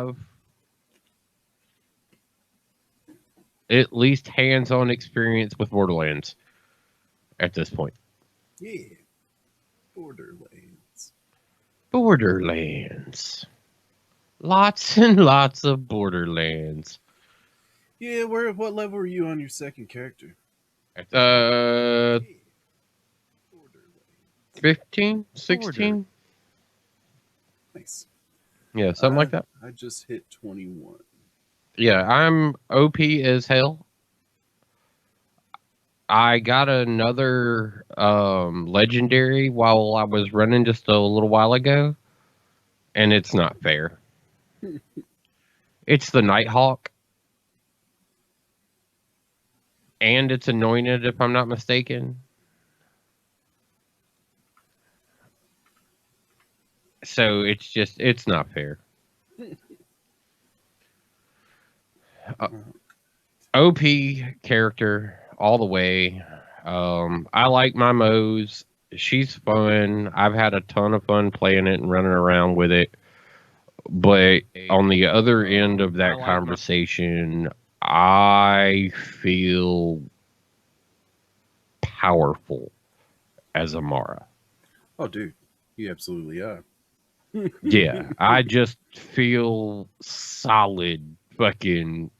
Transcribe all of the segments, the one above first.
have at least hands-on experience with Borderlands at this point. Yeah. Borderlands. Borderlands. Lots and lots of Borderlands. Yeah, what level are you on your second character? Uh, Yeah. Borderlands. 15, 16? Nice. Yeah, something like that. I just hit 21. Yeah, I'm OP as hell. I got another legendary while I was running just a little while ago, and it's not fair. It's the Nighthawk, and it's anointed if I'm not mistaken. So it's not fair. OP character all the way. I like my Moe's. She's fun. I've had a ton of fun playing it and running around with it. But on the other end of that conversation, I feel powerful as Amara. Oh, dude, you absolutely are. Yeah, I just feel solid fucking.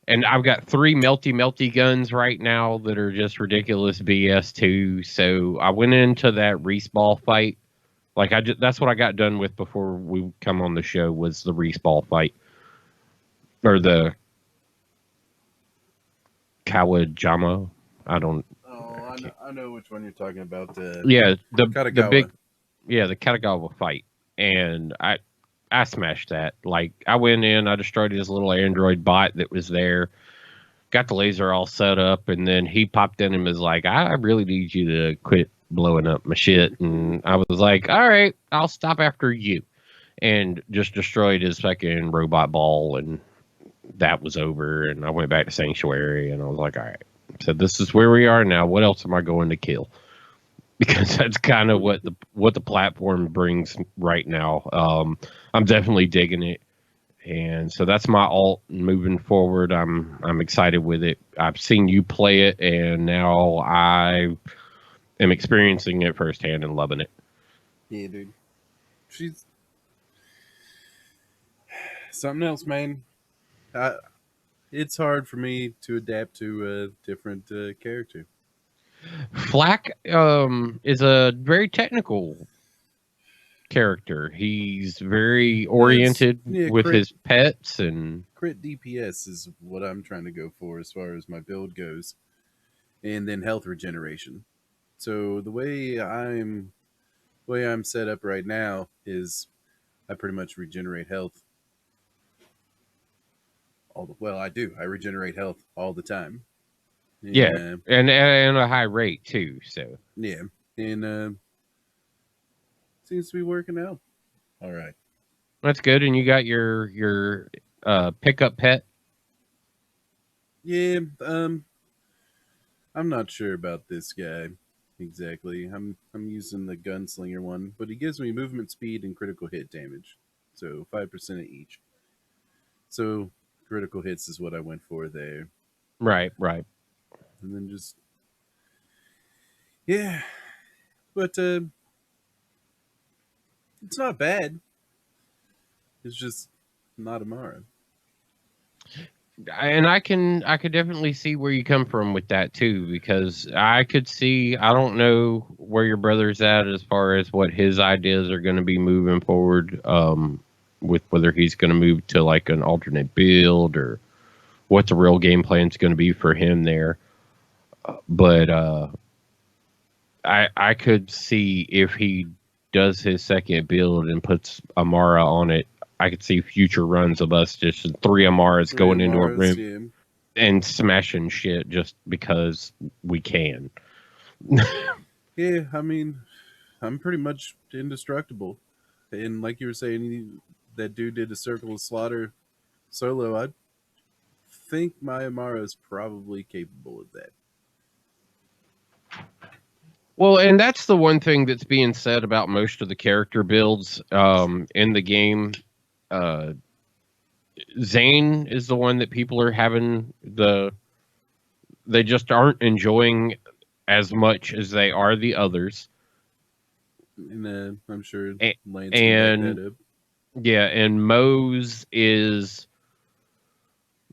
And I've got 3 melty guns right now that are just ridiculous BS too. So I went into that Reese-Ball fight. Like that's what I got done with before we come on the show was the Reese-Ball fight. Or the Kawajama. I don't. Oh, I know which one you're talking about. Yeah, the Katagawa. big, the Katagawa fight, and I smashed that. Like I went in, I destroyed his little android bot that was there, got the laser all set up, and then he popped in and was like, "I really need you to quit blowing up my shit." And I was like, "All right, I'll stop after you," and just destroyed his fucking robot ball, and that was over. And I went back to Sanctuary, and I was like, "All right." So this is where we are now. What else am I going to kill? Because that's kind of what the platform brings right now. I'm definitely digging it, and so that's my alt moving forward. I'm excited with it. I've seen you play it, and now I am experiencing it firsthand and loving it. Yeah, dude. She's something else, man. It's hard for me to adapt to a different character. Flack is a very technical character. He's very oriented with his pets and crit DPS is what I'm trying to go for as far as my build goes, and then health regeneration. So the way I'm set up right now is I pretty much regenerate health. I do. I regenerate health all the time. Yeah, and a high rate too. So yeah, and seems to be working out. All right, that's good. And you got your pickup pet. Yeah, I'm not sure about this guy exactly. I'm using the gunslinger one, but he gives me movement speed and critical hit damage, so 5% of each. So critical hits is what I went for there. Right. And then just yeah, but it's not bad. It's just not Amara. And I could definitely see where you come from with that too, because I could see, I don't know where your brother's at as far as what his ideas are going to be moving forward, with whether he's going to move to like an alternate build or what the real game plan is going to be for him there. But I could see if he does his second build and puts Amara on it, I could see future runs of us just 3 Amaras going into a room and smashing shit just because we can. Yeah, I mean, I'm pretty much indestructible. And like you were saying, that dude did a Circle of Slaughter solo. I think my Amara is probably capable of that. Well, and that's the one thing that's being said about most of the character builds in the game. Uh, Zane is the one that people are having they just aren't enjoying as much as they are the others. And I'm sure A- Lance can back And that up. yeah, and Mose is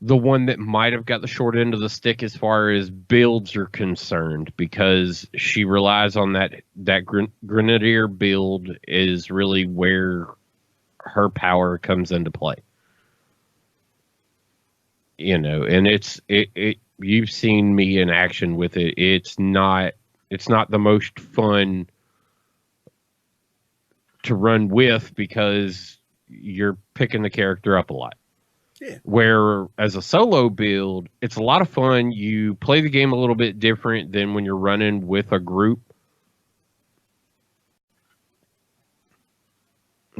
the one that might have got the short end of the stick as far as builds are concerned, because she relies on that grenadier build is really where her power comes into play. And it you've seen me in action with it. It's not the most fun to run with because you're picking the character up a lot. Yeah. Where as a solo build, it's a lot of fun. You play the game a little bit different than when you're running with a group.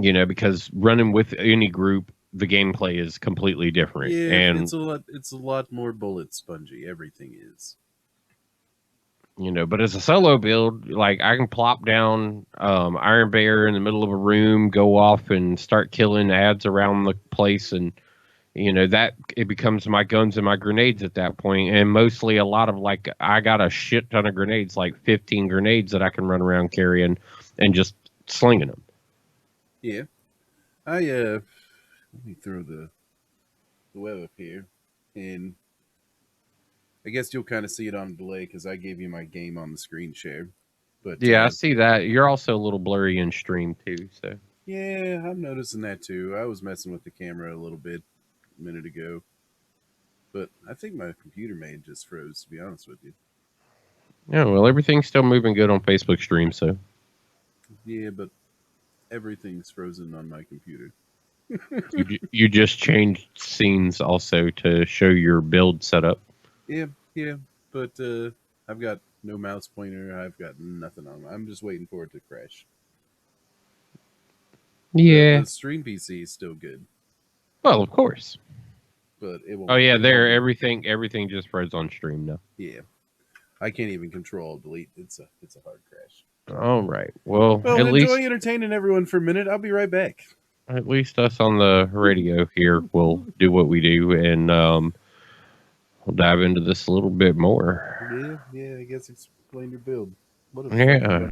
Because running with any group, the gameplay is completely different. Yeah, And it's a lot more bullet spongy. Everything is. but as a solo build, like I can plop down Iron Bear in the middle of a room, go off and start killing ads around the place, and that it becomes my guns and my grenades at that point. And mostly a lot of, like, I got a shit ton of grenades, like 15 grenades that I can run around carrying and just slinging them. Yeah. Let me throw the web up here, and I guess you'll kind of see it on delay because I gave you my game on the screen share. But Yeah, I see that. You're also a little blurry in stream too, so. yeah, I'm noticing that too. I was messing with the camera a little bit a minute ago, but I think my computer may have just froze. To be honest with you. Yeah, well, everything's still moving good on Facebook stream, so. Yeah, but everything's frozen on my computer. You just changed scenes also to show your build setup. Yeah, yeah, but I've got no mouse pointer. I've got nothing on. I'm just waiting for it to crash. Yeah. The stream PC is still good, Well, of course. but it Oh won't. yeah, It won't there be. everything just froze on stream now. Yeah, I can't even control delete. It's a hard crash. All right. Well, Well, enjoy entertaining everyone for a minute. I'll be right back. at least us on the radio here will do what we do, and we'll dive into this a little bit more. Yeah, yeah. I guess explain your build. What a fucking Yeah.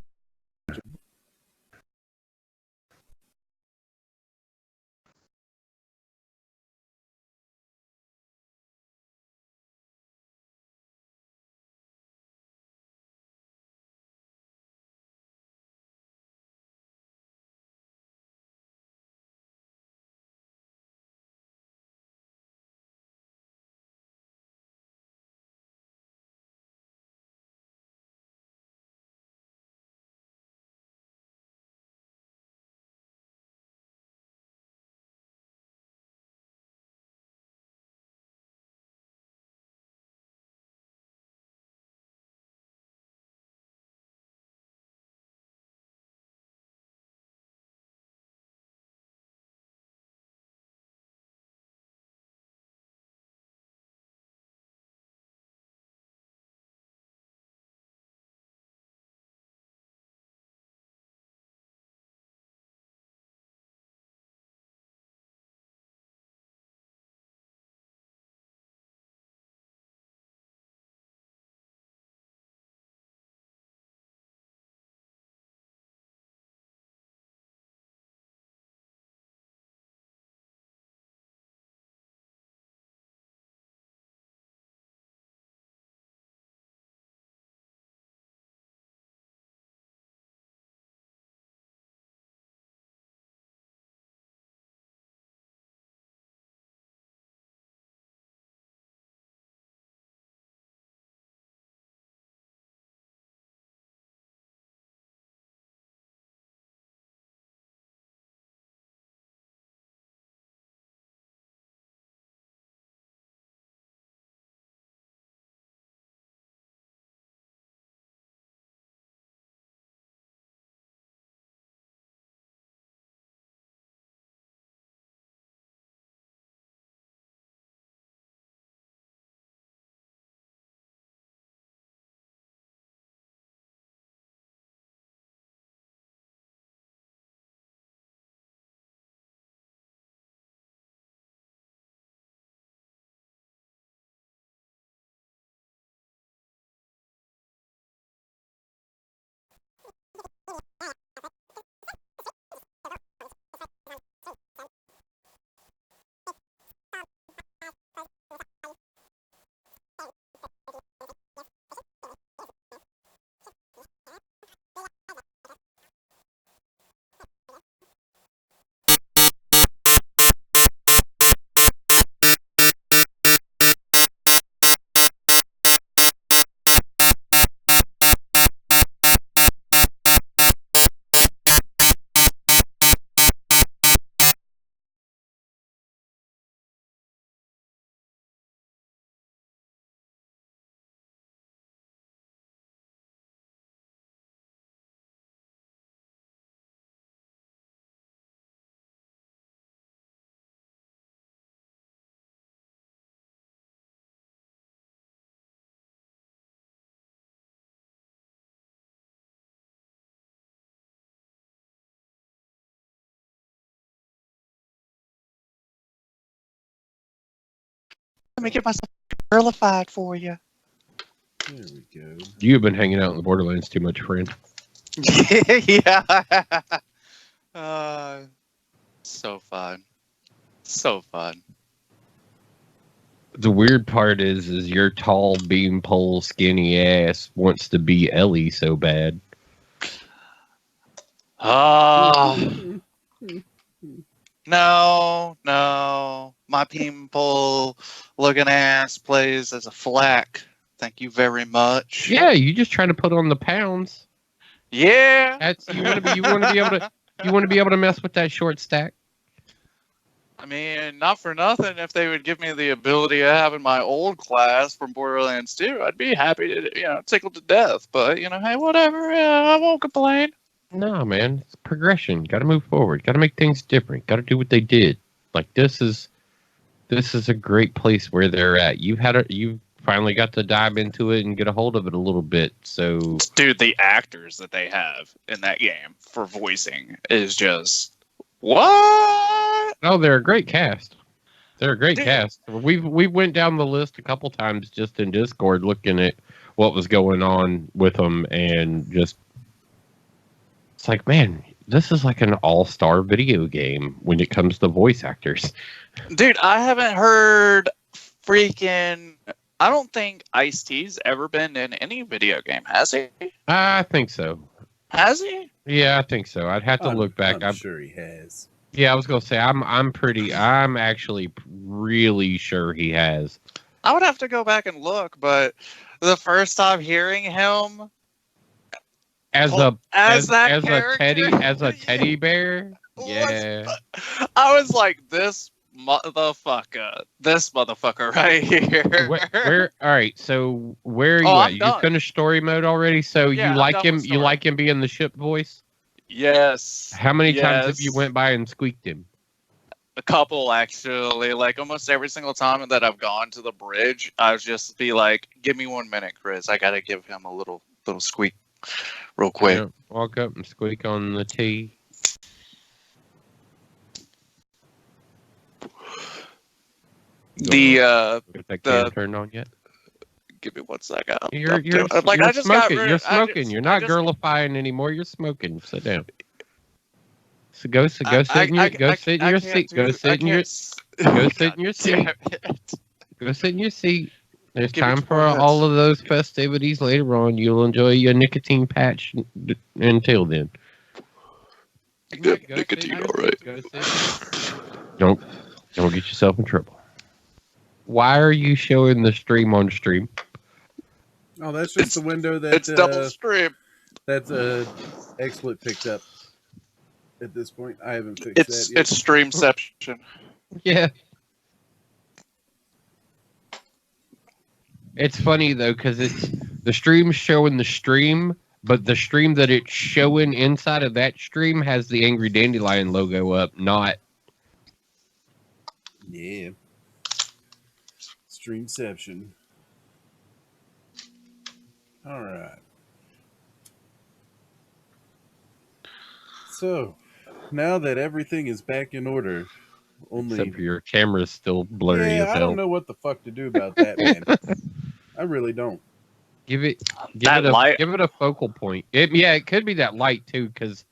me get myself girlified for you. There we go. You've been hanging out in the Borderlands too much, friend. Yeah. So fun. So fun. The weird part is your tall, beanpole, skinny ass wants to be Ellie so bad. No. My people looking ass plays as a flack. Thank you very much. Yeah, you just trying to put on the pounds. Yeah. That's you want to be able to mess with that short stack. I mean, not for nothing. If they would give me the ability I have in my old class from Borderlands 2, I'd be happy to, tickle to death. But hey, whatever. I won't complain. No, man, it's progression. Got to move forward. Got to make things different. Got to do what they did. Like this is a great place where they're at. You finally got to dive into it and get a hold of it a little bit. So, dude, the actors that they have in that game for voicing is just what? Oh, they're a great cast. They're a great Dude. cast. We went down the list a couple times just in Discord looking at what was going on with them, and just it's like, man, this is like an all-star video game when it comes to voice actors. Dude, I haven't heard freaking. I don't think Ice-T's ever been in any video game, has he? I think so. Has he? Yeah, I think so. I'd have to look back. I'm sure he has. Yeah, I was gonna say I'm actually really sure he has. I would have to go back and look, but the first time hearing him as a teddy bear, yeah, I was like, this motherfucker right here. Where all right, so where are you at? You finished story mode already? So yeah, you like him? You like him being the ship voice? Yes. How many times have you went by and squeaked him? A couple, actually. Like almost every single time that I've gone to the bridge, I would just be like, "Give me 1 minute, Chris. I gotta give him a little squeak, real quick." Yeah, walk up and squeak on the T. That can turned on yet? Give me 1 second. You're smoking. You're smoking. You're not girlifying anymore. You're smoking. Sit down. So go sit in your seat. Go sit in your seat. Go sit in your seat. There's time for all of those festivities later on. You'll enjoy your nicotine patch until then. Nicotine, all right. Don't get yourself in trouble. Why are you showing the stream on stream? Oh, that's just the window that it's double stream. That's XSplit picked up. At this point, I haven't fixed that yet. It's streamception. Yeah. It's funny though, because it's the stream's showing the stream, but the stream that it's showing inside of that stream has the Angry Dandelion logo up, not. Yeah. Streamception. All right. So, now that everything is back in order, except for your camera's still blurry as hell. I don't know what the fuck to do about that, man. I really don't. Give it a focal point. It could be that light too, because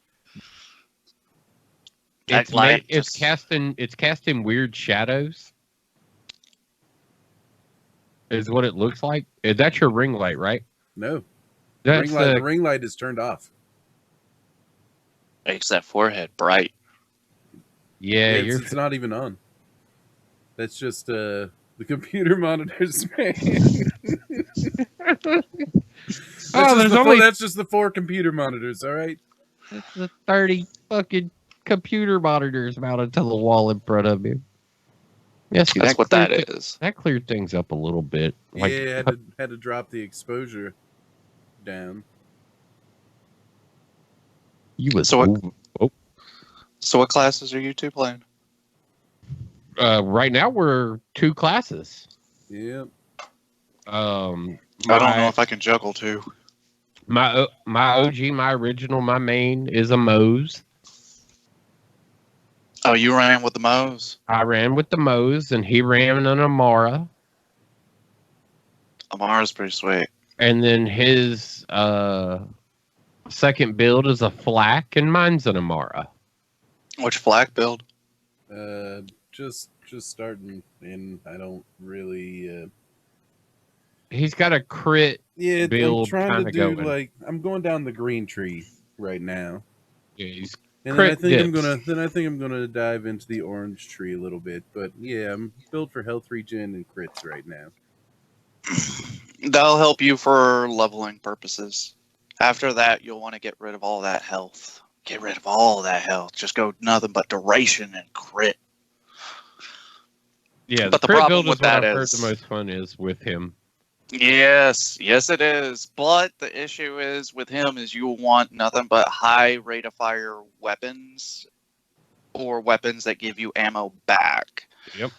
it's casting weird shadows. Is what it looks like. That's your ring light, right? No. The ring light is turned off. Makes that forehead bright. Yeah, it's not even on. That's just the computer monitors, man. That's just the 4 computer monitors, all right? It's the 30 fucking computer monitors mounted to the wall in front of you. Yes, that's what that is. That cleared things up a little bit. Yeah, had to drop the exposure down. So what classes are you two playing? Right now we're 2 classes. Yep. I don't know if I can juggle 2. My OG, my original, my main is a Mose. Oh, you ran with the Mose? I ran with the Mose, and he ran an Amara. Amara's pretty sweet. And then his second build is a flak, and mine's an Amara. Which flak build? Just starting, and I don't really. He's got a crit Yeah, build I'm trying kind to of do going. I'm going down the green tree right now. Yeah, he's And then I crit think dips. I'm gonna dive into the orange tree a little bit. But yeah, I'm built for health regen and crits right now. That'll help you for leveling purposes. After that, you'll want to get rid of all that health. Get rid of all that health. Just go nothing but duration and crit. Yeah, But the the crit problem build is with what that I've heard the is, most fun is with him. yes, it is. But the issue is with him is you want nothing but high rate of fire weapons or weapons that give you ammo back. Yep.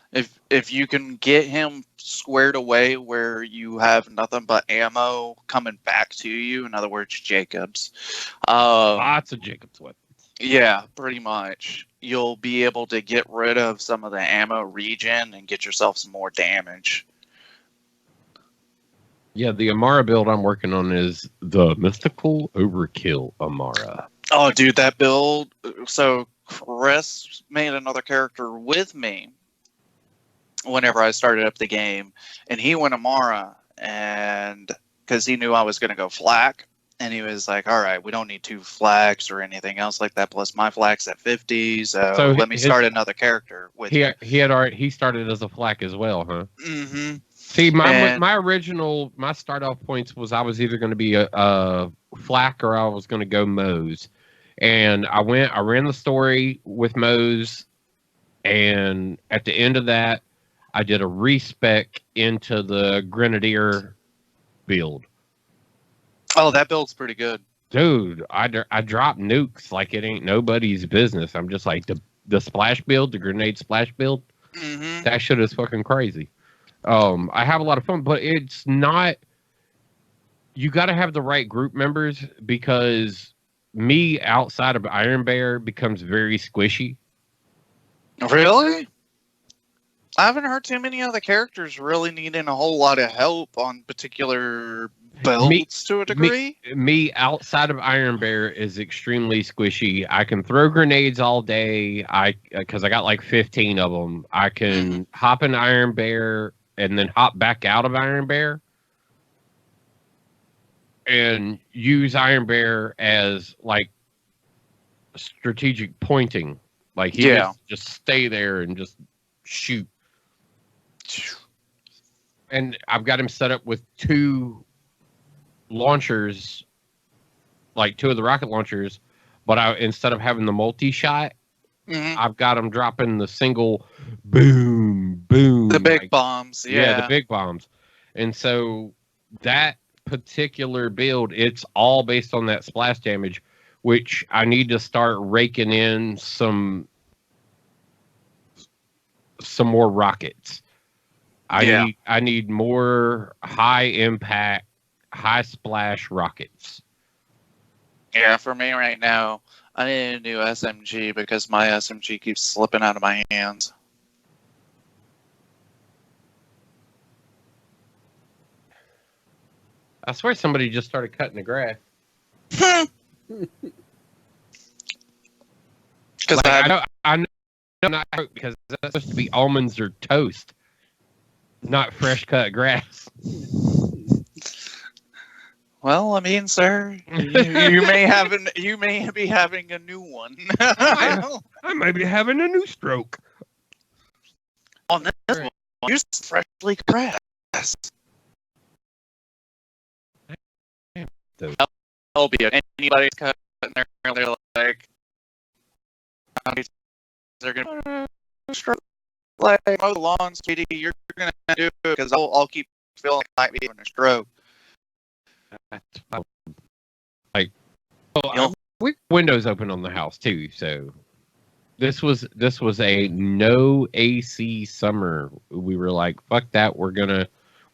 If you can get him squared away where you have nothing but ammo coming back to you, in other words, Jacobs. Lots of Jacob's weapons. Yeah, pretty much. You'll be able to get rid of some of the ammo regen and get yourself some more damage. Yeah, the Amara build I'm working on is the Mystical Overkill Amara. Oh, dude, that build. So Chris made another character with me whenever I started up the game, and he went Amara, and because he knew I was going to go flak, and he was like, all right, we don't need 2 flags or anything else like that, plus my flag's at 50, so let me start another character with you. He started as a flak as well, huh? Mm-hmm. See, my original start off points was I was either going to be a flak or I was going to go Mose, and I ran the story with Mose, and at the end of that, I did a respec into the Grenadier build. Oh, that build's pretty good. Dude, I drop nukes like it ain't nobody's business. I'm just like, the splash build, the grenade splash build, Mm-hmm. that shit is fucking crazy. I have a lot of fun, but it's not... You got to have the right group members, because me outside of Iron Bear becomes very squishy. Really? I haven't heard too many other characters really needing a whole lot of help on particular builds to a degree. Me outside of Iron Bear is extremely squishy. I can throw grenades all day. Because I got like 15 of them. I can hop in Iron Bear and then hop back out of Iron Bear and use Iron Bear as like strategic pointing. Like he just stay there and just shoot. And I've got him set up with 2 launchers, like 2 of the rocket launchers, but instead of having the multi-shot, I've got him dropping the single boom, boom. The big bombs, yeah. The big bombs. And so that particular build, it's all based on that splash damage, which I need to start raking in some more rockets. I need more high impact, high splash rockets. Yeah, for me right now, I need a new SMG because my SMG keeps slipping out of my hands. I swear somebody just started cutting the grass. Because I know not because that's supposed to be almonds or toast, not fresh cut grass. Well, I mean, sir, you may be having a new one. I may be having a new stroke. On this one, use freshly cut grass. That'll be it. Anybody's cutting their they're like, they're gonna stroke like mow the lawn, sweetie. You're gonna do it because I'll keep feeling like I might be having a stroke. Like, we windows open on the house too, so this was a no AC summer. We were like, fuck that, we're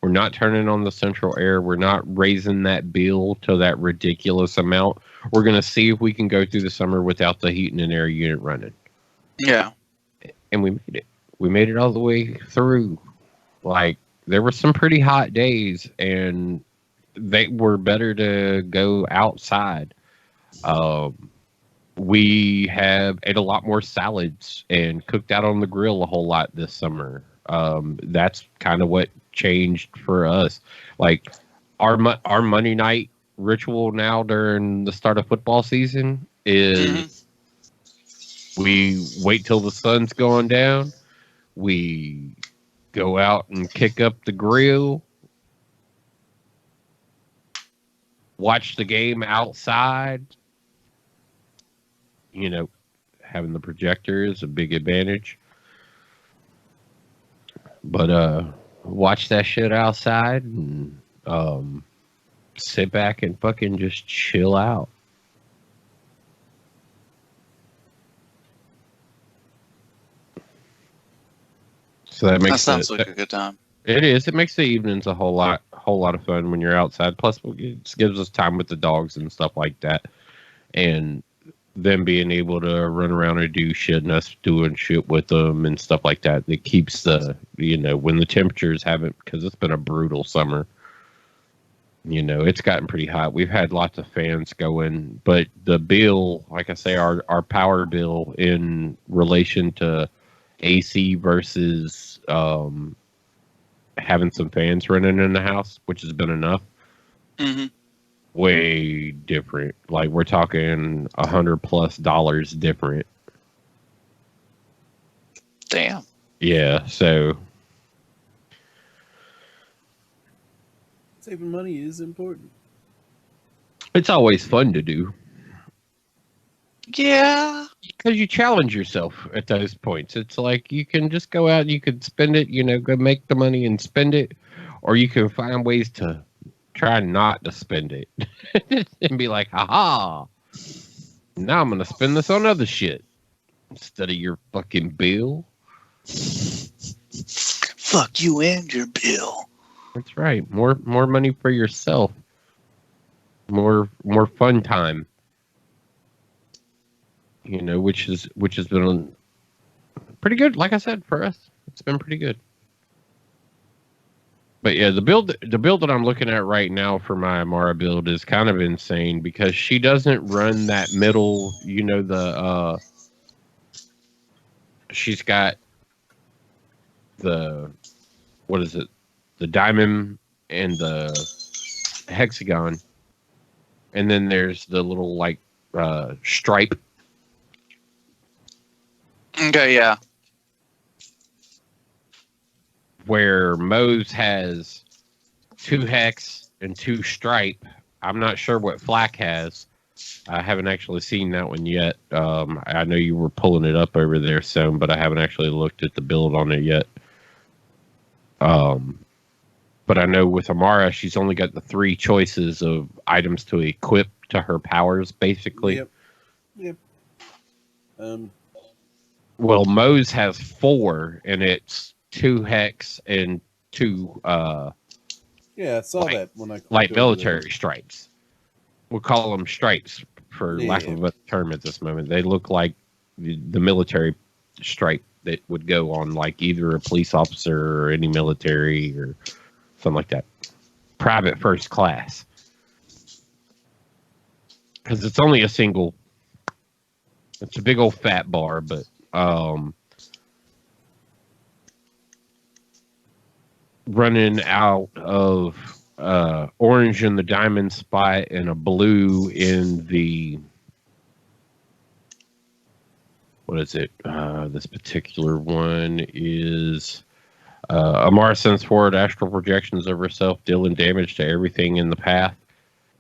not turning on the central air, we're not raising that bill to that ridiculous amount. We're gonna see if we can go through the summer without the heating and air unit running. Yeah. And we made it all the way through. Like, there were some pretty hot days, and they were better to go outside. Um, we have ate a lot more salads and cooked out on the grill a whole lot this summer. That's kind of what changed for us. Like our Monday night ritual now during the start of football season is Mhm. we wait till the sun's going down. We go out and kick up the grill, watch the game outside. You know, having the projector is a big advantage. But watch that shit outside and sit back and fucking just chill out. So that That makes sounds like a good time. it is. It makes the evenings a whole lot of fun when you're outside. Plus, it gives us time with the dogs and stuff like that, and them being able to run around and do shit and us doing shit with them and stuff like that. It keeps the when the temperatures haven't, because it's been a brutal summer. It's gotten pretty hot. We've had lots of fans going, but the bill, like I say, our power bill in relation to AC versus having some fans running in the house, which has been enough, Hmm. way different. Like we're talking $100+ different. Damn. Yeah, so Saving money is important. it's always fun to do Yeah. because you challenge yourself at those points. It's like you can just go out and you could spend it, go make the money and spend it, or you can find ways to try not to spend it and be like, haha, now I'm going to spend this on other shit instead of your fucking bill. Fuck you and your bill. That's right. More money for yourself. More fun time. Which has been pretty good. Like I said, for us, it's been pretty good. But yeah, the build that I'm looking at right now for my Amara build is kind of insane because she doesn't run that middle. She's got the, what is it? The diamond and the hexagon, and then there's the little like stripe. Okay, yeah. Where Moe's has 2 hex and 2 stripe. I'm not sure what Flack has. I haven't actually seen that one yet. I know you were pulling it up over there, Sam, but I haven't actually looked at the build on it yet. But I know with Amara, she's only got the 3 choices of items to equip to her powers, basically. Yep. Well, Moe's has 4, and it's 2 hex and 2 yeah, I saw that when I light military stripes. We'll call them stripes for lack of a better term at this moment. They look like the military stripe that would go on like either a police officer or any military or something like that. Private first class. Because it's only a single. It's a big old fat bar, but running out of orange in the diamond spot and a blue in the, what is it? This particular one is Amara sends forward astral projections of herself, dealing damage to everything in the path.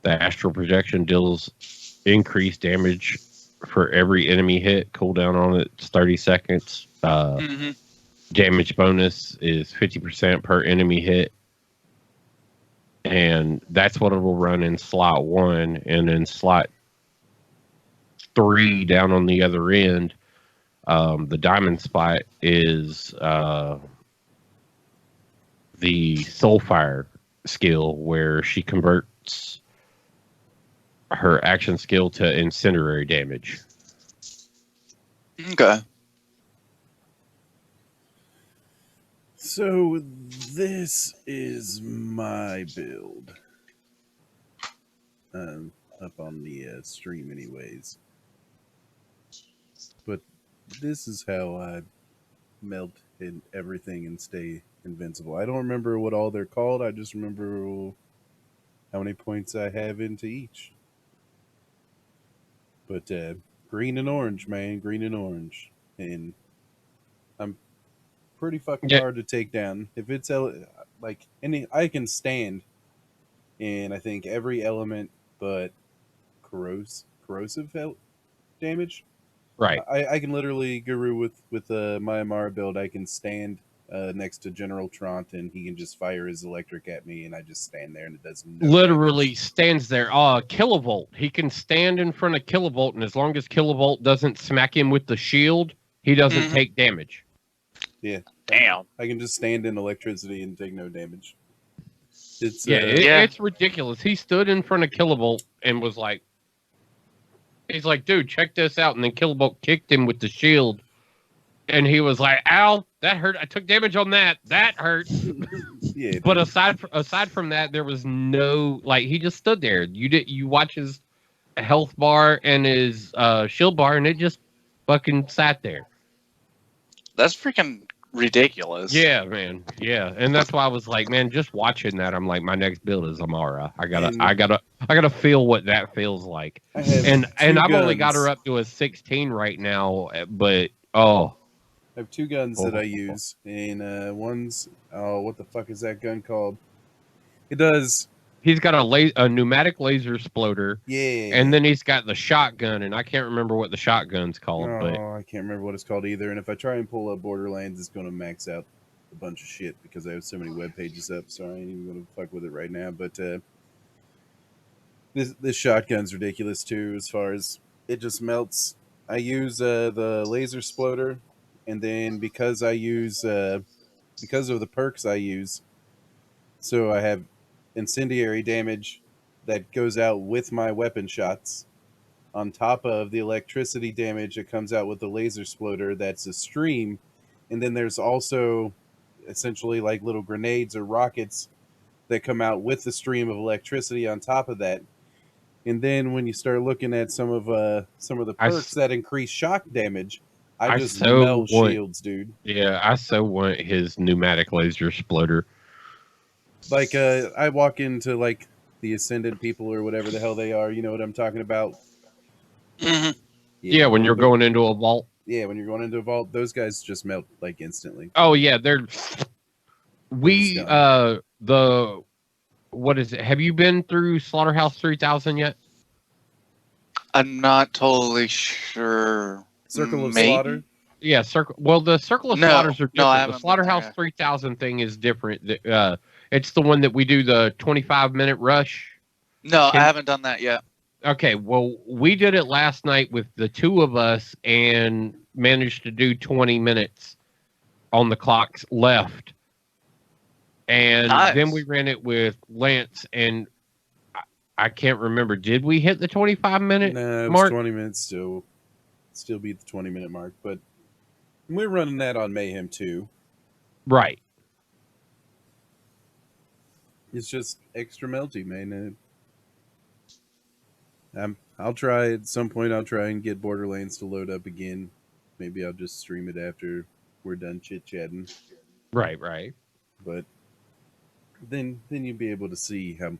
The astral projection deals increased damage for every enemy hit. Cooldown on it's 30 seconds. Damage bonus is 50% per enemy hit. And that's what it will run in slot 1. And in slot 3 down on the other end, the diamond spot is the Soulfire skill, where she converts her action skill to incendiary damage. Okay. So this is my build. Up on the stream, anyways. But this is how I melt in everything and stay invincible. I don't remember what all they're called. I just remember how many points I have into each. But green and orange, man, green and orange, and I'm pretty fucking hard to take down. If it's like any, I can stand in I think every element but corrosive damage. Right. I can literally Guru with my Amara build. I can stand next to General Trant and he can just fire his electric at me, and I just stand there and it does no literally damage. stands there. Kilovolt. He can stand in front of Kilovolt, and as long as Kilovolt doesn't smack him with the shield, he doesn't take damage. Yeah. Damn. I can just stand in electricity and take no damage. It's it's ridiculous. He stood in front of Kilovolt and was like, he's like, dude, check this out. And then Kilovolt kicked him with the shield. And he was like, ow, that hurt. I took damage on that. That hurt. Yeah. But aside from that, there was no, like, he just stood there. You watch his health bar and his shield bar, and it just fucking sat there. That's freaking ridiculous. Yeah, man. Yeah. And that's why I was like, man, just watching that, I'm like, my next build is Amara. I gotta feel what that feels like. And I've only got her up to a 16 right now, but I have two guns that I use, and one's what the fuck is that gun called? It does. He's got a pneumatic laser exploder. Yeah. And then he's got the shotgun, and I can't remember what the shotgun's called. But I can't remember what it's called either. And if I try and pull up Borderlands, it's going to max out a bunch of shit because I have so many web pages up. So I ain't even going to fuck with it right now. But this shotgun's ridiculous too, as far as it just melts. I use the laser exploder, and then because of the perks I use, so I have incendiary damage that goes out with my weapon shots, on top of the electricity damage that comes out with the laser exploder. That's a stream, and then there's also essentially like little grenades or rockets that come out with the stream of electricity on top of that. And then when you start looking at some of the perks that increase shock damage, I just melt shields, dude. Yeah, I so want his pneumatic laser exploder. Like I walk into like the Ascendant people or whatever the hell they are, you know what I'm talking about? Mm-hmm. Yeah, when you're going into a vault. Yeah, when you're going into a vault, those guys just melt like instantly. Oh yeah, what is it? Have you been through Slaughterhouse 3000 yet? I'm not totally sure. Circle of Slaughter? Yeah, Circle. Well, the Circle of Slaughters are different. The Slaughterhouse 3000 thing is different. It's the one that we do the 25-minute rush. No, I haven't done that yet. Okay, well, we did it last night with the two of us and managed to do 20 minutes on the clocks left. And then we ran it with Lance, and I can't remember. Did we hit the 25-minute mark? No, it was 20 minutes still beat the 20-minute mark, but we're running that on Mayhem too. Right. It's just extra melty, man. I'll try at some point. I'll try and get Borderlands to load up again. Maybe I'll just stream it after we're done chit-chatting. Right. But then you'll be able to see how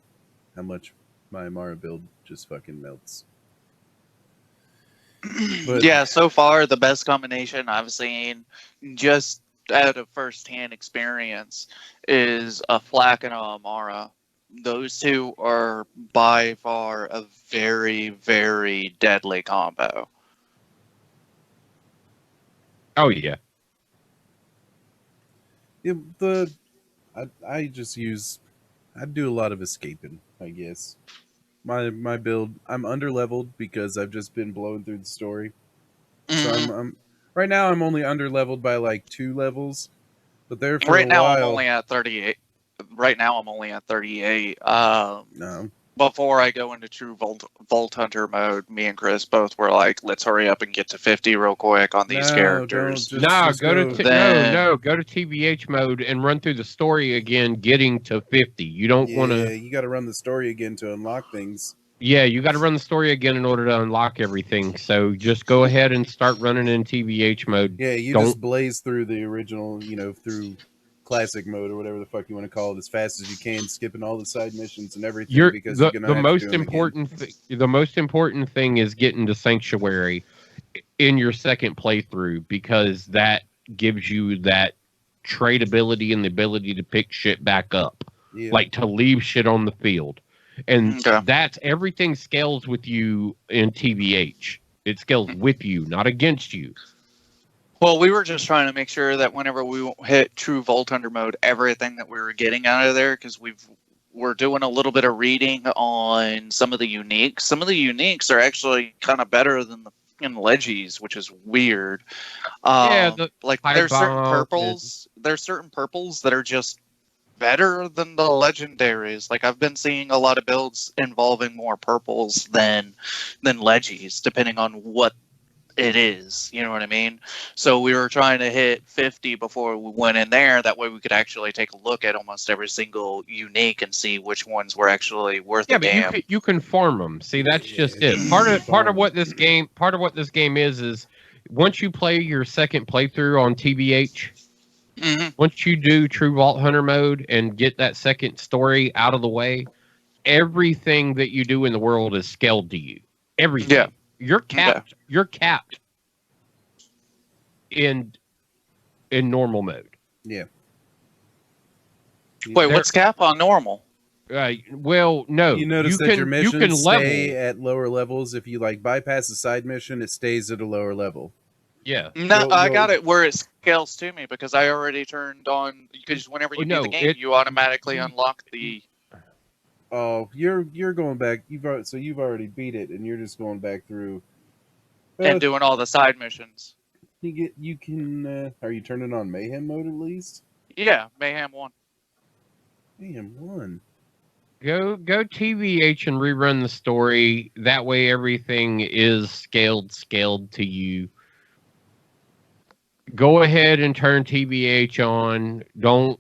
much my Amara build just fucking melts. But yeah, so far the best combination I've seen, just out of first-hand experience, is a Flak and a Amara. Those two are by far a very, very deadly combo. Oh yeah. I do a lot of escaping, I guess. My build, I'm underleveled because I've just been blowing through the story. Mm-hmm. So I'm right now I'm only underleveled by like 2 levels, but there for right a now while, I'm only at 38. Right now I'm only at 38. No, before I go into true Vault Hunter mode, me and Chris both were like, let's hurry up and get to 50 real quick on these characters. Just go go. go to TBH mode and run through the story again, getting to 50. You don't want to. You got to run the story again to unlock things. Yeah, you got to run the story again in order to unlock everything. So just go ahead and start running in TBH mode. Yeah, you just blaze through the original, through classic mode or whatever the fuck you want to call it, as fast as you can, skipping all the side missions and everything. Because you're gonna the have most to do them important the most important thing is getting to Sanctuary in your second playthrough, because that gives you that tradability and the ability to pick shit back up, like to leave shit on the field. And that's everything scales with you in TBH. It scales with you, not against you. Well, we were just trying to make sure that whenever we hit true Vault Hunter mode, everything that we were getting out of there, because we're doing a little bit of reading on some of the uniques. Some of the uniques are actually kind of better than the fucking Leggies, which is weird. Like there's certain purples. There's certain purples that are just better than the legendaries. Like I've been seeing a lot of builds involving more purples than Leggies, depending on what it is, you know what I mean? So we were trying to hit 50 before we went in there. That way we could actually take a look at almost every single unique and see which ones were actually worth the damn. But you can farm them. See, that's just it. Part of what this game is once you play your second playthrough on TBH, once you do true Vault Hunter mode and get that second story out of the way, everything that you do in the world is scaled to you. Everything. Yeah. You're capped. Okay. You're capped in normal mode. Yeah. Wait, what's cap on normal? Well, no. You notice that your missions stay at lower levels. If you bypass a side mission, it stays at a lower level. Yeah. No, I got it where it scales to me, because I already turned on, because whenever you beat the game, you automatically unlock the. Oh, you're going back. You've already beat it, and you're just going back through and doing all the side missions. You can. Are you turning on Mayhem mode at least? Yeah, Mayhem 1. Mayhem 1. Go TVH and rerun the story. That way, everything is scaled to you. Go ahead and turn TBH on. Don't.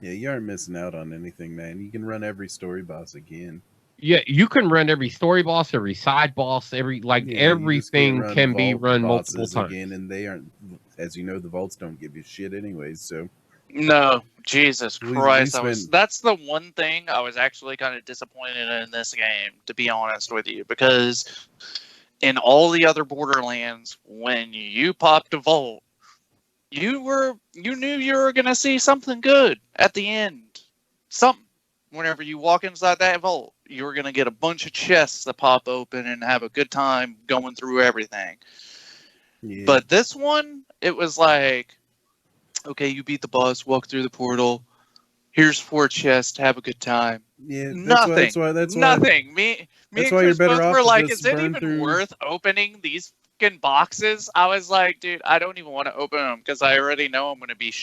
Yeah, you aren't missing out on anything, man. You can run every story boss again. Yeah, you can run every story boss, every side boss, everything can be run multiple times again, and they aren't, as you know, the vaults don't give you shit anyways. So no, Jesus Christ, that's the one thing I was actually kind of disappointed in this game, to be honest with you, because in all the other Borderlands, when you popped a vault, you knew you were gonna see something good at the end. Something. Whenever you walk inside that vault, you were gonna get a bunch of chests that pop open and have a good time going through everything. Yeah. But this one, it was like, okay, you beat the boss, walk through the portal. Here's 4 chests. Have a good time. Yeah, nothing. That's nothing. Me and Chris both were like, is it even worth opening these boxes? I was like, dude, I don't even want to open them, because I already know I'm going to be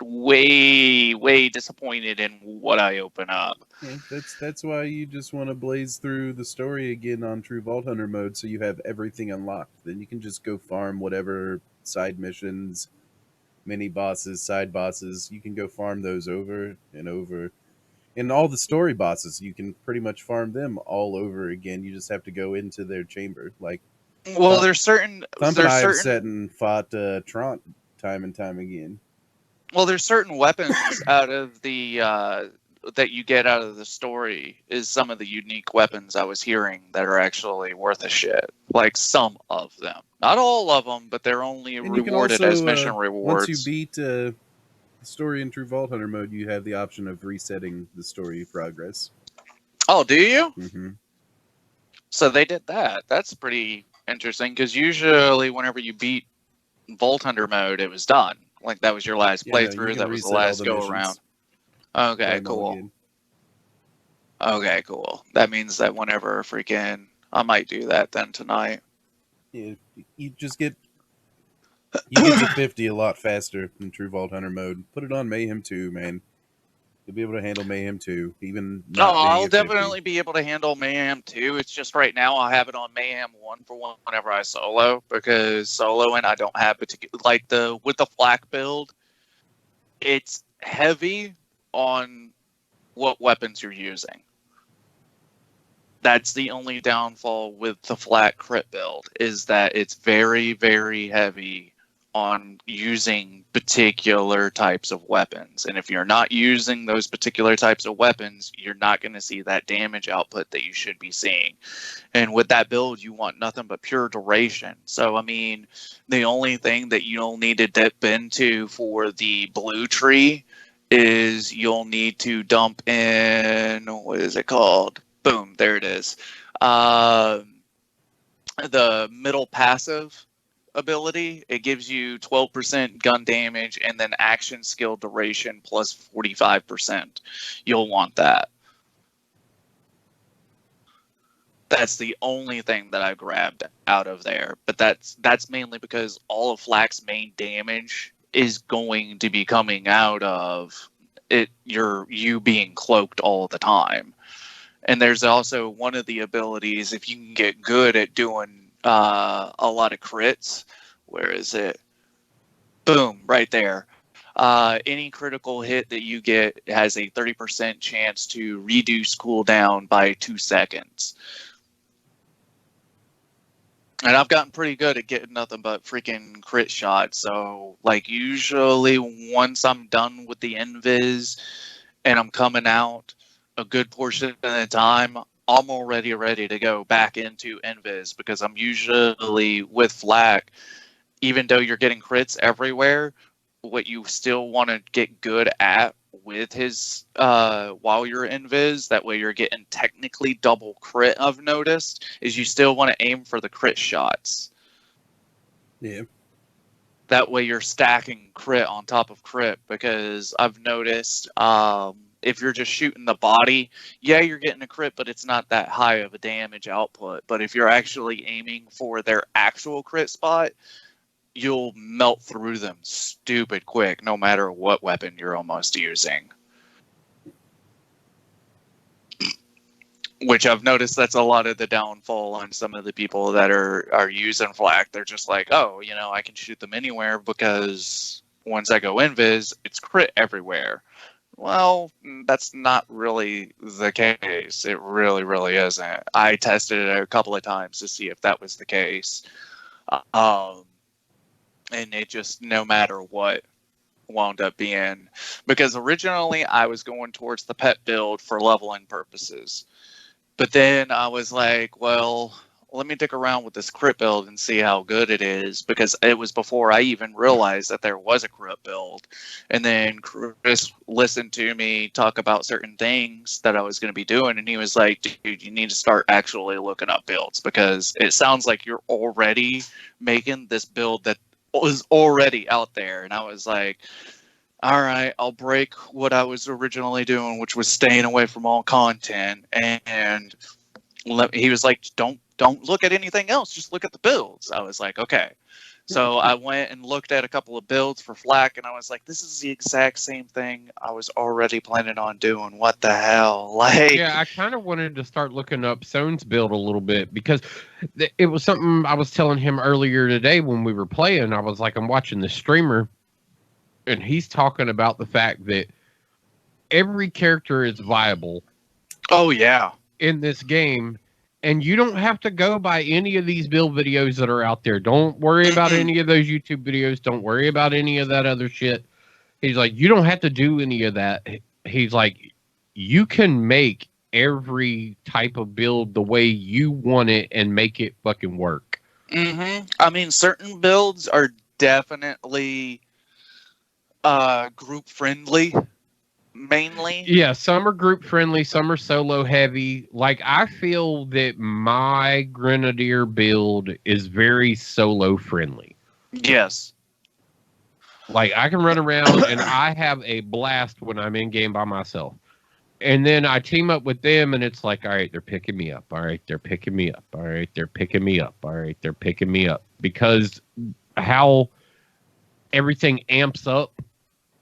way disappointed in what I open up. Yeah, that's why you just want to blaze through the story again on true Vault Hunter mode, so you have everything unlocked. Then you can just go farm whatever side missions, mini bosses, side bosses. You can go farm those over and over. And all the story bosses, you can pretty much farm them all over again. You just have to go into their chamber. There's certain. Thump and I have sat and fought Trant time and time again. Well, there's certain weapons out of the that you get out of the story is some of the unique weapons I was hearing that are actually worth a shit. Like some of them, not all of them, but they're only rewarded as mission rewards. Once you beat the story in true Vault Hunter mode, you have the option of resetting the story progress. Oh, do you? Mm-hmm. So they did that. That's pretty interesting, because usually whenever you beat Vault Hunter mode, it was done. Like that was your last playthrough. That was the last go around. Okay, cool. Okay, cool. That means that whenever I might do that then tonight. Yeah, you get to 50 a lot faster than true Vault Hunter mode. Put it on Mayhem 2, man. You'll be able to handle Mayhem 2, even No, not being I'll at 50. definitely be able to handle Mayhem 2. It's just right now I have it on Mayhem 1 for one whenever I solo, because soloing I don't have particular, like with the flak build, it's heavy on what weapons you're using. That's the only downfall with the flat crit build, is that it's very, very heavy on using particular types of weapons. And if you're not using those particular types of weapons, you're not going to see that damage output that you should be seeing. And with that build, you want nothing but pure duration. So, I mean, the only thing that you'll need to dip into for the blue tree is you'll need to dump in, what is it called? Boom, there it is. The middle passive ability. It gives you 12% gun damage and then action skill duration plus 45%. You'll want that. That's the only thing that I grabbed out of there. But that's mainly because all of Flak's main damage is going to be coming out of it, you being cloaked all the time. And there's also one of the abilities, if you can get good at doing a lot of crits. Where is it? Boom, right there. Any critical hit that you get has a 30% chance to reduce cooldown by 2 seconds. And I've gotten pretty good at getting nothing but freaking crit shots. So, like, usually once I'm done with the invis and I'm coming out a good portion of the time, I'm already ready to go back into invis, because I'm usually with Flak, even though you're getting crits everywhere, what you still want to get good at with his while you're invis, that way you're getting technically double crit, I've noticed, is you still want to aim for the crit shots. Yeah. That way you're stacking crit on top of crit, because I've noticed if you're just shooting the body, yeah, you're getting a crit, but it's not that high of a damage output. But if you're actually aiming for their actual crit spot, you'll melt through them stupid quick, no matter what weapon you're almost using. Which I've noticed that's a lot of the downfall on some of the people that are using Flak. They're just like, oh, I can shoot them anywhere, because once I go invis, it's crit everywhere. Well, that's not really the case. It really, really isn't. I tested it a couple of times to see if that was the case. And it just, no matter what, wound up being. Because originally I was going towards the pet build for leveling purposes. But then I was like, well, let me dick around with this crit build and see how good it is, because it was before I even realized that there was a crit build. And then Chris listened to me talk about certain things that I was going to be doing, and he was like, dude, you need to start actually looking up builds, because it sounds like you're already making this build that was already out there. And I was like, all right, I'll break what I was originally doing, which was staying away from all content. And he was like, don't look at anything else, just look at the builds. I was like, okay. So I went and looked at a couple of builds for Flak, and I was like, this is the exact same thing I was already planning on doing. What the hell? Yeah, I kind of wanted to start looking up Sone's build a little bit, because it was something I was telling him earlier today when we were playing. I was like, I'm watching the streamer, and he's talking about the fact that every character is viable. Oh, yeah. In this game. And you don't have to go by any of these build videos that are out there. Don't worry about any of those YouTube videos. Don't worry about any of that other shit. He's like, you don't have to do any of that. He's like, you can make every type of build the way you want it and make it fucking work. Mm-hmm. I mean, certain builds are definitely group friendly. Mainly, yeah, some are group friendly, some are solo heavy. Like, I feel that my Grenadier build is very solo friendly. Yes. Like, I can run around and I have a blast when I'm in game by myself. And then I team up with them and it's like, all right, they're picking me up. All right, they're picking me up. All right, they're picking me up. All right, they're picking me up. Because how everything amps up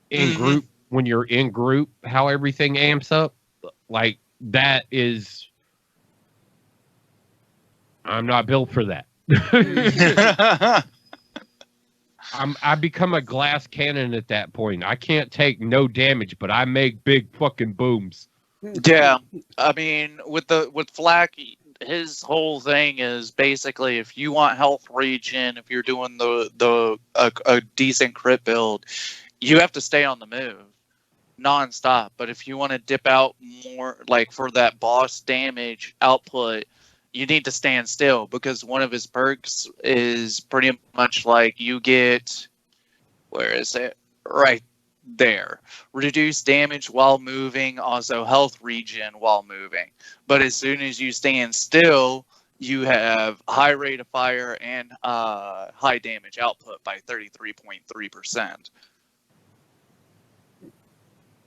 in group when you're in group, how everything amps up. Like that is, I'm not built for that. I become a glass cannon at that point. I can't take no damage, but I make big fucking booms. Yeah, I mean, with Flack, his whole thing is basically if you want health regen, if you're doing a decent crit build, you have to stay on the move nonstop. But if you want to dip out more, like for that boss damage output, you need to stand still because one of his perks is pretty much like you get, where is it? Right there. Reduce damage while moving, also health regen while moving. But as soon as you stand still, you have high rate of fire and high damage output by 33.3%.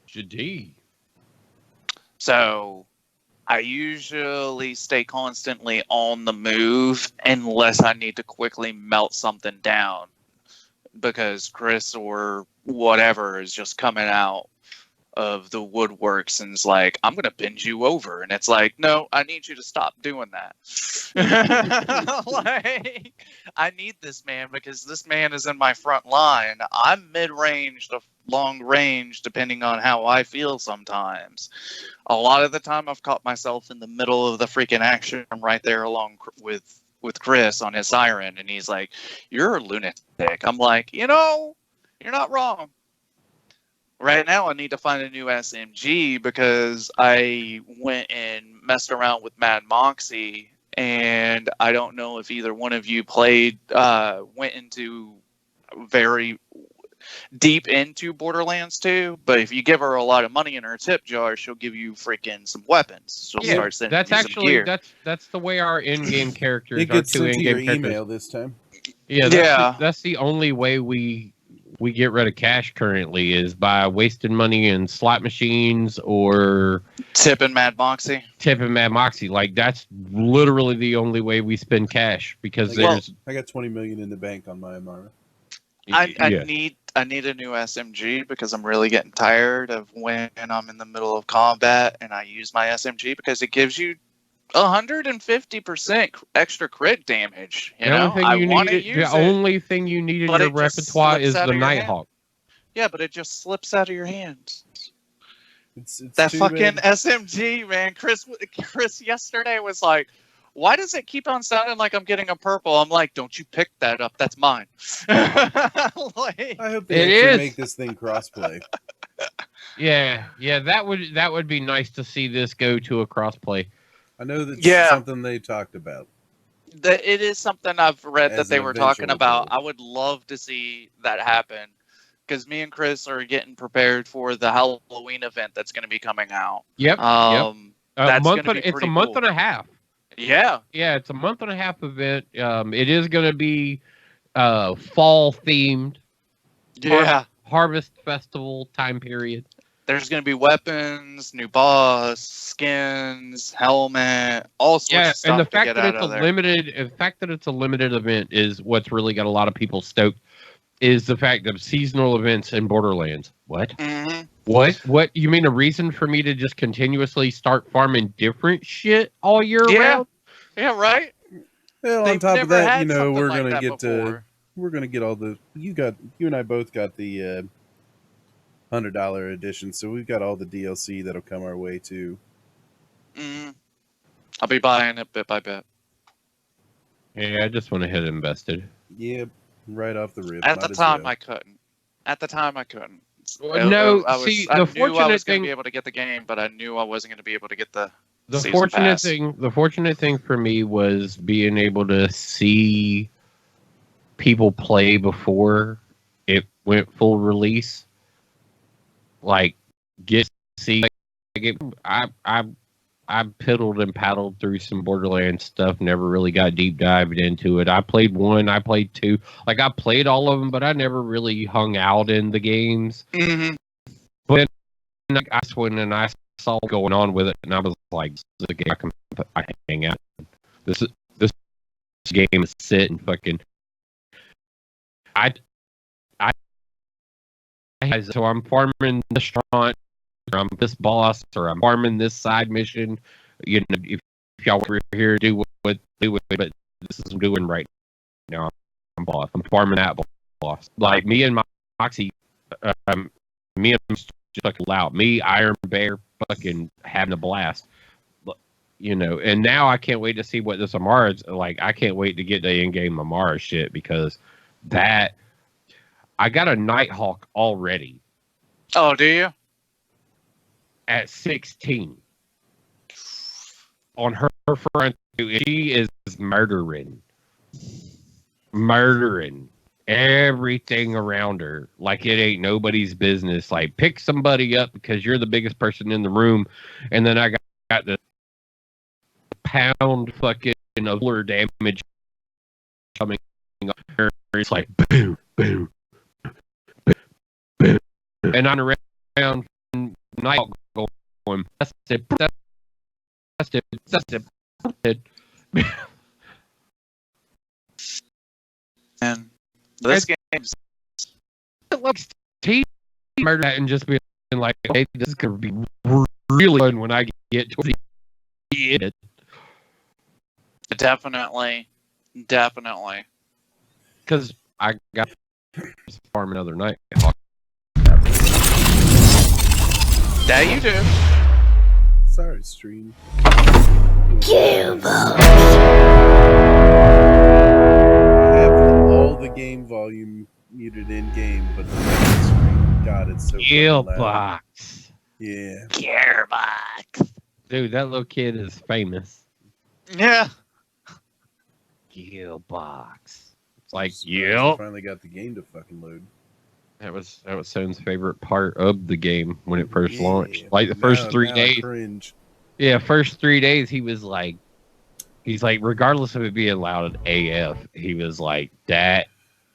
GD. So I usually stay constantly on the move unless I need to quickly melt something down because Chris or whatever is just coming out of the woodworks and is like, I'm going to bend you over. And it's like, no, I need you to stop doing that. Like, I need this man because this man is in my front line. I'm mid-range to long range, depending on how I feel sometimes. A lot of the time I've caught myself in the middle of the freaking action right there along with Chris on his siren. And he's like, you're a lunatic. I'm like, you're not wrong. Right now, I need to find a new SMG because I went and messed around with Mad Moxie, and I don't know if either one of you went into very deep into Borderlands 2, but if you give her a lot of money in her tip jar, she'll give you freaking some weapons. She'll start sending you some gear. That's the way our in-game characters It gets sent to your email this time. Yeah, that's the only way we get rid of cash currently is by wasting money in slot machines or tipping Mad Moxie. Like that's literally the only way we spend cash because I got 20 million in the bank on my Amara. I need a new SMG because I'm really getting tired of when I'm in the middle of combat and I use my SMG because it gives you 150% extra crit damage. The only thing you need in your repertoire is the Nighthawk. Yeah, but it just slips out of your hands. It's that fucking SMG, man. Chris yesterday was like, why does it keep on sounding like I'm getting a purple? I'm like, don't you pick that up. That's mine. I hope they make this thing crossplay. Yeah, that would be nice to see this go to a crossplay. I know that's something they talked about. It is something I've read that they were talking about. I would love to see that happen because me and Chris are getting prepared for the Halloween event that's going to be coming out. Yep. It's a month and a half. Yeah. Yeah, it's a month and a half event. It is going to be fall themed. Yeah. Harvest festival time period. There's going to be weapons, new boss, skins, helmet, all sorts of stuff. And the fact that it's a limited event is what's really got a lot of people stoked. Is the fact of seasonal events in Borderlands. What? Mm-hmm. What? You mean a reason for me to just continuously start farming different shit all year round? Yeah, right. Well, on top of that, we're gonna get all the you and I both got the $100 edition, so we've got all the DLC that'll come our way too. I'll be buying it bit by bit. Yeah, I just went ahead and invested. Yep, right off the rip. At the time, I couldn't. No, I was going to be able to get the game, but I knew I wasn't going to be able to get the fortunate thing. The fortunate thing for me was being able to see people play before it went full release. Like I piddled and paddled through some Borderlands stuff, never really got deep dived into it. I played 1, I played 2. Like, I played all of them, but I never really hung out in the games. Mm-hmm. But I went and I saw what going on with it, and I was like, this is a game I can hang out in. This game is sit and fucking... I So I'm farming this restaurant, or I'm this boss, or I'm farming this side mission. You know, if y'all were here, do what, but this is what I'm doing right now. I'm boss. I'm farming that boss. Like me and Moxie, me and just fucking loud. Me, Iron Bear, fucking having a blast. You know, and now I can't wait to see what this Amara's like. I can't wait to get the in-game Amara shit because that I got a Nighthawk already. Oh, do you? At 16 on her front. She is murdering everything around her like it ain't nobody's business. Like, pick somebody up because you're the biggest person in the room, and then I got the pound fucking of damage coming up. It's like boom, boom, boom, and I'm around night going. That's it. And this game's like team murder that and just being like, hey, this is gonna be really fun when I get to the end. definitely. Because I got farm another night. That you do. Sorry, stream. Gilbo. I have all the game volume muted in game, but the screen, God, it's so fucking loud. Gearbox. Yeah. Gearbox. Dude, that little kid is famous. Yeah. Gearbox. It's like, I yep. finally got the game to fucking load. That was Son's favorite part of the game when it first Yeah. launched. Like the first 3 I days. cringe. Yeah, first 3 days he's like, regardless of it being loud AF, he was like, that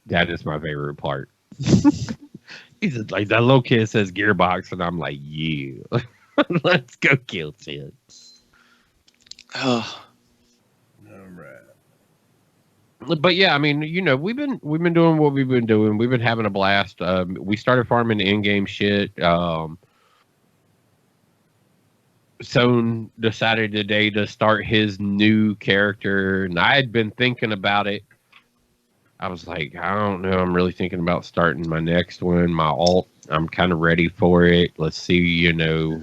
is my favorite part. He's just like, that little kid says Gearbox, and I'm like, yeah. Let's go kill Sid. Oh. All right. But yeah, I mean, you know, we've been doing what we've been doing. We've been having a blast. We started farming the in-game shit. Son decided today to start his new character, and I had been thinking about it. I was like, I don't know. I'm really thinking about starting my next one, my alt. I'm kind of ready for it. Let's see, you know.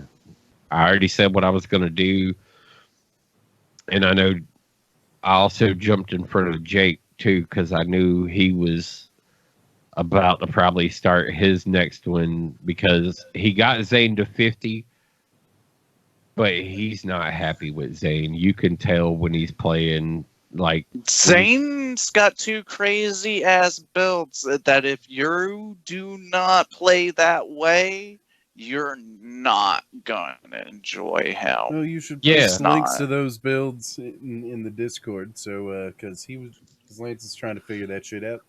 I already said what I was going to do. And I know I also jumped in front of Jake, too, because I knew he was about to probably start his next one because he got Zane to 50. But he's not happy with Zane. You can tell when he's playing, like... Zane's got two crazy ass builds that if you do not play that way, you're not going to enjoy him. No, you should Yeah. post links to those builds in the Discord. So, because Lance is trying to figure that shit out.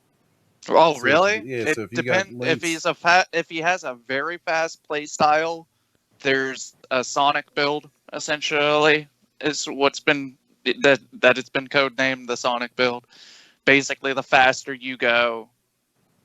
Oh, So, really? yeah, It so if you got depends. links- If he has a very fast play style, there's a Sonic build. Essentially, is what's been that it's been codenamed the Sonic build. Basically, the faster you go,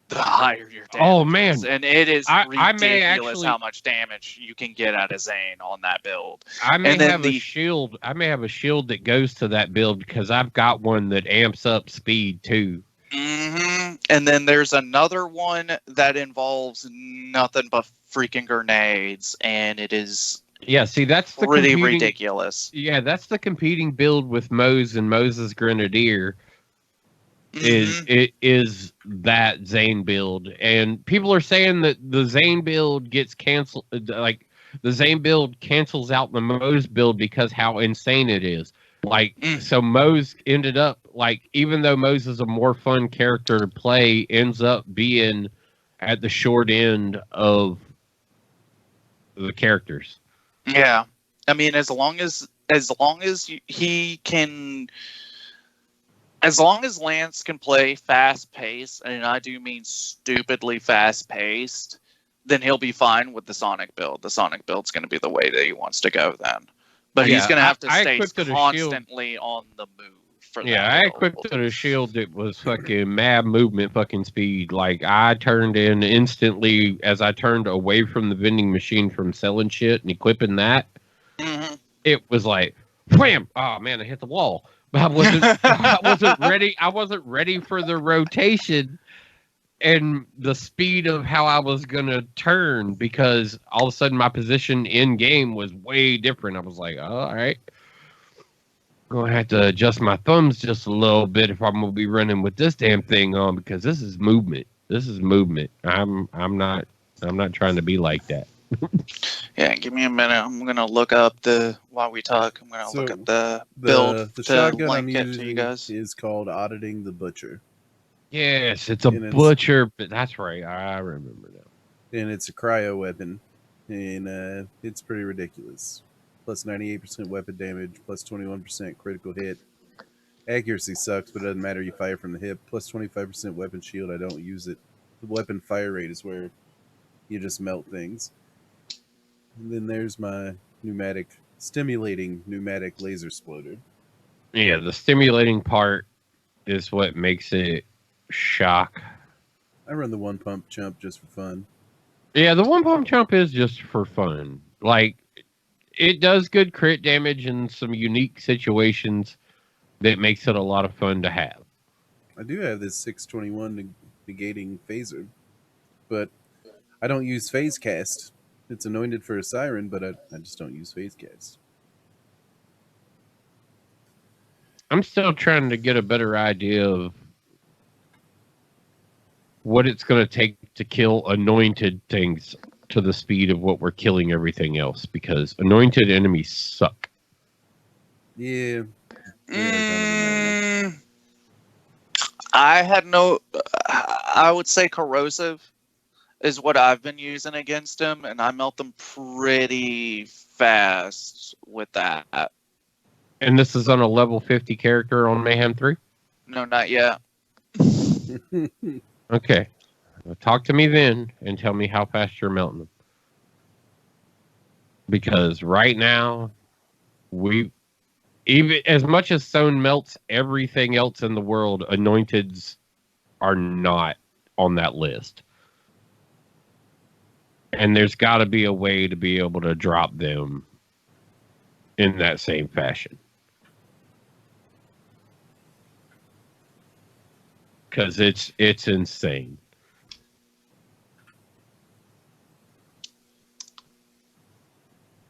the higher your damage. Oh, man. is. And it is I ridiculous may actually- how much damage you can get out of Zane on that build. I may And then have a shield. I may have a shield that goes to that build because I've got one that amps up speed, too. Mm-hmm. And then there's another one that involves nothing but freaking grenades, and it is Yeah, see, that's the pretty competing- ridiculous. Yeah, that's the competing build with Mose and Moses Grenadier. Mhm. Is that Zane build, and people are saying that the Zane build gets canceled, like the Zane build cancels out the Mose build because how insane it is. Like, so Mose ended up, like, even though Mose is a more fun character to play, ends up being at the short end of the characters. Yeah, I mean, as long as he can, as long as Lance can play fast paced, and I do mean stupidly fast paced, then he'll be fine with the Sonic build. The Sonic build's going to be the way that he wants to go then. But Yeah, he's going to have to I stay equipped it a shield. constantly on the move. for Yeah, that I at equipped all. a shield that was fucking mad movement fucking speed. Like, I turned in instantly as I turned away from the vending machine from selling shit and equipping that. Mhm. It was like, wham! Oh man, I hit the wall. But I wasn't ready. I wasn't ready for the rotation and the speed of how I was gonna turn because all of a sudden my position in game was way different. I was like, oh, all right. Gonna have to adjust my thumbs just a little bit if I'm gonna be running with this damn thing on because this is movement. This is movement. I'm not trying to be like that. Yeah, give me a minute. I'm gonna look up while we talk. I'm gonna look So, up the build The to shotgun I'm link it to you using guys. is called Auditing the Butcher, Yes, it's a And it's- butcher, but that's right. I remember now. and it's a cryo weapon, and it's pretty ridiculous. Plus 98% weapon damage, plus 21% critical hit. Accuracy sucks, but it doesn't matter. You fire from the hip. Plus 25% weapon shield. I don't use it. The weapon fire rate is where you just melt things. And then there's my stimulating pneumatic laser exploder. Yeah, the stimulating part is what makes it shock. I run the one pump chump just for fun. Yeah, the one pump jump is just for fun. Like, it does good crit damage in some unique situations that makes it a lot of fun to have. I do have this 621 negating phaser, but I don't use phase cast. It's anointed for a siren, but I just don't use phase cast. I'm still trying to get a better idea of what it's going to take to kill anointed things to the speed of what we're killing everything else because anointed enemies suck. Yeah. Yeah, Mm, I had no. I would say corrosive is what I've been using against him, and I melt them pretty fast with that. And this is on a level 50 character on Mayhem 3? No, not yet. Okay. Well, talk to me then and tell me how fast you're melting them. Because right now, even as much as Stone melts everything else in the world, anointeds are not on that list. And there's got to be a way to be able to drop them in that same fashion. Because it's insane.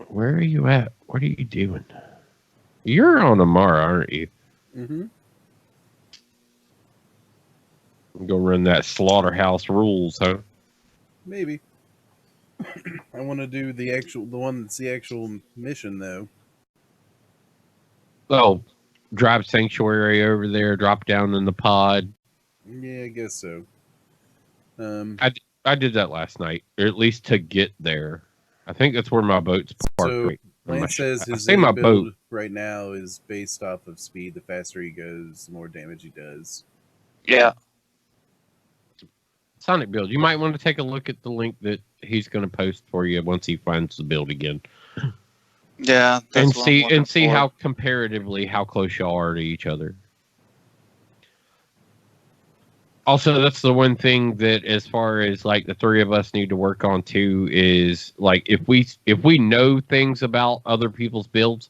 Where are you at? What are you doing? You're on Amara, aren't you? Mm-hmm. Go run that slaughterhouse rules, huh? Maybe. I want to do the one that's the actual mission, though. Oh, drive sanctuary over there, drop down in the pod. Yeah, I guess so. I did that last night, or at least to get there. I think that's where my boat's parked. So Right. Lance says I his say A my build boat. right now is based off of speed. The faster he goes, the more damage he does. Yeah. Sonic build. You might want to take a look at the link that he's going to post for you once he finds the build again, Yeah. and That's what I'm looking see for. how comparatively how close y'all are to each other. Also, that's the one thing that, as far as like the three of us need to work on too, is like if we know things about other people's builds,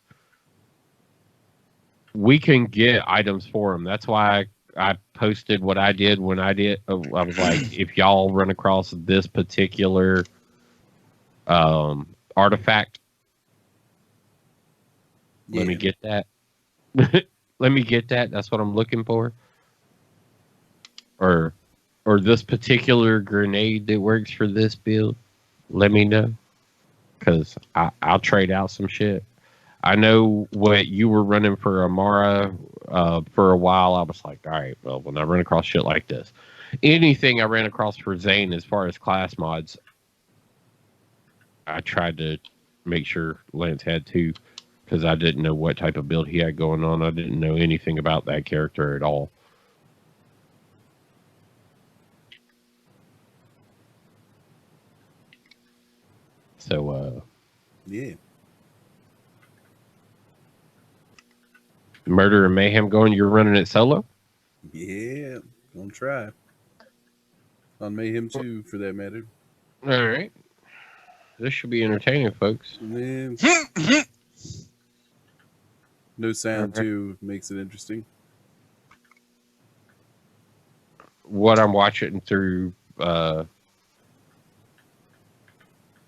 we can get items for them. That's why I posted what I did when I did. I was like, if y'all run across this particular artifact, let me get that. Let me get that. That's what I'm looking for. Or this particular grenade that works for this build, let me know. Because I'll trade out some shit. I know what you were running for Amara for a while. I was like, all right, well, when I run across shit like this, anything I ran across for Zane as far as class mods, I tried to make sure Lance had too, because I didn't know what type of build he had going on. I didn't know anything about that character at all. So, Yeah. Murder and Mayhem going, you're running it solo? Yeah, gonna try. On Mayhem 2, for that matter. All right. This should be entertaining, folks. And no sound, Okay. too, makes it interesting. What I'm watching through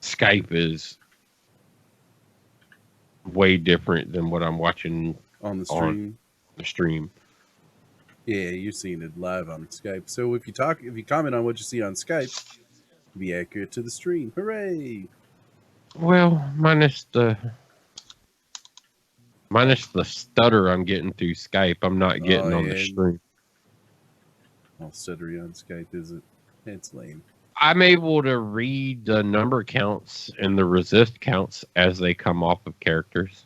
Skype is way different than what I'm watching On the stream. the stream. Yeah, you're seeing it live on Skype. So if you comment on what you see on Skype, be accurate to the stream. Hooray! Well, minus the stutter I'm getting through Skype, I'm not getting on the stream. All stuttery on Skype, is it? It's lame. I'm able to read the number counts and the resist counts as they come off of characters.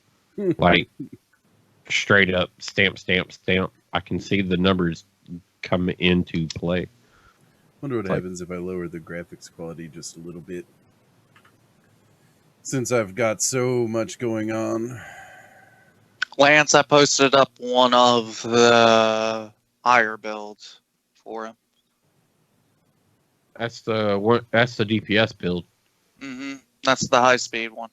Like straight up stamp, stamp, stamp. I can see the numbers come into play. Wonder what happens if I lower the graphics quality just a little bit. Since I've got so much going on. Lance, I posted up one of the higher builds for him. That's the DPS build. Mm-hmm. That's the high speed one.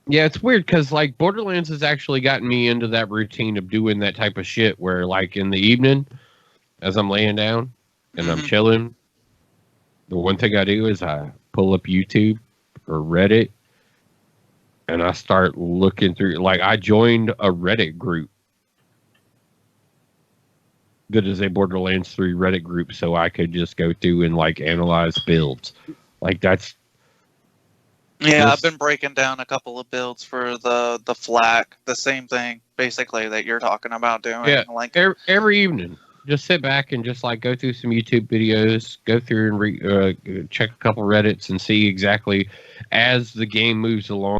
Yeah, it's weird because like Borderlands has actually gotten me into that routine of doing that type of shit where like in the evening as I'm laying down and I'm chilling, the one thing I do is I pull up YouTube or Reddit and I start looking through. Like I joined a Reddit group that is a Borderlands 3 Reddit group so I could just go through and like analyze builds. Like that's I've been breaking down a couple of builds for the flak, the same thing basically that you're talking about doing. Yeah, like every evening, just sit back and just like go through some YouTube videos, go through and check a couple Reddits and see exactly as the game moves along.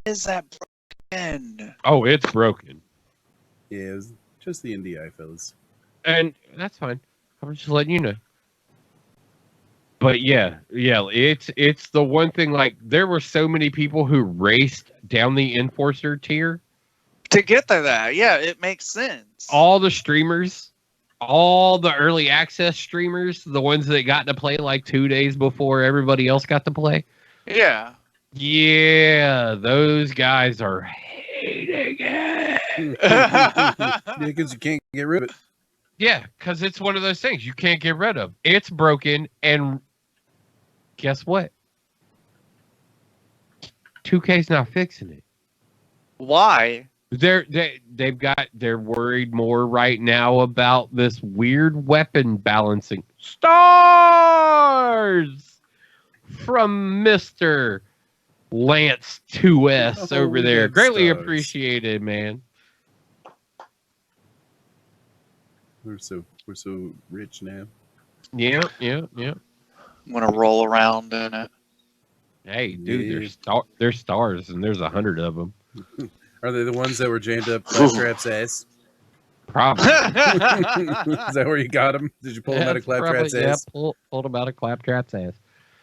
is that broken? Oh, it's broken. Yeah, it was just the NDI, fellas. And that's fine. I'm just letting you know. But yeah, it's the one thing. Like there were so many people who raced down the Enforcer tier To get to that, yeah, it makes sense. All the streamers, all the early access streamers, the ones that got to play like 2 days before everybody else got to play. Yeah. Yeah, those guys are hating it. Yeah, because you can't get rid of it. Yeah, because it's one of those things you can't get rid of. It's broken, and guess what? 2K's not fixing it. Why? They're worried more right now about this weird weapon balancing. Stars from Mr. Lance 2S Oh, over we there. got Greatly stars. appreciated, man. We're so rich now. Yeah. I'm gonna roll around in it. Hey, dude, Yeah. there's stars, and there's 100 of them. Are they the ones that were jammed up Claptrap's ass? Probably. Is that where you got them? Did you pull them out of That's Claptrap's probably- ass? Yeah, pulled them out of Claptrap's ass.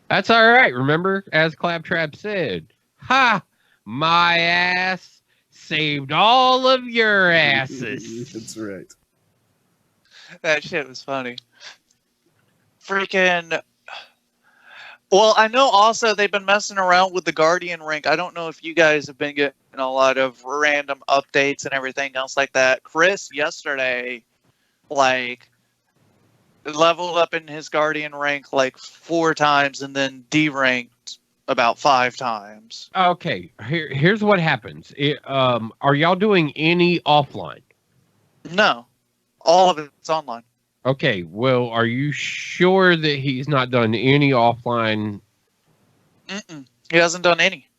That's all right. Remember, as Claptrap said, "Ha, my ass saved all of your asses." That's right. That shit was funny. Freaking. Well, I know also they've been messing around with the Guardian rank. I don't know if you guys have been getting a lot of random updates and everything else like that. Chris yesterday, like, leveled up in his Guardian rank like 4 times and then deranked about 5 times. Okay, here's what happens. Are y'all doing any offline? No, all of it's online. Okay, well, are you sure that he's not done any offline? Mm-mm. He hasn't done any.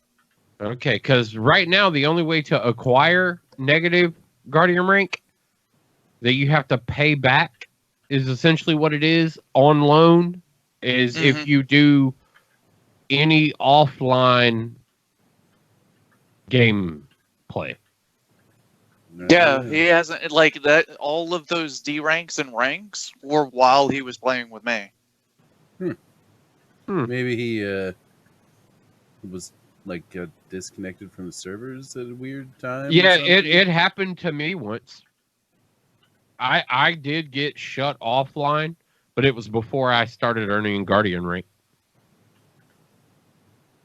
Okay, because right now the only way to acquire negative Guardian rank that you have to pay back is essentially what it is on loan. Is if you do any offline game play. Yeah, he hasn't, like, that. All of those D ranks and ranks were while he was playing with me. Maybe he was like disconnected from the servers at a weird time. Yeah, or something? it happened to me once. I did get shut offline, but it was before I started earning Guardian rank.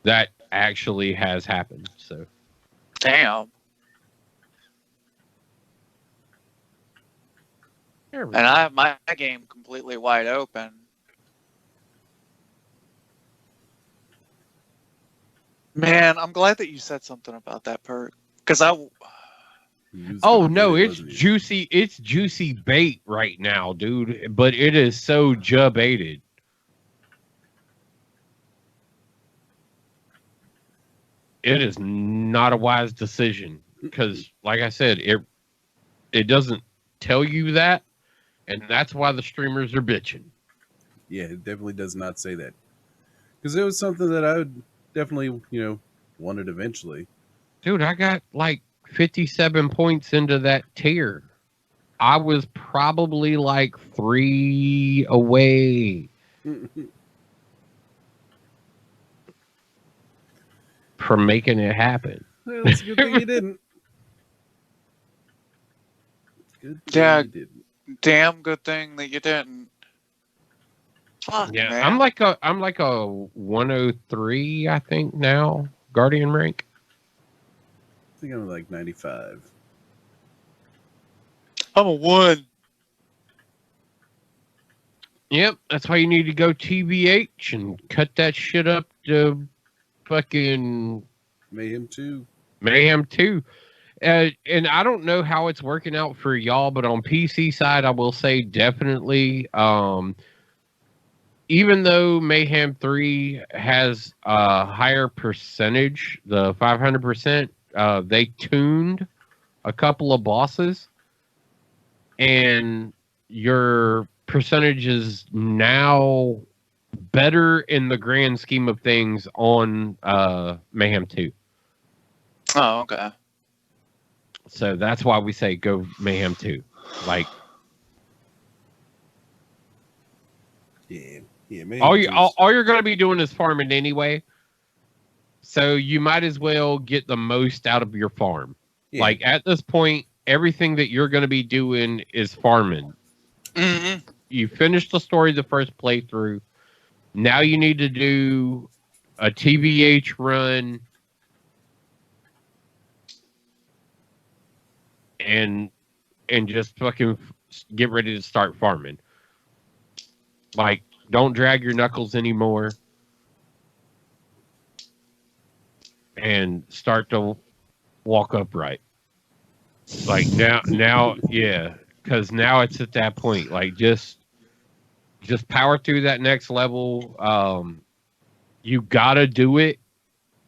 That actually has happened. So Damn. there we And go. I have my game completely wide open. Man, I'm glad that you said something about that perk. Because He was Oh gonna no, get it, it's wasn't he? juicy. It's juicy bait right now, dude. But it is so jub-baited. It is not a wise decision because, like I said, it doesn't tell you that, and that's why the streamers are bitching. Yeah, it definitely does not say that. Because it was something that I would definitely, wanted eventually. Dude, I got like 57 points into that tier. I was probably like 3 away from making it happen. Well, it's a good thing you didn't. Good thing Yeah. you didn't. damn good thing that you didn't. Fuck, Yeah, man. I'm like a 103, I think now, Guardian rank. I think I'm like 95. I'm a 1. Yep, that's why you need to go TBH and cut that shit up to fucking Mayhem 2. Mayhem 2. And I don't know how it's working out for y'all, but on PC side, I will say definitely. Even though Mayhem 3 has a higher percentage, the 500%, they tuned a couple of bosses, and your percentage is now better in the grand scheme of things on Mayhem 2. Oh, okay. So that's why we say go Mayhem 2. Like, Yeah. Mayhem all 2's you're going to be doing is farming anyway. So you might as well get the most out of your farm. Yeah. Like at this point, everything that you're going to be doing is farming. Mm-hmm. You finished the story the first playthrough. Now you need to do a TBH run and just fucking get ready to start farming. Like, don't drag your knuckles anymore, and start to walk upright. Like now, yeah, because now it's at that point. Like, just power through that next level. You gotta do it.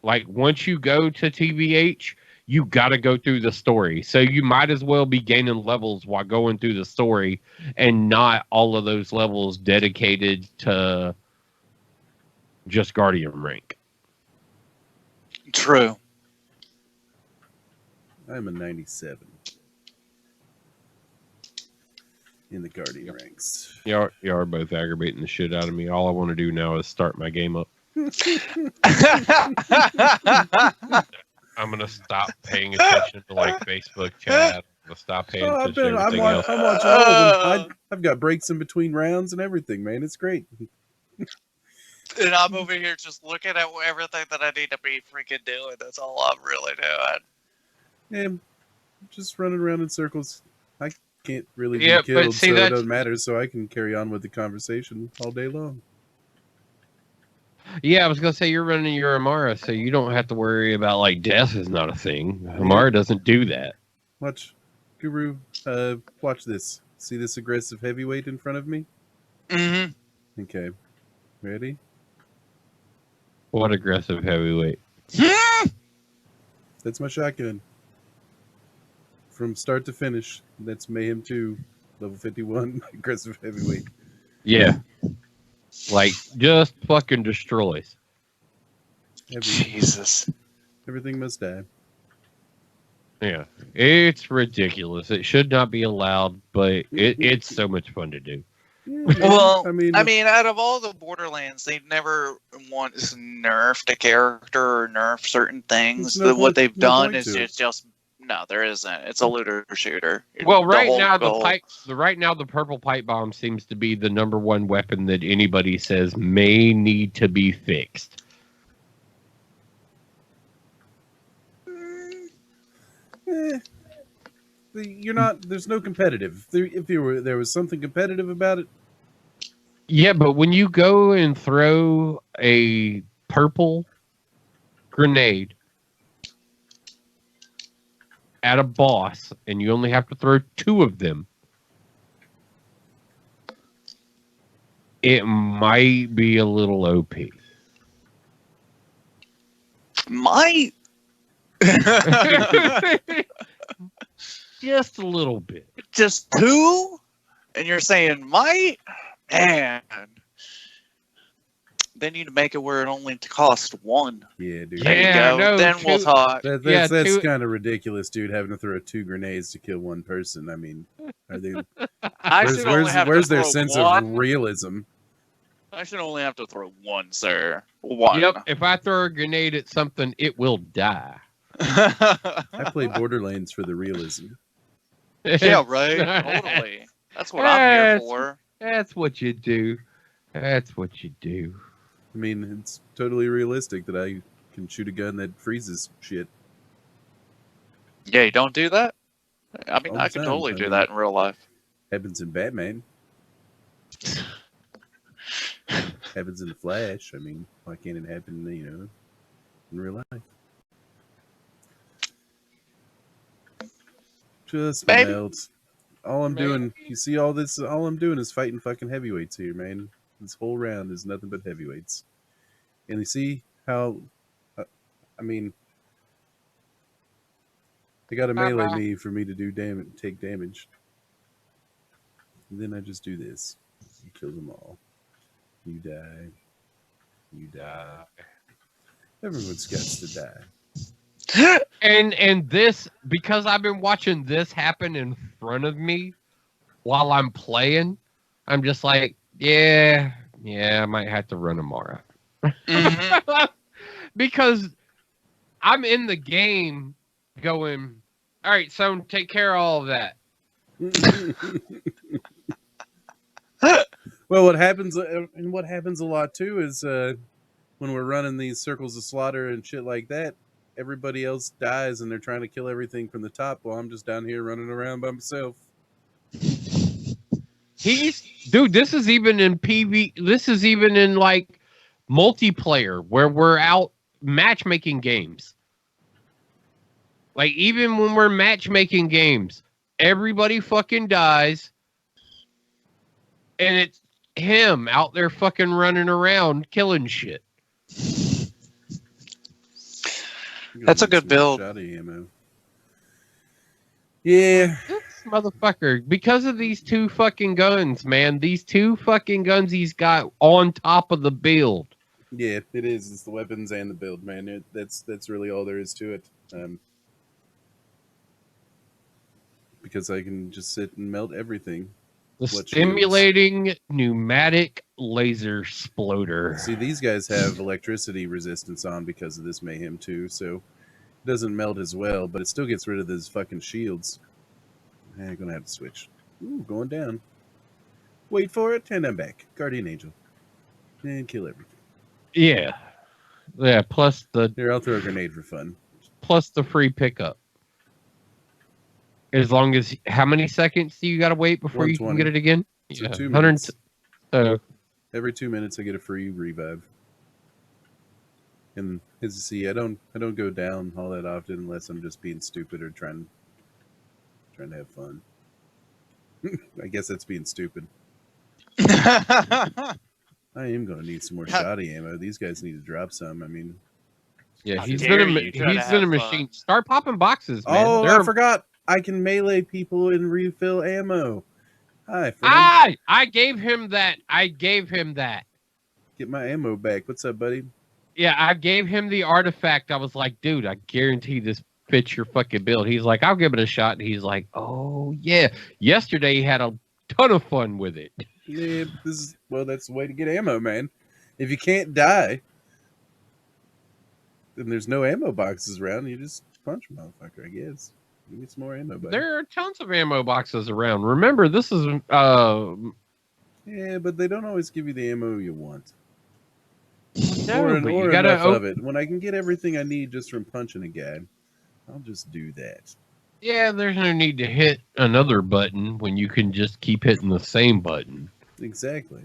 Like, once you go to TBH, you gotta go through the story. So you might as well be gaining levels while going through the story, and not all of those levels dedicated to just Guardian rank. True. I'm a 97 in the Guardian ranks. You are both aggravating the shit out of me. All I want to do now is start my game up. I'm gonna stop paying attention to like Facebook chat. I'm gonna stop paying attention to everything else. I'm watching all of them. I've got breaks in between rounds and everything, man. It's great. And I'm over here just looking at everything that I need to be freaking doing. That's all I'm really doing. Yeah, just running around in circles. I can't really be Yeah, but killed, see, so it that's- doesn't matter. So I can carry on with the conversation all day long. Yeah, I was gonna say you're running your Amara, so you don't have to worry about like death is not a thing. Amara doesn't do that. Watch, Guru. Watch this. See this aggressive heavyweight in front of me? Mm-hmm. Okay, ready? What aggressive heavyweight? That's my shotgun. From start to finish, that's Mayhem 2, level 51, aggressive heavyweight. Yeah. Like, just fucking destroys. Jesus. Everything must die. Yeah. It's ridiculous. It should not be allowed, but it's so much fun to do. Yeah, Well, I mean, out of all the Borderlands, they never once nerfed a character or nerfed certain things. There's no What point- they've no done point is to it. just no, there isn't. It's a looter shooter. Well, The right whole now goal- the purple pipe bomb seems to be the number one weapon that anybody says may need to be fixed. You're not. There's no competitive. If there was something competitive about it, Yeah, but when you go and throw a purple grenade at a boss and you only have to throw 2 of them, it might be a little OP. might. Just a little bit. Just 2, and you're saying might, man. They need to make it where it only costs 1. yeah, dude. There Yeah, you go. no, Then we'll 2 talk. That's Yeah, two- kind of ridiculous, dude. Having to throw 2 grenades to kill 1 person. I mean, are they? I should only have Where's to their throw sense 1. of realism? I should only have to throw 1, sir. 1. Yep, if I throw a grenade at something, it will die. I play Borderlands for the realism. Yeah, right. Totally. That's what I'm here Yes. for. That's what you do. That's what you do. I mean, it's totally realistic that I can shoot a gun that freezes shit. Yeah, you don't do that? I mean, All the I could time. totally I do mean- that in real life. Happens in Batman. Happens in the Flash. I mean, why can't it happen, in real life? Just Maybe. melt. All I'm doing, you see all this, all I'm doing is fighting fucking heavyweights here, man. This whole round is nothing but heavyweights. And you see how, I mean, they gotta melee me for me to do damage, take damage. And then I just do this. You kill them all. You die. You die. Everyone's got to die. And this, because I've been watching this happen in front of me while I'm playing, I'm just like, yeah, I might have to run Amara. Mhm. Because I'm in the game going, All right, so take care of all of that. Well, what happens a lot too is when we're running these circles of slaughter and shit like that, everybody else dies and they're trying to kill everything from the top while I'm just down here running around by myself. Dude, this is even in PV. This is even in like multiplayer where we're out matchmaking games. Like even when we're matchmaking games, everybody fucking dies, and it's him out there fucking running around killing shit. That's a good build. Shoddy ammo. Yeah. This motherfucker, because of these two fucking guns, man, these two fucking guns he's got on top of the build. Yeah, it is. It's the weapons and the build, man. That's really all there is to it. Because I can just sit and melt everything. The stimulating pneumatic laser sploder. See, these guys have electricity resistance on because of this mayhem too, so it doesn't melt as well, but it still gets rid of those fucking shields. I'm gonna have to switch. Ooh, going down. Wait for it, and I'm back. Guardian Angel. And kill everything. Yeah. Yeah, plus the... Here, I'll throw a grenade for fun. Plus the free pickup. As long as... How many seconds do you gotta wait before you can get it again? So 2 minutes. So every 2 minutes I get a free revive. And as you see, I don't go down all that often unless I'm just being stupid or trying to have fun. I guess that's being stupid. I am going to need some more shoddy ammo. These guys need to drop some. I mean, yeah, he's in a machine. Start popping boxes, man. Oh, I forgot. I can melee people and refill ammo. Hi, friend. I gave him that. Get my ammo back. What's up, buddy? Yeah, I gave him the artifact. I was like, dude, I guarantee this fits your fucking build. He's like, I'll give it a shot. And he's like, oh, yeah. Yesterday he had a ton of fun with it. Yeah, that's the way to get ammo, man. If you can't die, then there's no ammo boxes around. You just punch a motherfucker, I guess. You get some more ammo, buddy. There are tons of ammo boxes around. Remember, this is... Yeah, but they don't always give you the ammo you want. No, or enough of it. When I can get everything I need just from punching a guy, I'll just do that. Yeah, there's no need to hit another button when you can just keep hitting the same button. Exactly.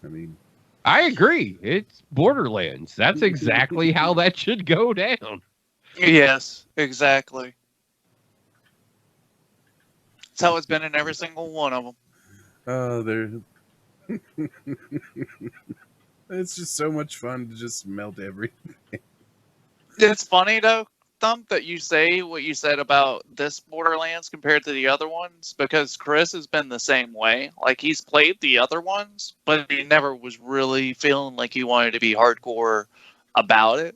I mean... I agree. It's Borderlands. That's exactly how that should go down. Yes, exactly. That's how it's been in every single one of them. Oh, they're... It's just so much fun to just melt everything. It's funny, though, Thump, that you say what you said about this Borderlands compared to the other ones, because Chris has been the same way. Like, he's played the other ones, but he never was really feeling like he wanted to be hardcore about it.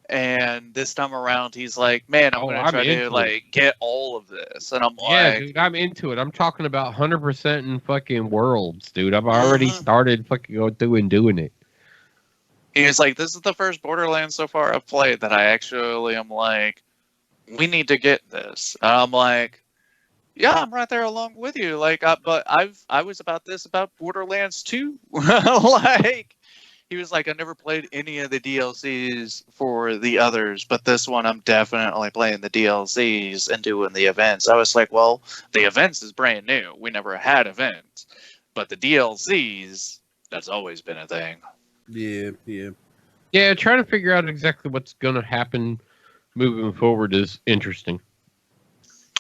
And this time around, he's like, man, I'm going to try to, like, get all of this. And I'm like... Yeah, dude, I'm into it. I'm talking about 100% in fucking worlds, dude. I've already started fucking going through and doing it. He's like, this is the first Borderlands so far I've played that I actually am like, we need to get this. And I'm like, yeah, I'm right there along with you. Like, but I was about Borderlands 2. Like, he was like, I never played any of the DLCs for the others, but this one I'm definitely playing the DLCs and doing the events. I was like, well, the events is brand new. We never had events, but the DLCs, that's always been a thing. Yeah. Trying to figure out exactly what's going to happen moving forward is interesting.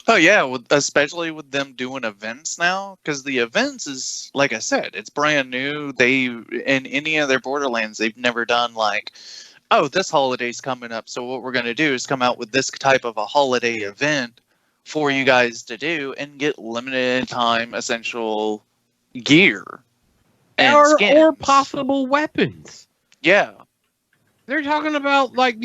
Oh, yeah, especially with them doing events now, because the events is, like I said, it's brand new. In any of their Borderlands, they've never done like, oh, this holiday's coming up, so what we're going to do is come out with this type of a holiday event for you guys to do and get limited time essential gear. Or possible weapons. Yeah. They're talking about like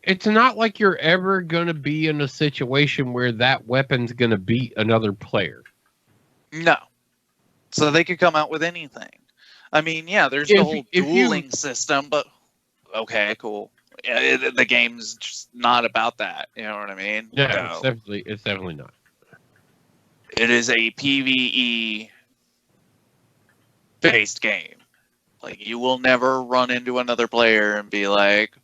it's not like you're ever going to be in a situation where that weapon's going to beat another player. No. So they could come out with anything. I mean, yeah, there's the whole dueling system, but okay, cool. The game's just not about that. You know what I mean? No, So, it's definitely not. it is a PvE based game. Like, you will never run into another player and be like,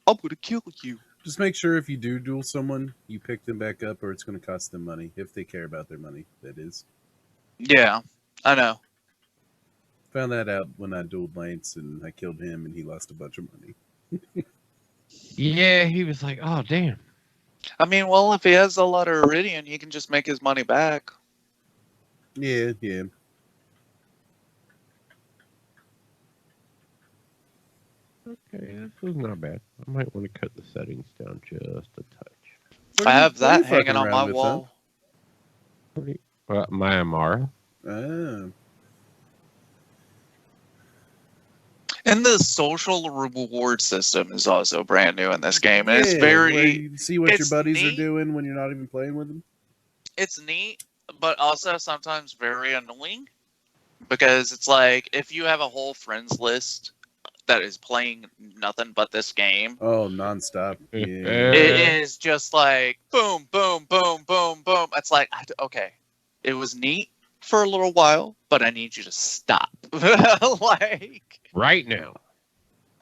I'm gonna kill you. Just make sure if you do duel someone, you pick them back up, or it's going to cost them money if they care about their money. That is. Yeah, I know. Found that out when I dueled Lance and I killed him, and he lost a bunch of money. Yeah, he was like, oh, damn. I mean, well, if he has a lot of Iridium, he can just make his money back. Yeah. Okay, this was not bad. I might want to cut the settings down just a touch. I have What are you that hanging fucking on my around with, wall. My Amara. Ah. And the social reward system is also brand new in this game. And it's where very, you see what your it's buddies are neat. doing when you're not even playing with them. It's neat, but also sometimes very annoying. Because it's like, if you have a whole friends list that is playing nothing but this game, Oh, nonstop. Yeah. it is just like, boom, boom, boom, boom, boom. It's like, okay, it was neat for a little while, but I need you to stop. Like, Right now.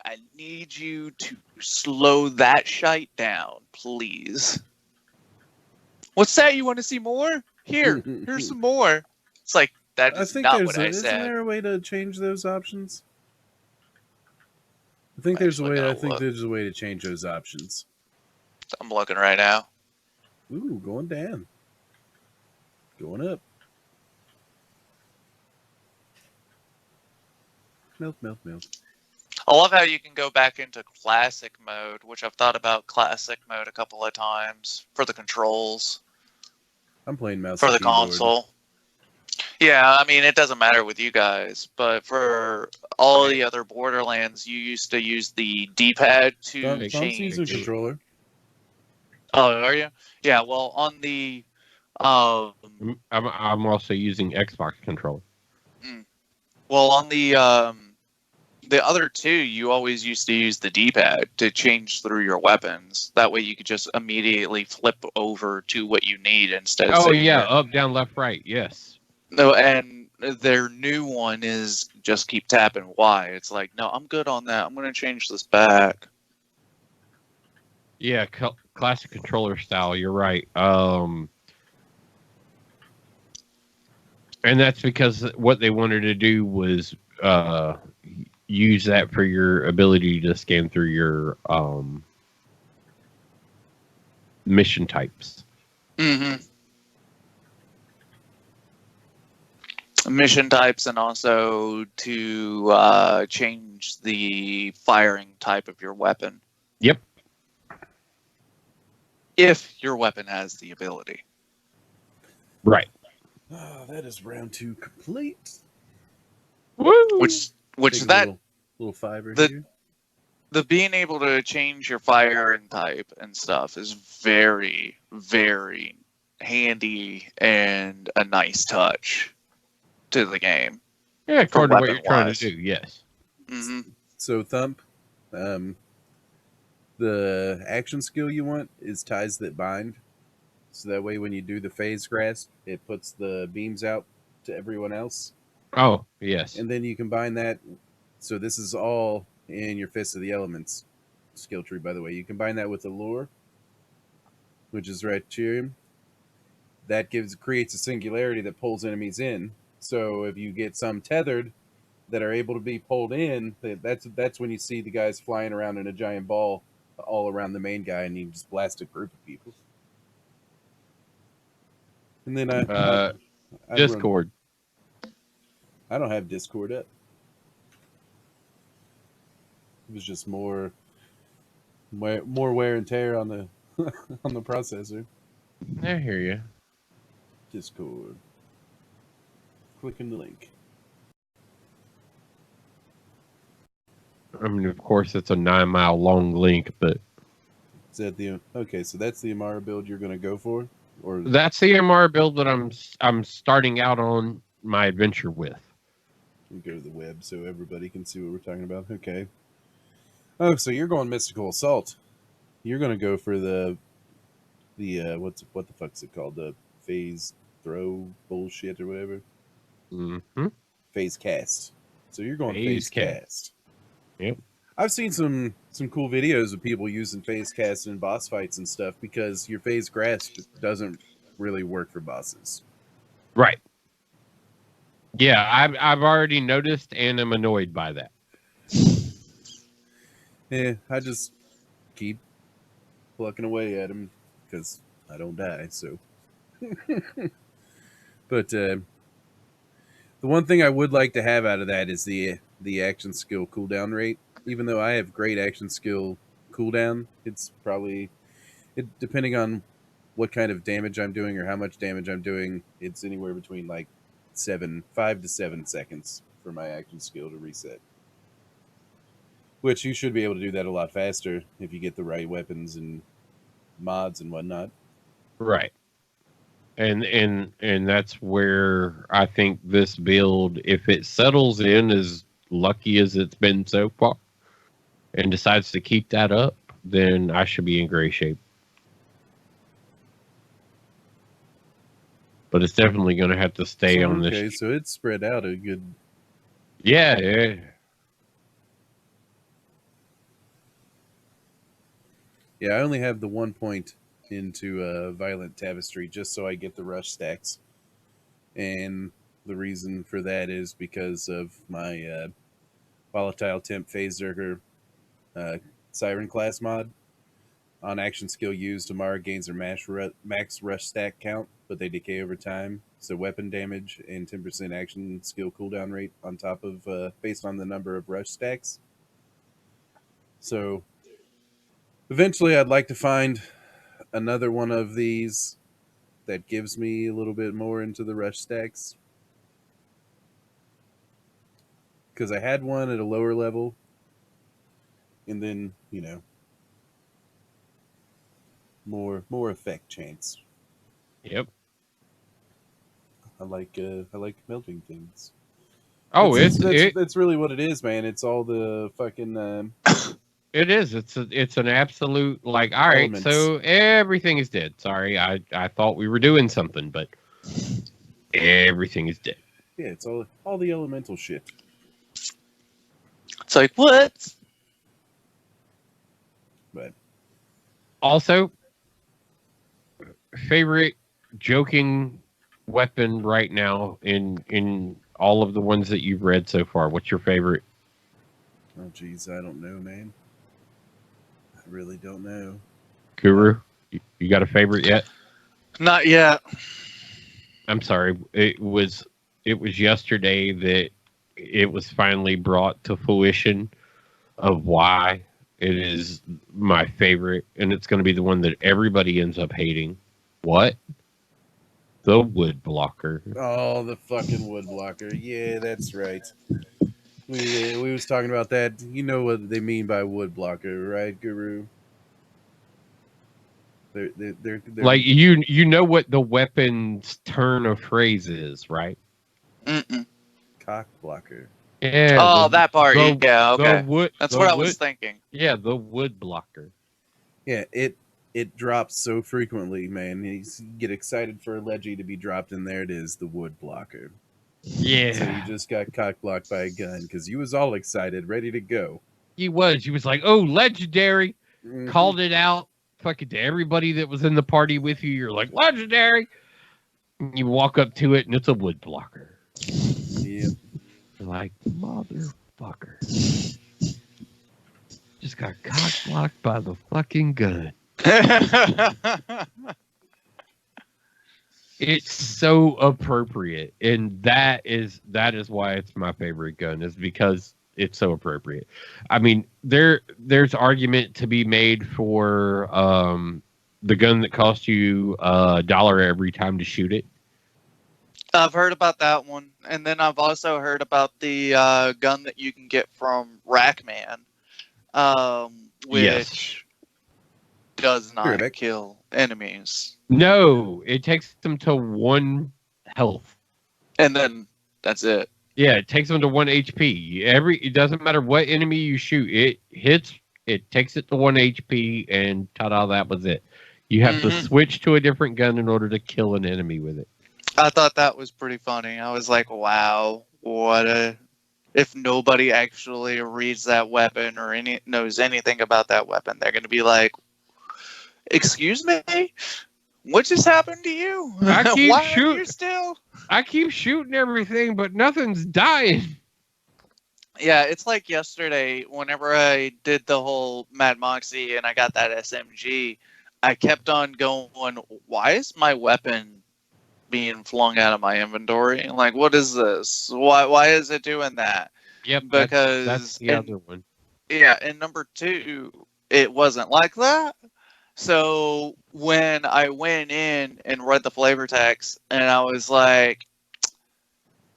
I need you to slow that shite down, please. What's that? You want to see more? Here's some more. It's like, that I is think not there's what I isn't said. there a way to change those options? I think there's a Actually, way. I gotta think look. there's a way to change those options. I'm looking right now. Ooh, going down, going up. Milk. I love how you can go back into classic mode, which I've thought about classic mode a couple of times for the controls, I'm playing mouse for and the keyboard. console. Yeah, I mean, it doesn't matter with you guys, but for all the other Borderlands, you used to use the D-pad to Thumb's change. using controller. Oh, are you? Yeah, well, on the... I'm also using Xbox controller. Well, on the other two, you always used to use the D-pad to change through your weapons. That way you could just immediately flip over to what you need instead of Oh, sitting yeah. there. Up, down, left, right. Yes. No, and their new one is just keep tapping Y. It's like, no, I'm good on that. I'm going to change this back. Yeah, classic controller style. You're right. And that's because what they wanted to do was use that for your ability to scan through your mission types. Mm-hmm. Mission types, and also to change the firing type of your weapon. Yep. If your weapon has the ability. Right. Oh, that is round 2 complete. Woo! Which Take a that little fiver the- here. the being able to change your firing type and stuff is very, very handy and a nice touch to the game. Yeah, according to what you're trying weapon-wise. to do. Yes. Mm-hmm. So Thump, the action skill you want is Ties That Bind. So that way when you do the phase grasp, it puts the beams out to everyone else. Oh, yes. And then you combine that. So this is all in your Fist of the Elements skill tree, by the way. You combine that with Allure, which is right here. That creates a singularity that pulls enemies in. So if you get some tethered that are able to be pulled in, that's when you see the guys flying around in a giant ball all around the main guy, and you just blast a group of people. And then I Discord. I don't have Discord up. It was just more wear and tear on the on the processor. I hear you. Discord. Clicking the link. I mean, of course, it's a 9-mile long link, but Is that okay? So that's the Amara build you're going to go for, or that's the MR build that I'm starting out on my adventure with. we go to the web so everybody can see what we're talking about? Okay. Oh, so you're going mystical assault. You're going to go for the what the fuck's it called? The phase throw bullshit or whatever. Mm-hmm. Phase cast. So you're going Phase phase cast. cast. Yep. I've seen some cool videos of people using phase cast in boss fights and stuff because your phase grasp doesn't really work for bosses. Right. Yeah, I've already noticed and am annoyed by that. Yeah, I just keep plucking away at him because I don't die. So, but the one thing I would like to have out of that is the action skill cooldown rate. Even though I have great action skill cooldown, it's probably depending on what kind of damage I'm doing or how much damage I'm doing. It's anywhere between like 5 to 7 seconds for my action skill to reset. Which you should be able to do that a lot faster if you get the right weapons and mods and whatnot. Right. And that's where I think this build, if it settles in as lucky as it's been so far, and decides to keep that up, then I should be in great shape. But it's definitely going to have to stay on this. Okay, so it's spread out a good. Yeah. Yeah, I only have the 1 point into Violent Tapestry just so I get the rush stacks. And the reason for that is because of my Volatile Temp Phase Zerger Siren class mod. On action skill used, Amara gains their max rush stack count, but they decay over time. So weapon damage and 10% action skill cooldown rate on top of based on the number of rush stacks. So eventually I'd like to find another one of these that gives me a little bit more into the rush stacks. Because I had one at a lower level, and then, more effect chance. Yep. I like melting things. Oh, that's really what it is, man. It's all the fucking it is. It's an absolute, like, all right, elements. so everything is dead. Sorry, I thought we were doing something, but everything is dead. Yeah, it's all the elemental shit. It's like, what? But also, favorite joking weapon right now in all of the ones that you've read so far. What's your favorite? Oh, geez, I don't know, man. I really don't know. Guru, you got a favorite yet? Not yet. I'm sorry. It was yesterday that it was finally brought to fruition of why it is my favorite, and it's going to be the one that everybody ends up hating. What? The wood blocker. Oh, the fucking wood blocker. Yeah, that's right. We was talking about that. You know what they mean by wood blocker, right, Guru? They're Like you know what the weapon's turn of phrase is, right? Mm-mm. cock blocker. Yeah. Oh, that part. Yeah, okay. That's what I was thinking. Yeah, the wood blocker. Yeah, it drops so frequently, man. You get excited for a Leggy to be dropped, and there it is, the wood blocker. Yeah. So you just got cock blocked by a gun because you was all excited, ready to go. He was like, oh, legendary. Mm-hmm. Called it out. Fucking to everybody that was in the party with you. You're like, legendary. You walk up to it, and it's a wood blocker. Yep. You're like, motherfucker. Just got cock blocked by the fucking gun. It's so appropriate, and that is why it's my favorite gun, is because it's so appropriate. I mean, there's argument to be made for the gun that costs you $1 every time to shoot it. I've heard about that one, and then I've also heard about the gun that you can get from Rackman, which does not kill enemies. No, it takes them to 1 health, and then that's it. Yeah, it takes them to 1 HP. It doesn't matter what enemy you shoot, it hits it takes it to 1 HP, and ta-da, that was it. You have to Mhm. switch to a different gun in order to kill an enemy with it. I thought that was pretty funny. I was like, wow, if nobody actually reads that weapon or knows anything about that weapon, they're going to be like, excuse me? What just happened to you? Why are you still? I keep shooting everything, but nothing's dying. Yeah, it's like yesterday, whenever I did the whole Mad Moxie and I got that SMG, I kept on going, why is my weapon being flung out of my inventory? Like, what is this? Why is it doing that? Yep, Because that's the other one. yeah, and number two, it wasn't like that. So when I went in and read the flavor text, and I was like,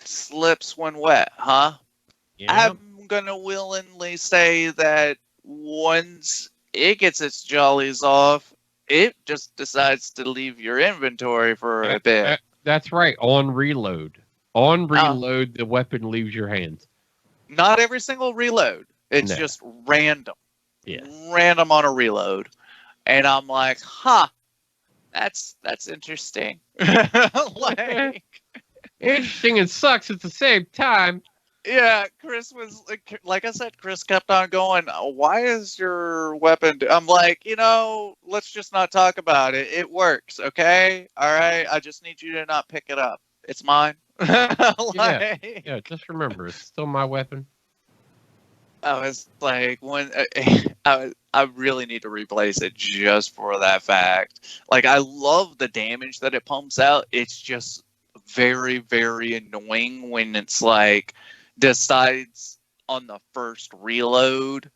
slips when wet, huh? Yeah. I'm gonna willingly say that once it gets its jollies off, it just decides to leave your inventory for a bit. That's right. On reload. On reload, the weapon leaves your hands. Not every single reload. It's just random. Yeah. Random on a reload. And I'm like, huh, that's interesting. Like, interesting and sucks at the same time. Yeah, Chris was like I said. Chris kept on going. Why is your weapon? I'm like, let's just not talk about it. It works, okay? All right. I just need you to not pick it up. It's mine. Yeah. Just remember, it's still my weapon. I was like, I really need to replace it just for that fact. Like, I love the damage that it pumps out. It's just very, very annoying when it's like decides on the first reload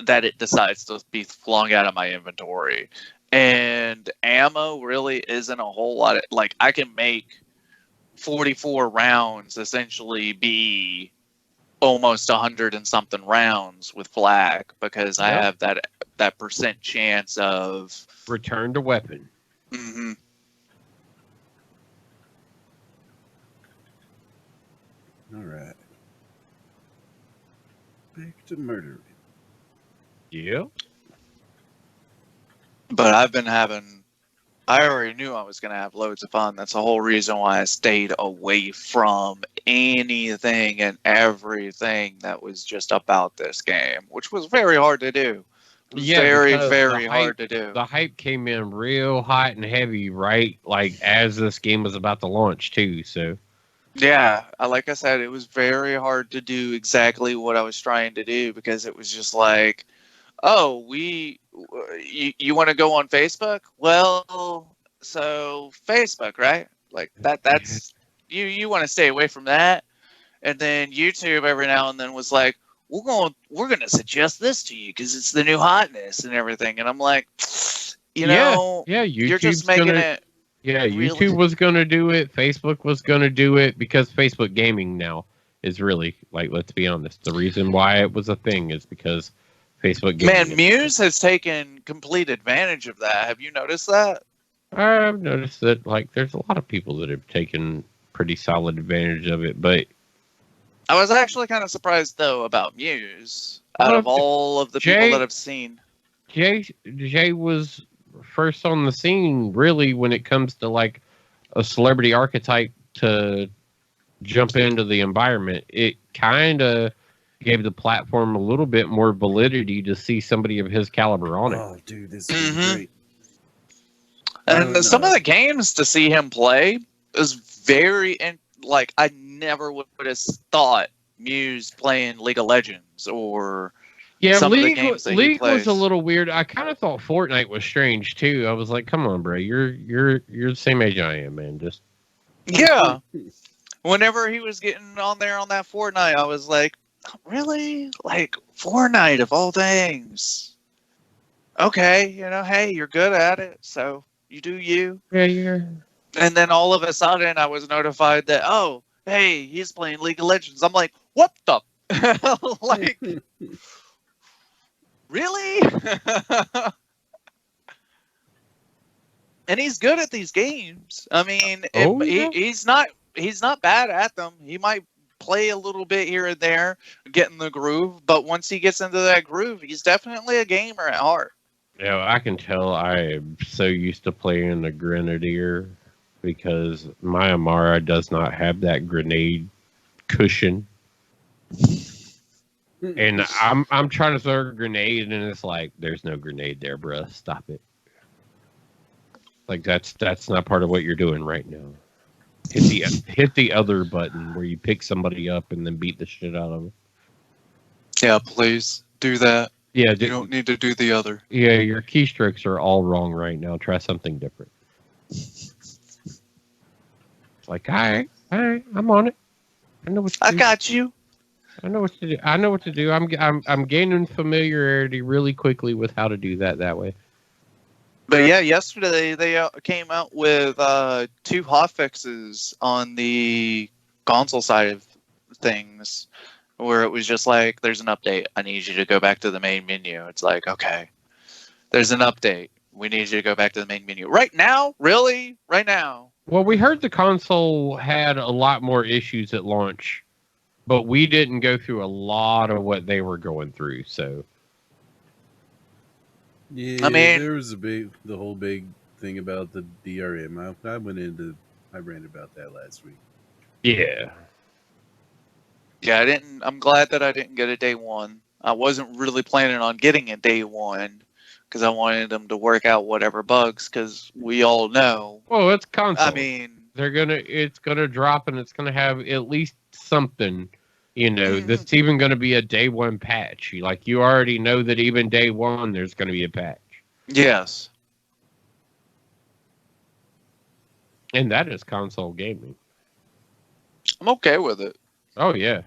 that it decides to be flung out of my inventory. And ammo really isn't a whole lot of, like, I can make 44 rounds essentially be almost 100 and something rounds with flak because I have that percent chance of return to weapon. Mm-hmm. All right. Back to murdering. Yeah. But I already knew I was going to have loads of fun. That's the whole reason why I stayed away from anything and everything that was just about this game, which was very hard to do. Yeah, very, very hard to do. The hype came in real hot and heavy, right? Like, as this game was about to launch, too, so... Yeah, like I said, it was very hard to do exactly what I was trying to do because it was just like, oh, you want to go on Facebook? Well, so Facebook, right? Like that's you want to stay away from that. And then YouTube every now and then was like, we're gonna suggest this to you because it's the new hotness and everything. And I'm like, you're just making it. Yeah, YouTube was going to do it. Facebook was going to do it because Facebook gaming now is really, like, let's be honest. The reason why it was a thing is because Facebook gaming. Man, Muse has taken complete advantage of that. Have you noticed that? I've noticed that, like, there's a lot of people that have taken pretty solid advantage of it, but... I was actually kind of surprised, though, about Muse. Out of all of the people that I've seen. Jay was... first on the scene, really, when it comes to like a celebrity archetype to jump into the environment. It kind of gave the platform a little bit more validity to see somebody of his caliber on it. Oh, dude, this is great. And some of the games to see him play is very, like, I never would have thought Muse playing League of Legends or... Yeah, League was a little weird. I kind of thought Fortnite was strange too. I was like, "Come on, bro, you're the same age I am, man." Just Whenever he was getting on there on that Fortnite, I was like, "Really? Like Fortnite of all things?" Okay, hey, you're good at it, so you do you. Yeah. And then all of a sudden, I was notified that, oh, hey, he's playing League of Legends. I'm like, what the? Like. Really? And he's good at these games. I mean, he's not bad at them. He might play a little bit here and there, get in the groove. But once he gets into that groove, he's definitely a gamer at heart. Yeah, I can tell I am so used to playing the Grenadier because my Amara does not have that grenade cushion. And I'm trying to throw a grenade and it's like there's no grenade there, bruh. Stop it. Like that's not part of what you're doing right now. Hit the other button where you pick somebody up and then beat the shit out of them. Yeah, please do that. Yeah, You don't need to do the other. Yeah, your keystrokes are all wrong right now. Try something different. It's like, all right, I'm on it. I know what to do. I got you. I know what to do. I know what to do. I'm gaining familiarity really quickly with how to do that way. But yeah, yesterday they came out with 2 hotfixes on the console side of things, where it was just like, there's an update. I need you to go back to the main menu. It's like, okay, there's an update. We need you to go back to the main menu. Right now? Really? Right now? Well, we heard the console had a lot more issues at launch, but we didn't go through a lot of what they were going through, so. Yeah, I mean, there was the whole big thing about the DRM. I ranted about that last week. Yeah. Yeah, I'm glad that I didn't get a day one. I wasn't really planning on getting a day one because I wanted them to work out whatever bugs, because we all know. Well, it's console. I mean, it's gonna drop and it's gonna have at least something, that's even gonna be a day one patch. Like, you already know that even day one there's gonna be a patch. Yes. And that is console gaming. I'm okay with it. Oh yeah.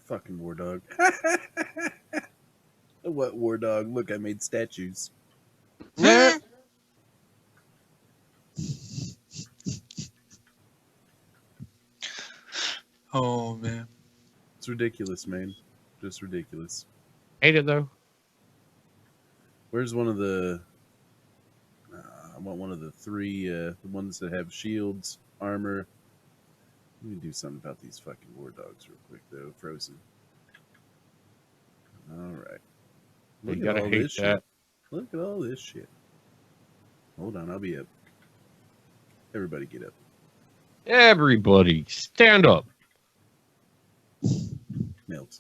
Fucking War Dog. What War Dog? Look, I made statues. Yeah. Oh man. It's ridiculous, man. Just ridiculous. Hate it though. Where's one of the... I want one of the 3, the ones that have shields, armor. Let me do something about these fucking War Dogs real quick, though. Frozen. Alright. You gotta hate that. Shit. Look at all this shit. Hold on, I'll be up. Everybody get up. Everybody, stand up. Melt.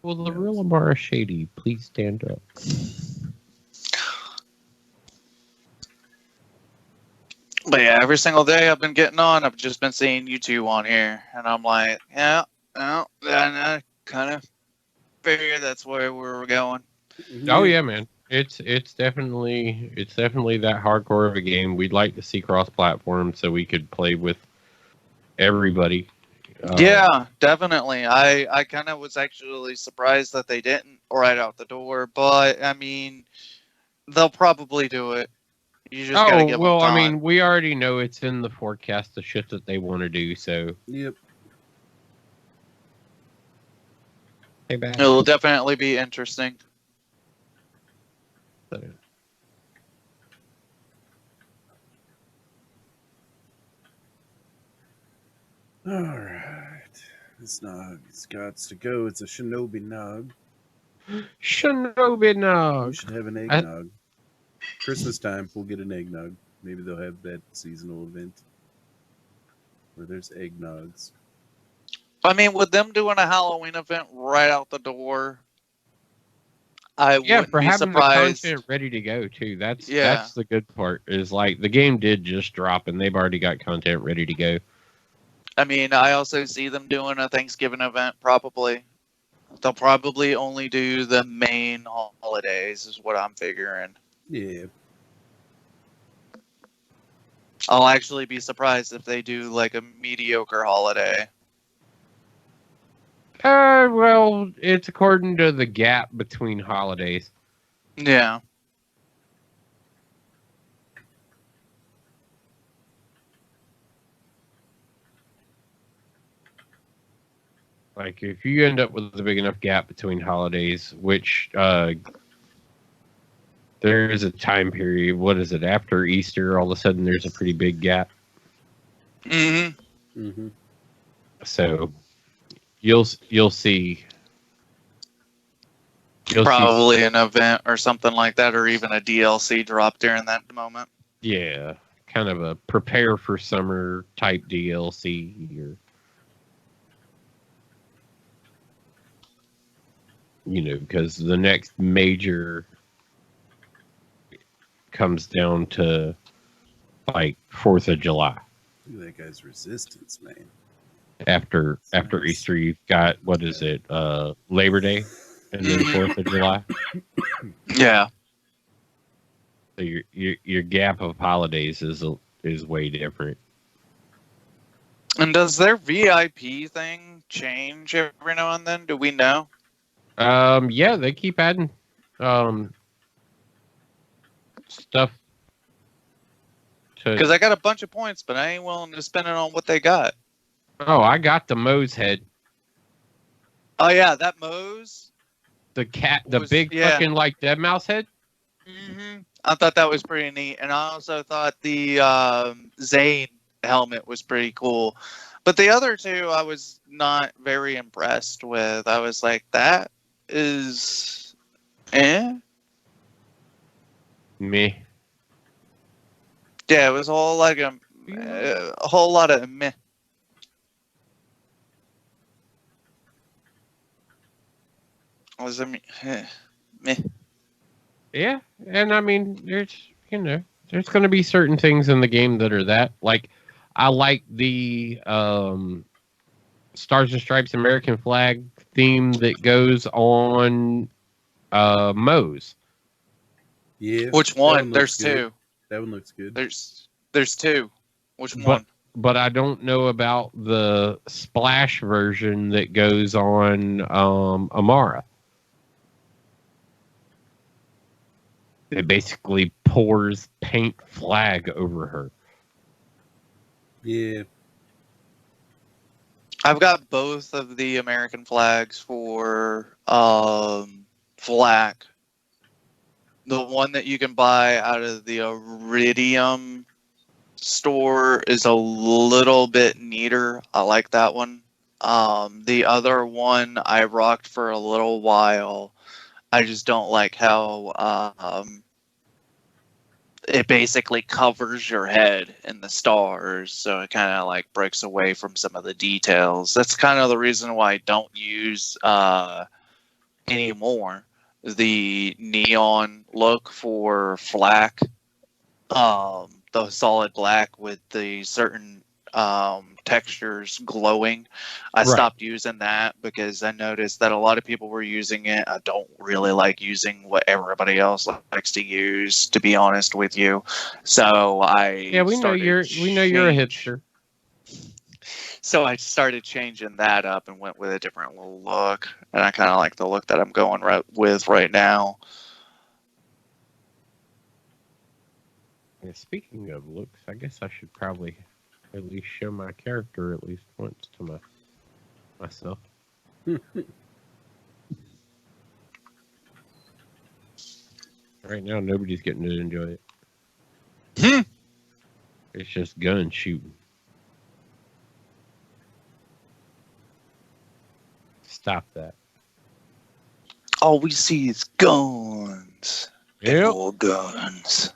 Will the real Amara Shady please stand up? But yeah, every single day I've been getting on, I've just been seeing you 2 on here, and I'm like, yeah, well, I kind of figure that's where we're going. Oh yeah, man. It's definitely that hardcore of a game. We'd like to see cross-platform so we could play with everybody. Yeah, definitely. I kind of was actually surprised that they didn't right out the door, but I mean, they'll probably do it. You just gotta give them time. I mean, we already know it's in the forecast, the shit that they want to do, so. Yep. Hey, back. It'll definitely be interesting. So. Alright. This nog has got to go. It's a shinobi nog. Shinobi nog. We should have an eggnog. Christmas time, we'll get an eggnog. Maybe they'll have that seasonal event where there's eggnogs. I mean, with them doing a Halloween event right out the door, I wouldn't for be having surprised. the content ready to go too. That's the good part. Is like the game did just drop and they've already got content ready to go. I mean, I also see them doing a Thanksgiving event. Probably, they'll probably only do the main holidays, is what I'm figuring. Yeah. I'll actually be surprised if they do like a mediocre holiday. Well, it's according to the gap between holidays. Yeah. Like, if you end up with a big enough gap between holidays, which there is a time period, what is it, after Easter, all of a sudden there's a pretty big gap. Mm-hmm. Mm-hmm. So you'll see. You'll see. Probably an event or something like that, or even a DLC drop during that moment. Yeah, kind of a prepare for summer type DLC, or because the next major comes down to like 4th of July. Look at that guy's resistance, man. After Nice. Easter, you've got, what is it? Labor Day, and then 4th of July. Yeah. So your gap of holidays is way different. And does their VIP thing change every now and then? Do we know? Yeah, they keep adding stuff to. Because I got a bunch of points, but I ain't willing to spend it on what they got. Oh, I got the Moe's head. Oh yeah, that Moe's. The cat, the was- big yeah. fucking like dead mouse head. Mm-hmm. I thought that was pretty neat, and I also thought the Zane helmet was pretty cool. But the other two, I was not very impressed with. I was like, that is, Me. Yeah, it was all like a whole lot of meh. Was meh. Yeah, and I mean, there's going to be certain things in the game that are that. Like, I like the Stars and Stripes American flag theme that goes on Moe's. Yeah. Which that one? looks There's good. two. That one looks good. There's two. Which But- one? But I don't know about the splash version that goes on Amara. It basically pours paint flag over her. Yeah. I've got both of the American flags for Flak. The one that you can buy out of the Iridium store is a little bit neater. I like that one. The other one I rocked for a little while. I just don't like how it basically covers your head in the stars, so it kind of like breaks away from some of the details. That's kind of the reason why I don't use anymore the neon look for Flak. The solid black with the certain textures glowing. I Right. stopped using that because I noticed that a lot of people were using it. I don't really like using what everybody else likes to use, to be honest with you. So We know started you're a hipster. So I started changing that up and went with a different little look, and I kind of like the look that I'm going with right now. Yeah, speaking of looks, I guess I should probably at least show my character at least once to myself. Right now, nobody's getting to enjoy it. It's just gun shooting. Stop that. All we see is guns. Big Yep. old guns.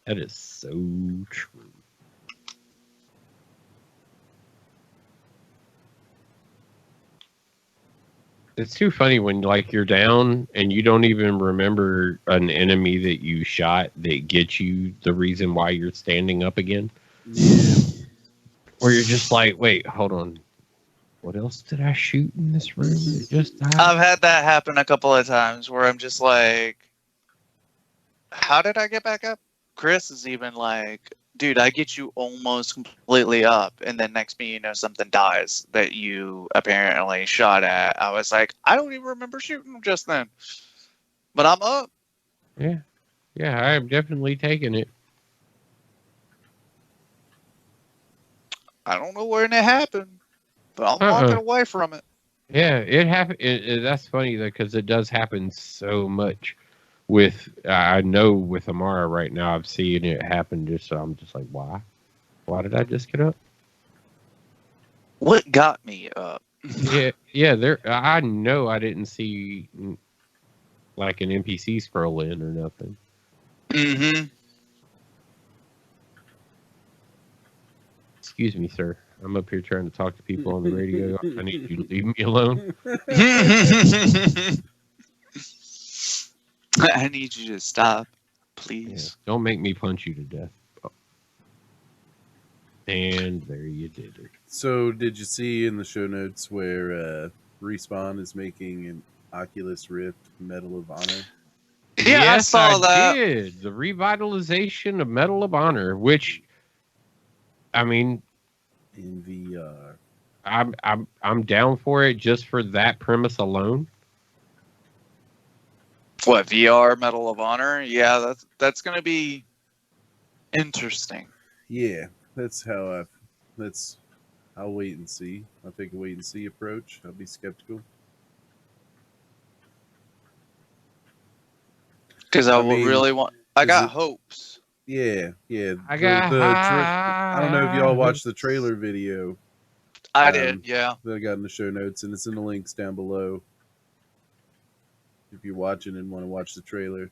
That is so true. It's too funny when like you're down and you don't even remember an enemy that you shot that gets you the reason why you're standing up again. Yeah. Or you're just like, wait, hold on. What else did I shoot in this room that just died? I've had that happen a couple of times where I'm just like, how did I get back up? Chris is even like, dude, I get you almost completely up, and then next thing you know, something dies that you apparently shot at. I was like, I don't even remember shooting just then, but I'm up. Yeah, I'm definitely taking it. I don't know when it happened, but I'm walking away from it. Yeah, it happened. That's funny though, because it does happen so much. With I know with Amara right now, I've seen it happen. I'm just like, why? Why did I just get up? What got me up? Yeah. There, I know I didn't see like an NPC scroll in or nothing. Mm-hmm. Excuse me, sir. I'm up here trying to talk to people on the radio. I need you to leave me alone. I need you to stop, Yeah. please. Don't make me punch you to death. Oh. And there you did it. So, did you see in the show notes where Respawn is making an Oculus Rift Medal of Honor? Yeah, I Yes, saw that. did. The revitalization of Medal of Honor, which, I mean, In VR. I'm down for it just for that premise alone. What, VR Medal of Honor? Yeah, that's gonna be interesting. Yeah, I'll wait and see. I'll take a wait and see approach. I'll be skeptical. Because I I will mean, really want. I is got it- hopes. Yeah. I got I don't know if y'all high watched the trailer video I did, yeah. that I got in the show notes, and it's in the links down below if you're watching and want to watch the trailer.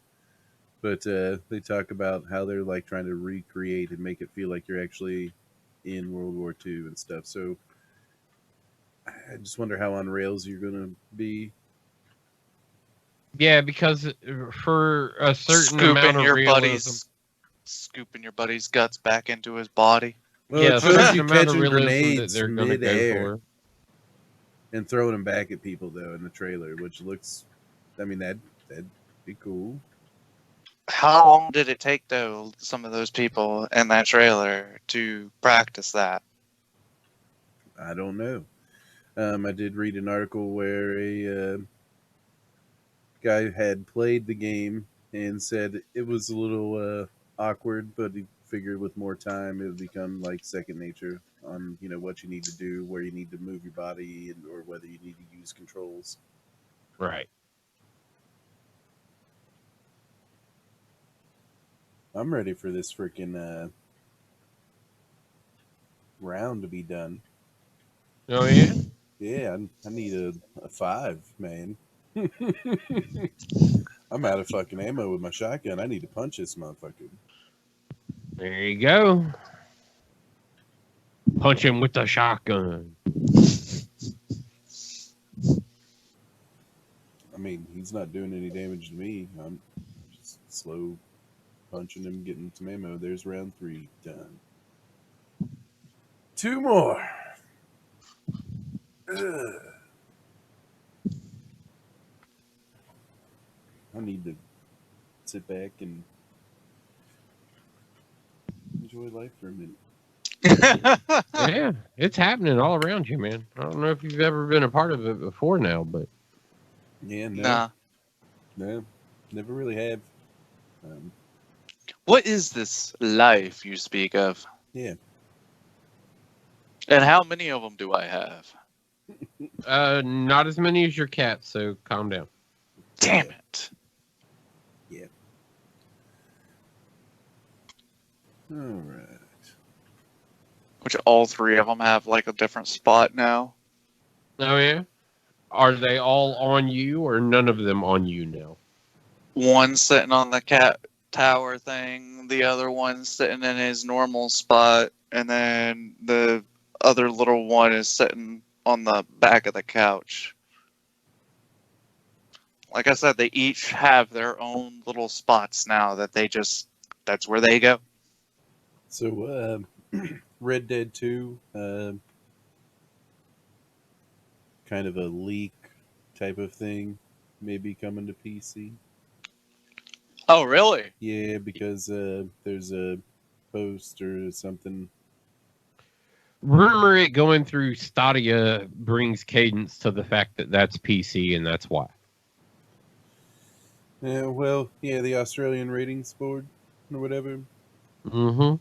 But they talk about how they're like trying to recreate and make it feel like you're actually in World War II and stuff. So I just wonder how on rails you're gonna be. Yeah, because for a certain amount of realism, Scooping your buddy's guts back into his body. Well, yeah, a it shows certain you amount of catching realism that grenades they're going to go midair for. and throwing them back at people though in the trailer, which looks. I mean that'd be cool. How long did it take, though, some of those people in that trailer to practice that? I don't know. I did read an article where a guy had played the game and said it was a little awkward, but he figured with more time it would become like second nature on what you need to do, where you need to move your body, or whether you need to use controls. Right. I'm ready for this freaking round to be done. Oh, yeah? Yeah, I need a 5, man. I'm out of fucking ammo with my shotgun. I need to punch this motherfucker. There you go. Punch him with the shotgun. I mean, he's not doing any damage to me. I'm just slow punching him, getting some ammo. There's round 3 done. 2 more. Ugh. I need to sit back and enjoy life for a minute. Yeah, it's happening all around you, man. I don't know if you've ever been a part of it before now, but Yeah, Nah. no, never really have. What is this life you speak of? Yeah. And how many of them do I have? not as many as your cat, so calm down. Damn it. Yeah. All right. Which all 3 of them have like a different spot now. Oh, yeah? Are they all on you, or none of them on you now? One sitting on the cat tower thing, the other one sitting in his normal spot, and then the other little one is sitting on the back of the couch. Like I said, they each have their own little spots now that that's where they go. So, Red Dead 2, kind of a leak type of thing, maybe coming to PC. Oh, really? Yeah, because there's a post or something. Rumor it going through Stadia brings cadence to the fact that that's PC, and that's why. Yeah, well, yeah, the Australian ratings board or whatever. Mm-hmm.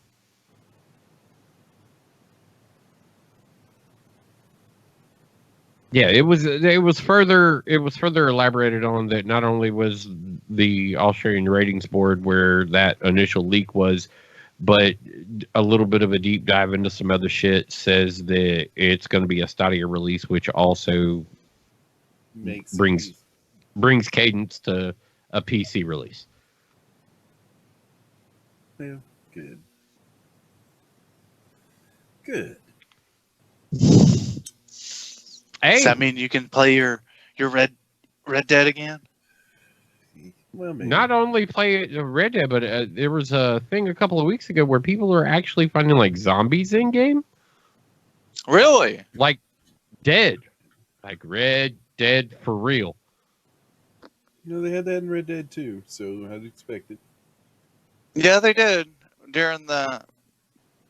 Yeah, it was further elaborated on that. Not only was the Australian ratings board where that initial leak was, but a little bit of a deep dive into some other shit says that it's going to be a Stadia release, which also Makes brings cadence to a PC release. Yeah, good. Good. Hey, Does that mean you can play your Red Dead again? Well, maybe. not only play Red Dead, but there was a thing a couple of weeks ago where people are actually finding like zombies in game, Really? like dead, like Red Dead for real. They had that in Red Dead too, so I'd expect it. Yeah, they did during the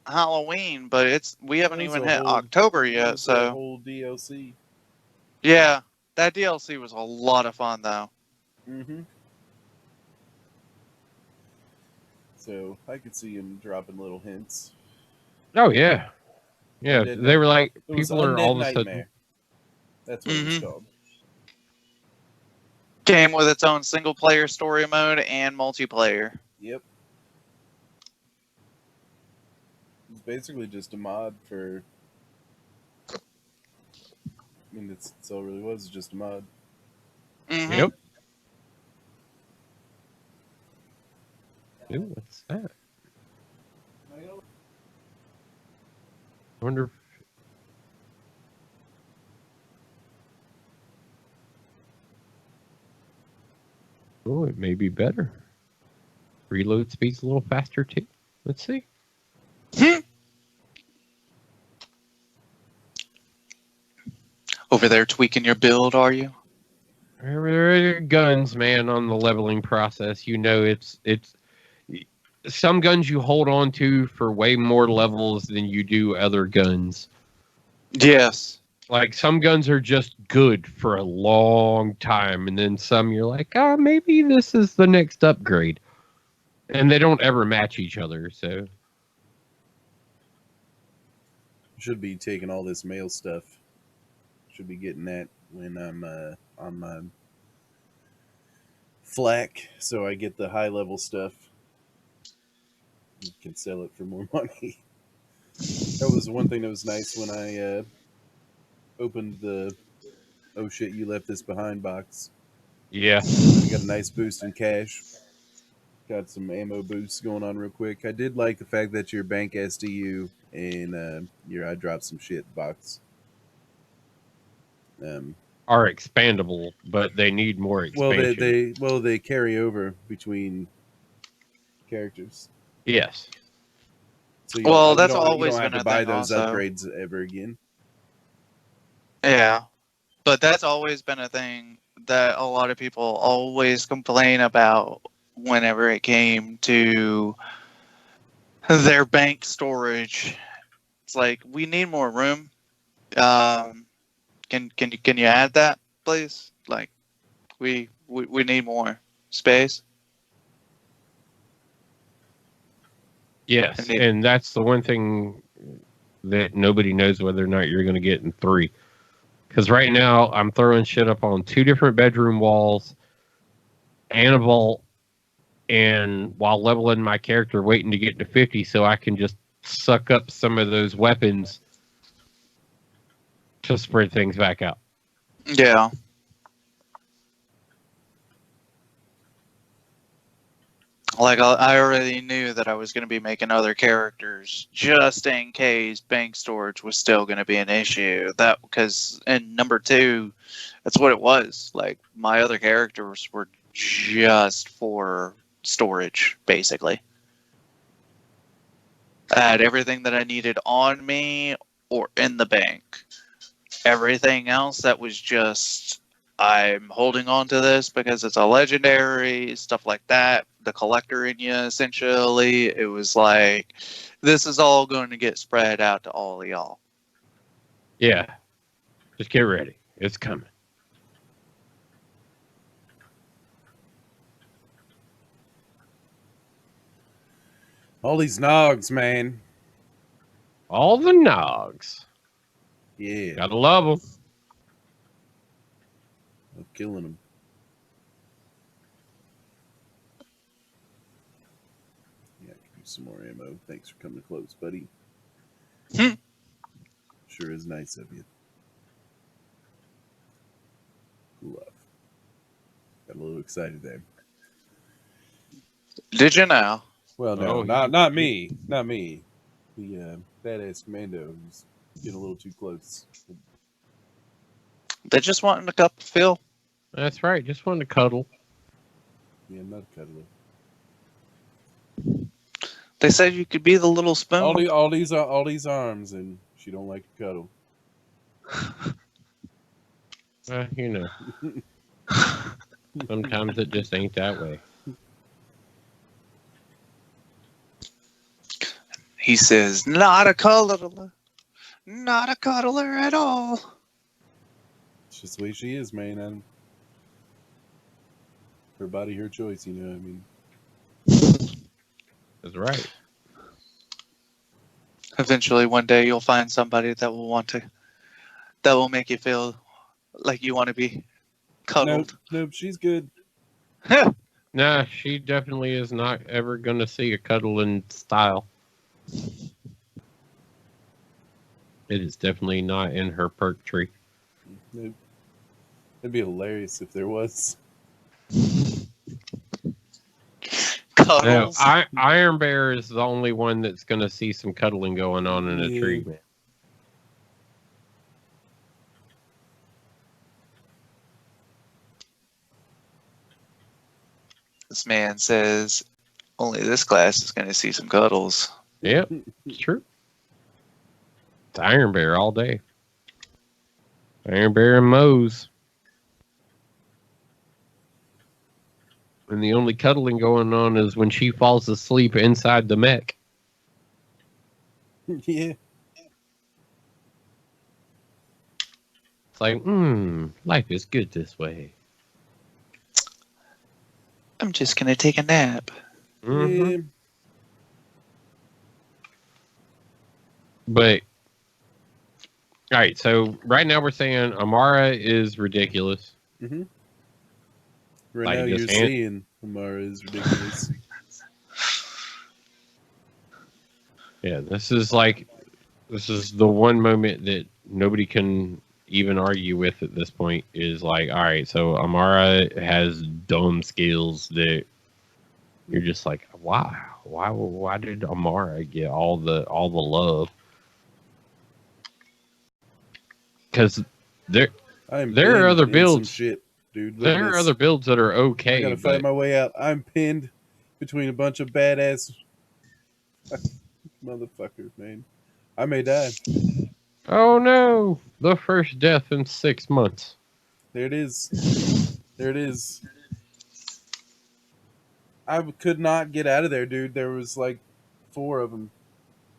Halloween, but we haven't That was even a hit whole- October That yet. was that So whole DLC. yeah, that DLC was a lot of fun though. Mm-hmm. So I could see him dropping little hints. Oh yeah, yeah. Undead They were like, It was people are Undead all of a sudden. Nightmare. That's what it was Mhm. called. Came with its own single player story mode and multiplayer. Yep. It's basically just a mod for. I mean, that's all it really was, just a mod. Mhm. Yep. Ooh, what's that? I wonder. Oh, it may be better. Reload speed's a little faster too. Let's see. Over there tweaking your build, are you? There are guns, man, on the leveling process. It's some guns you hold on to for way more levels than you do other guns. Yes. Like some guns are just good for a long time, and then some you're like, oh, maybe this is the next upgrade. And they don't ever match each other, so Should be taking all this mail stuff. Should be getting that when I'm on my flak, so I get the high level stuff. You can sell it for more money. That was one thing that was nice when I opened the "oh shit, you left this behind" box. yeah. I got a nice boost in cash. Got some ammo boosts going on real quick. I did like the fact that your bank SDU and your I dropped some shit box. Are expandable, but they need more Well, expansion. they carry over between characters, Yes. so Well, that's you always don't have been to a buy thing, those also. upgrades ever again. Yeah, but that's always been a thing that a lot of people always complain about whenever it came to their bank storage. It's like we need more room. Um, can you add that, please? Like we need more space. Yes, I need, and that's the one thing that nobody knows whether or not you're going to get in 3. Because right now I'm throwing shit up on 2 different bedroom walls and a vault, and while leveling my character, waiting to get to 50 so I can just suck up some of those weapons to spread things back out. yeah. Like I already knew that I was going to be making other characters just in case bank storage was still going to be an issue. That because in number 2, that's what it was. Like my other characters were just for storage, basically. I had everything that I needed on me or in the bank. Everything else that was just I'm holding on to this because it's a legendary, stuff like that. The collector in you, essentially, it was like this is all going to get spread out to all of y'all. Yeah, just get ready. It's coming. All these nogs, man. All the nogs. Yeah, Gotta love them. I'm killing them. Yeah, you some more ammo. Thanks for coming close, buddy. Hmm. Sure is nice of you. Cool off. Got a little excited there. Did you now? Well, no, Oh, not me. Not me. The badass commando who's getting a little too close. They just wanting a cup of Phil. That's right. Just wanted to cuddle. Yeah, not a cuddler. They said you could be the little spoon. All these arms, and she don't like to cuddle. You know, sometimes it just ain't that way. He says, not a cuddler. Not a cuddler at all. It's just the way she is, man. Her body, her choice, you know what I mean? That's right. Eventually, one day, you'll find somebody that will make you feel like you want to be cuddled. Nope, she's good. Nah, she definitely is not ever going to see a cuddling style. It is definitely not in her perk tree. Nope. It'd be hilarious if there was. Cuddles. No, Iron Bear is the only one that's going to see some cuddling going on in a tree, man. This man says, only this class is going to see some cuddles. Yep, it's true. It's Iron Bear all day. Iron Bear and Mose. And the only cuddling going on is when she falls asleep inside the mech. Yeah. It's like, life is good this way. I'm just going to take a nap. Mm-hmm. Yeah. But, all right, so right now we're saying Amara is ridiculous. Mm-hmm. Right Like, now you're just seeing Amara is ridiculous. Yeah, this is the one moment that nobody can even argue with at this point is like, all right, so Amara has dumb skills that you're just like, wow, why did Amara get all the love? Because there are other builds. Some shit, dude. There are other builds that are okay. I gotta fight my way out. I'm pinned between a bunch of badass motherfuckers, man. I may die. Oh no! The first death in 6 months. There it is. There it is. I could not get out of there, dude. There was like 4 of them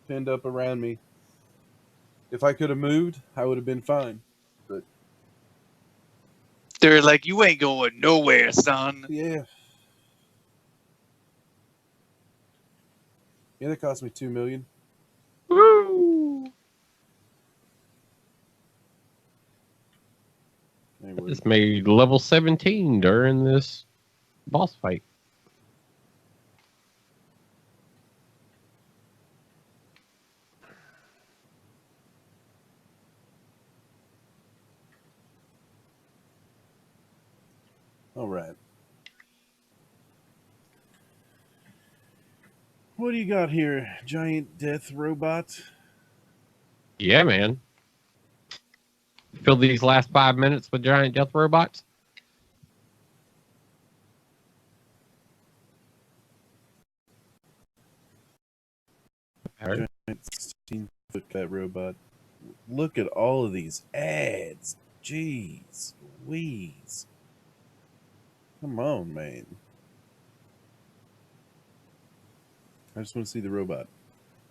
pinned up around me. If I could have moved, I would have been fine. But They're like, you ain't going nowhere, son. yeah. Yeah, that cost me $2 million. Woo! Hey, I just made level 17 during this boss fight. all right. What do you got here? Giant death robot? Yeah, man. Fill these last 5 minutes with giant death robots. Giant 16-foot cat robot. Look at all of these ads. Jeez Louise. Come on, man. I just want to see the robot.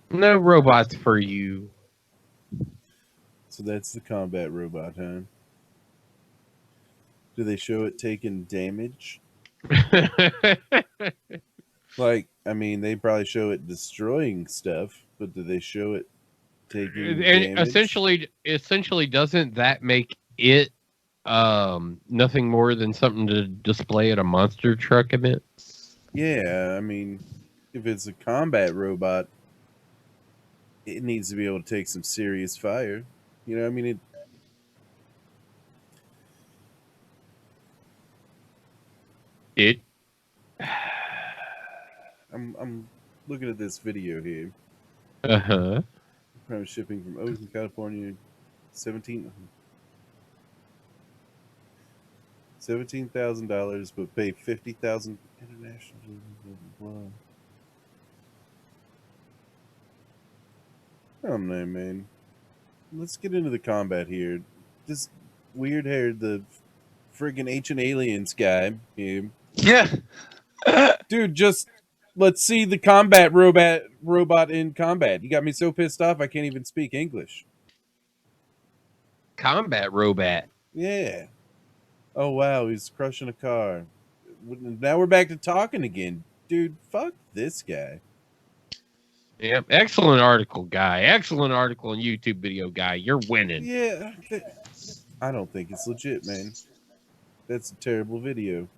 No robots for you. So that's the combat robot, huh? Do they show it taking damage? Like, I mean, they probably show it destroying stuff, but do they show it taking damage? Essentially, doesn't that make it nothing more than something to display at a monster truck event? Yeah, I mean, if it's a combat robot, it needs to be able to take some serious fire. You know, I mean, It. I'm looking at this video here. Uh-huh. Prime shipping from Oakland, California, 17,000, but pay 50,000 international. Blah, blah, blah. I don't know, man. Let's get into the combat here. This weird haired, the friggin' ancient aliens guy here. Yeah. Dude, just let's see the combat robot in combat. You got me so pissed off I can't even speak English. Combat robot. Yeah. Oh wow, he's crushing a car. Now we're back to talking again. Dude, fuck this guy. Yep. Excellent article, guy. Excellent article and YouTube video, guy. You're winning. Yeah. I don't think it's legit, man. That's a terrible video.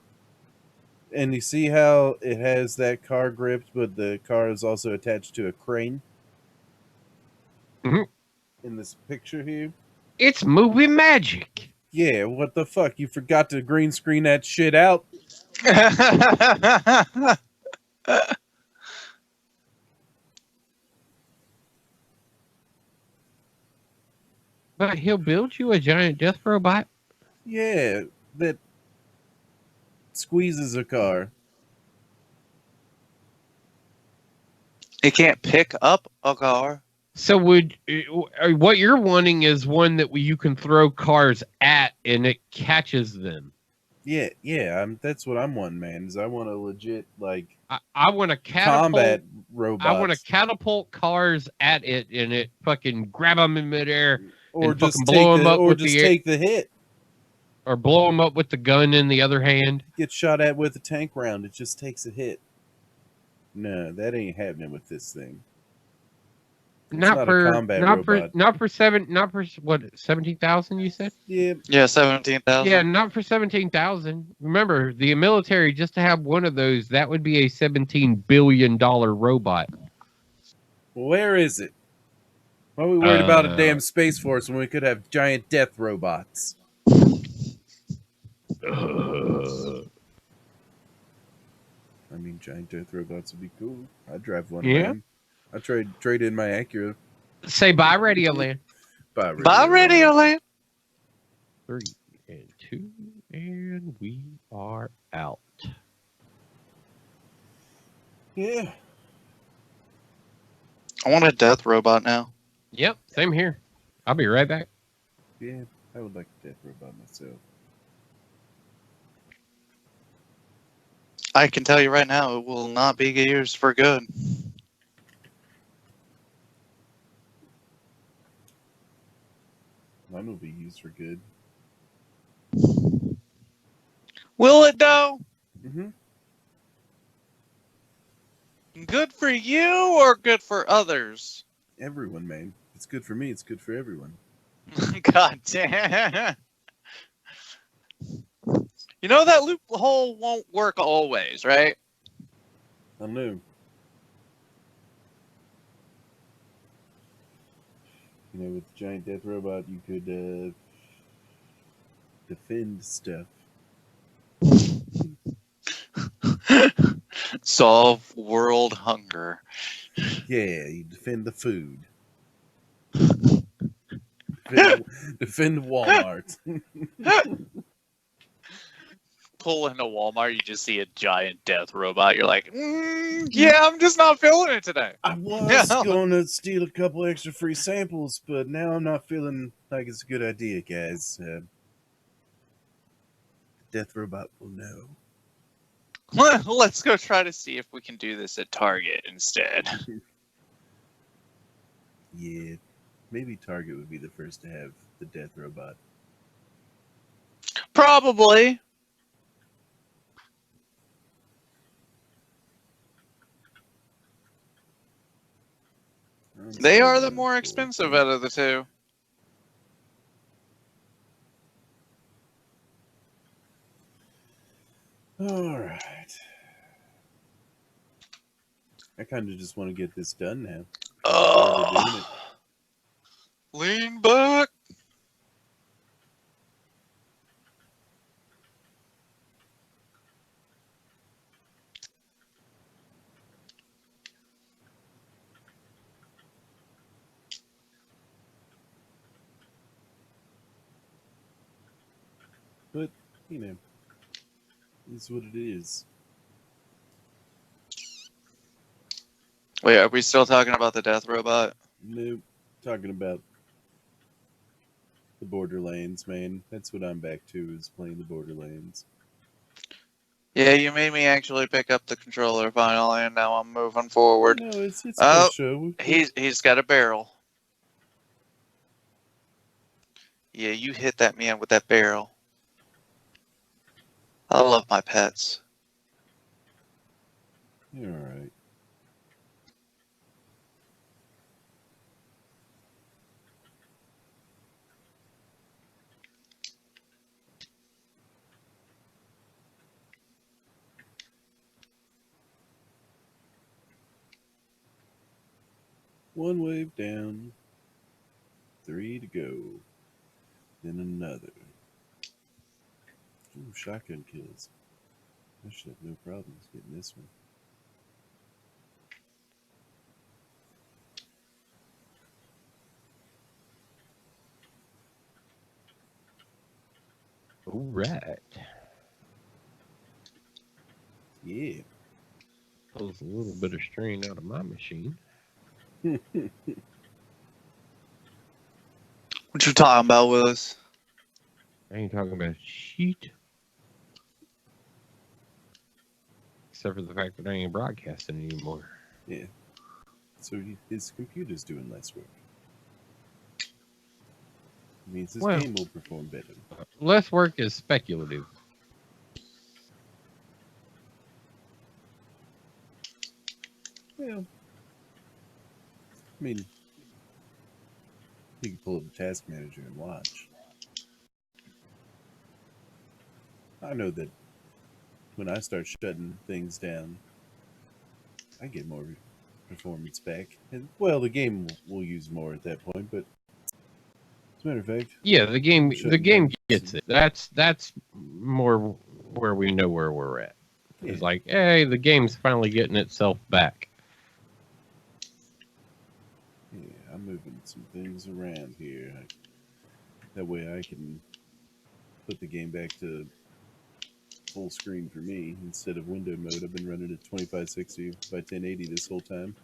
And you see how it has that car gripped, but the car is also attached to a crane? Mhm. In this picture here? It's movie magic. Yeah, what the fuck? You forgot to green screen that shit out? But he'll build you a giant death robot. Yeah, that squeezes a car. It can't pick up a car. So what you're wanting is one that you can throw cars at and it catches them. Yeah, that's what I'm wanting, man. Is I want a legit I want to catapult. combat robot. I want to catapult cars at it and it fucking grab them in midair, or and just fucking blow 'em up with the air. take the hit. or blow them up with the gun in the other hand. Get shot at with a tank round. It just takes a hit. No, that ain't happening with this thing. Not not a for combat not robot. for not for what 17,000 you said? Yeah, Yeah, 17,000. Yeah, not for 17,000. Remember, the military just to have one of those, that would be a $17 billion robot. where is it? Why are we worried about a damn space force when we could have giant death robots? I mean, giant death robots would be cool. I'd drive one. Yeah. Man. I trade in my Acura. Say bye, Radioland. Bye, Radioland. 3 and 2, and we are out. Yeah. I want a death robot now. Yep, same here. I'll be right back. Yeah, I would like a death robot myself. I can tell you right now, it will not be used for good. Mine will be used for good. Will it though? Mm-hmm. Good for you or good for others? Everyone, man. It's good for me. It's good for everyone. God damn. You know that loophole won't work always, right? I know. You know, with the giant death robot, you could defend stuff. Solve world hunger. Yeah, you defend the food. defend Walmart. Pull into Walmart, you just see a giant death robot. You're like, yeah, I'm just not feeling it today. I was going to steal a couple extra free samples, but now I'm not feeling like it's a good idea, guys. The death robot will know. Let's go try to see if we can do this at Target instead. Yeah, maybe Target would be the first to have the death robot. Probably. They are the more expensive out of the two. All right. I kind of just want to get this done now. Oh, lean back. But, you know, it's what it is. Wait, are we still talking about the death robot? Nope. Talking about the Borderlands, man. That's what I'm back to, is playing the Borderlands. Yeah, you made me actually pick up the controller finally, and now I'm moving forward. No, it's Oh, first show. he's got a barrel. Yeah, you hit that man with that barrel. I love my pets. You're alright. One wave down, 3 to go. Then another. Ooh, shotgun kills. I should have no problems getting this one. All right. Yeah. Pulls a little bit of strain out of my machine. What you talking about, Willis? I ain't talking about shit. Except for the fact that I ain't broadcasting anymore. Yeah. So his computer's doing less work. It means his Well, game will perform better. Less work is speculative. Well, I mean, you can pull up the task manager and watch. I know that when I start shutting things down, I get more performance back. And, well, the game will use more at that point, but as a matter of fact, Yeah, the game down gets some- it. That's more where we know where we're at. It's Yeah. like, hey, the game's finally getting itself back. Yeah, I'm moving some things around here. That way I can put the game back to full screen for me instead of window mode. I've been running at 2560 by 1080 this whole time.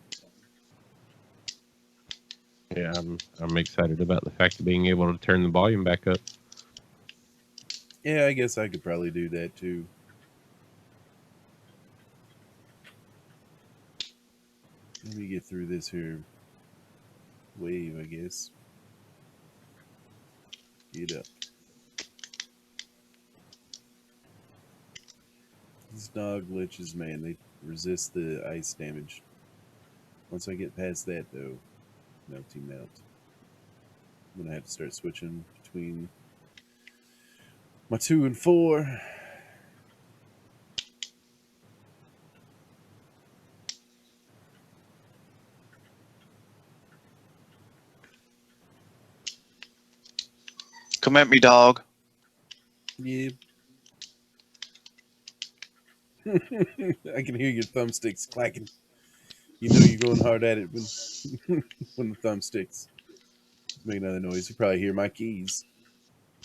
Yeah, I'm excited about the fact of being able to turn the volume back up. Yeah, I guess I could probably do that too. Let me get through this here wave, I guess. Get up. These dog glitches, man, they resist the ice damage. Once I get past that, though, melty melt. I'm gonna have to start switching between my 2 and 4. Come at me, dog. Yeah. I can hear your thumbsticks clacking. You know you're going hard at it when when the thumbsticks make another noise. You probably hear my keys.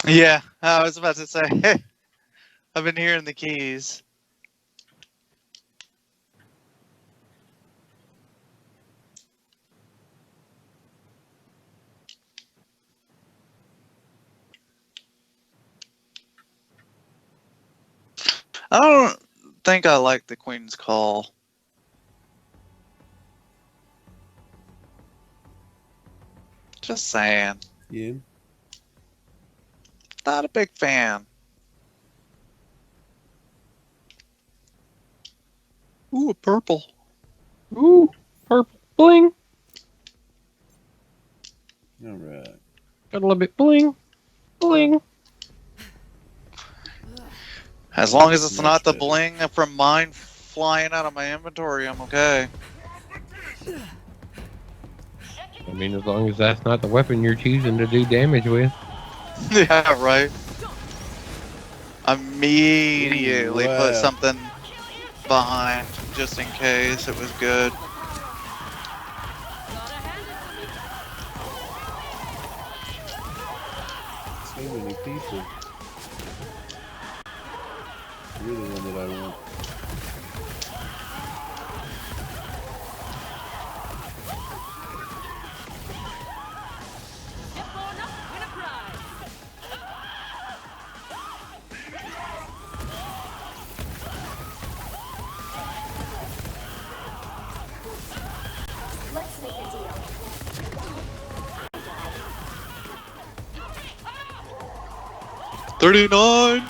Yeah, I was about to say. I've been hearing the keys. I don't think I like the Queen's Call. Just saying. Yeah. Not a big fan. Ooh, a purple. Ooh, purple bling. All right. Got a little bit bling, bling. As long as it's Much not the better. bling from mine flying out of my inventory, I'm okay. I mean, as long as that's not the weapon you're choosing to do damage with. Yeah, right. Immediately Wow. put something behind just in case it was good. So many people. You're the one that I want. Let's make a deal. 39.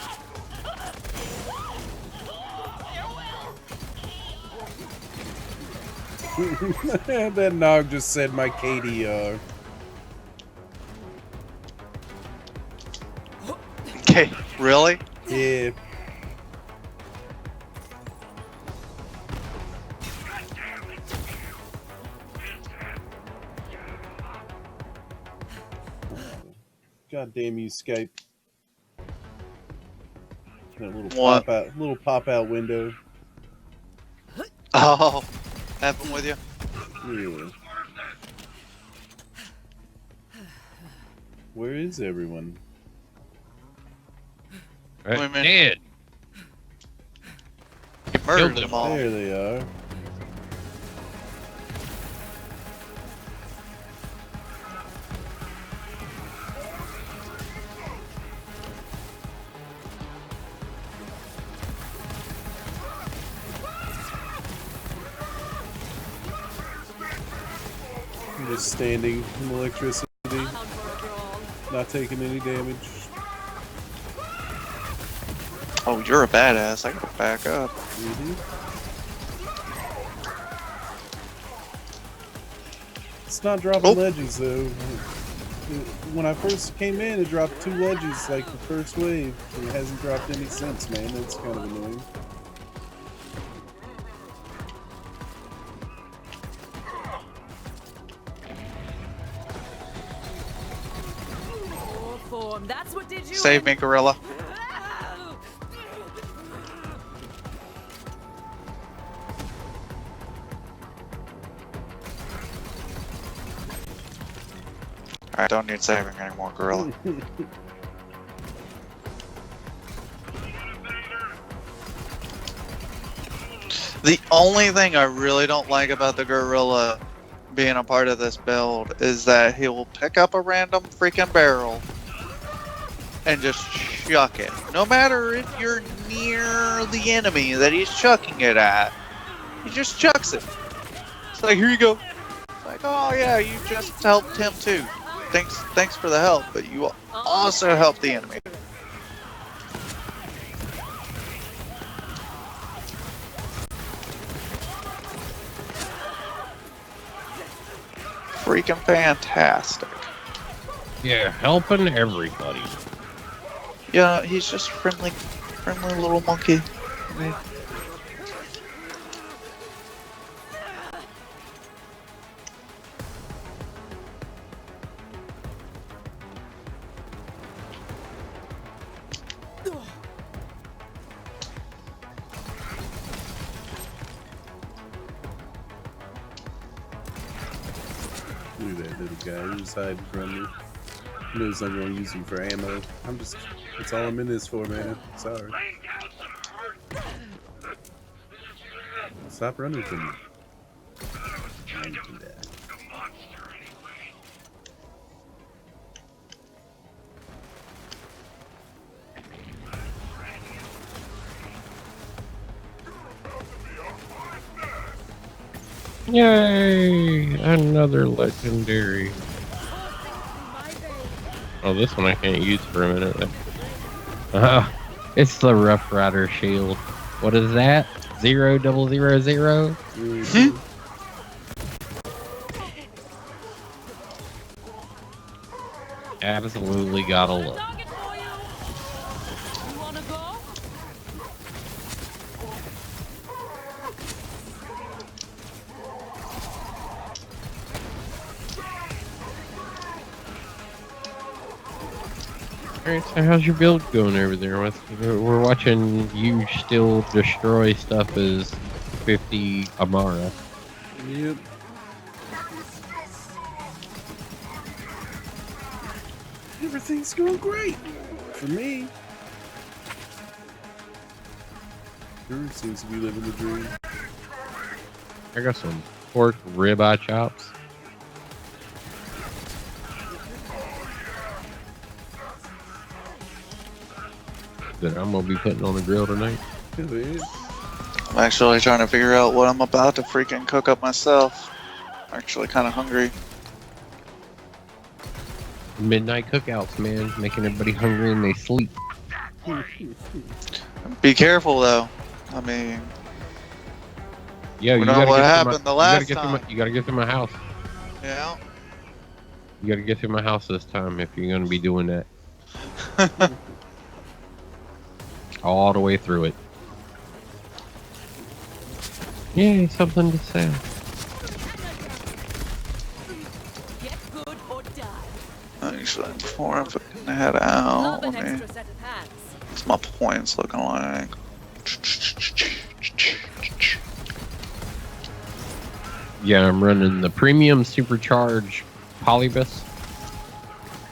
That nog just said my KDR. Okay, really? Yeah. God damn you, Skype. That What? little pop out window. Oh, happened with you? Yeah. Where is everyone? Wait a minute. Dead. You murdered them. them all. There they are. I'm just standing in electricity, not taking any damage. Oh, you're a badass. I gotta back up. It's not dropping Oh. legends though. When I first came in, it dropped 2 legends like the first wave. It hasn't dropped any since, man. That's kind of annoying. That's what did you Save me, Gorilla. Alright, don't need saving anymore, Gorilla. The only thing I really don't like about the Gorilla being a part of this build is that he will pick up a random freaking barrel and just chuck it. No matter if you're near the enemy that he's chucking it at, he just chucks it. It's like, here you go. It's like, oh yeah, you just helped him too. Thanks for the help, but you also helped the enemy. Freaking fantastic. Yeah, helping everybody. Yeah, he's just friendly little monkey. Look at that little guy. He's hiding from me. He knows I'm going to use him for ammo. That's all I'm in this for, man. Sorry. Stop running from me. I can do that. Yay! Another legendary. Oh, this one I can't use for a minute. It's the Rough Rider shield. What is that? 0000? Mm-hmm. Absolutely gotta love. Alright, so how's your build going over there? We're watching you still destroy stuff as 50 Amara. Yep. Everything's going great for me. Sure seems to be living the dream. I got some pork ribeye chops. That I'm gonna be putting on the grill tonight. I'm actually trying to figure out what I'm about to freaking cook up myself. I'm actually kind of hungry. Midnight cookouts, man, making everybody hungry and they sleep. Be careful though. I mean, Yeah, we you know gotta what get through happened the last you time. gotta get through my house. Yeah. You gotta get through my house this time if you're gonna be doing that. All the way through it. Yay, something to say. Get good or die. Actually, before I fucking head out, Love let an me. extra set of hands. What's my points looking like? Yeah, I'm running the premium supercharged Polybus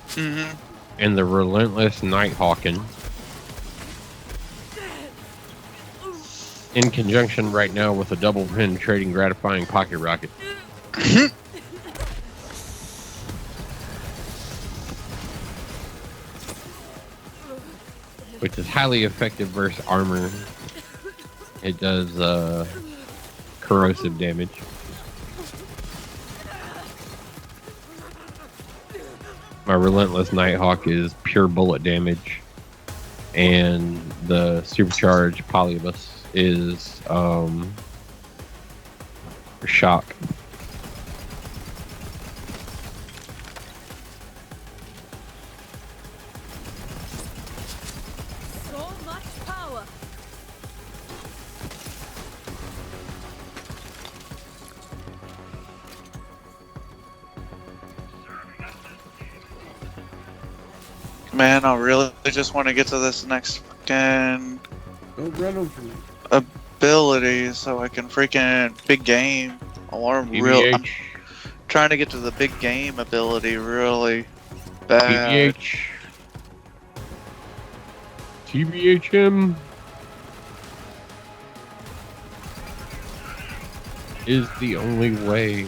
Mm-hmm. and the relentless Nighthawking. In conjunction right now with a double penetrating gratifying pocket rocket. Which is highly effective versus armor. It does corrosive damage. My relentless Nighthawk is pure bullet damage. And the supercharged Polybus is shock. So much power. Man, I really just want to get to this next fucking Don't run over me. ability so I can freaking big game. I want to I'm TBH. trying to get to the big game ability really bad. TBH. TBHM is the only way.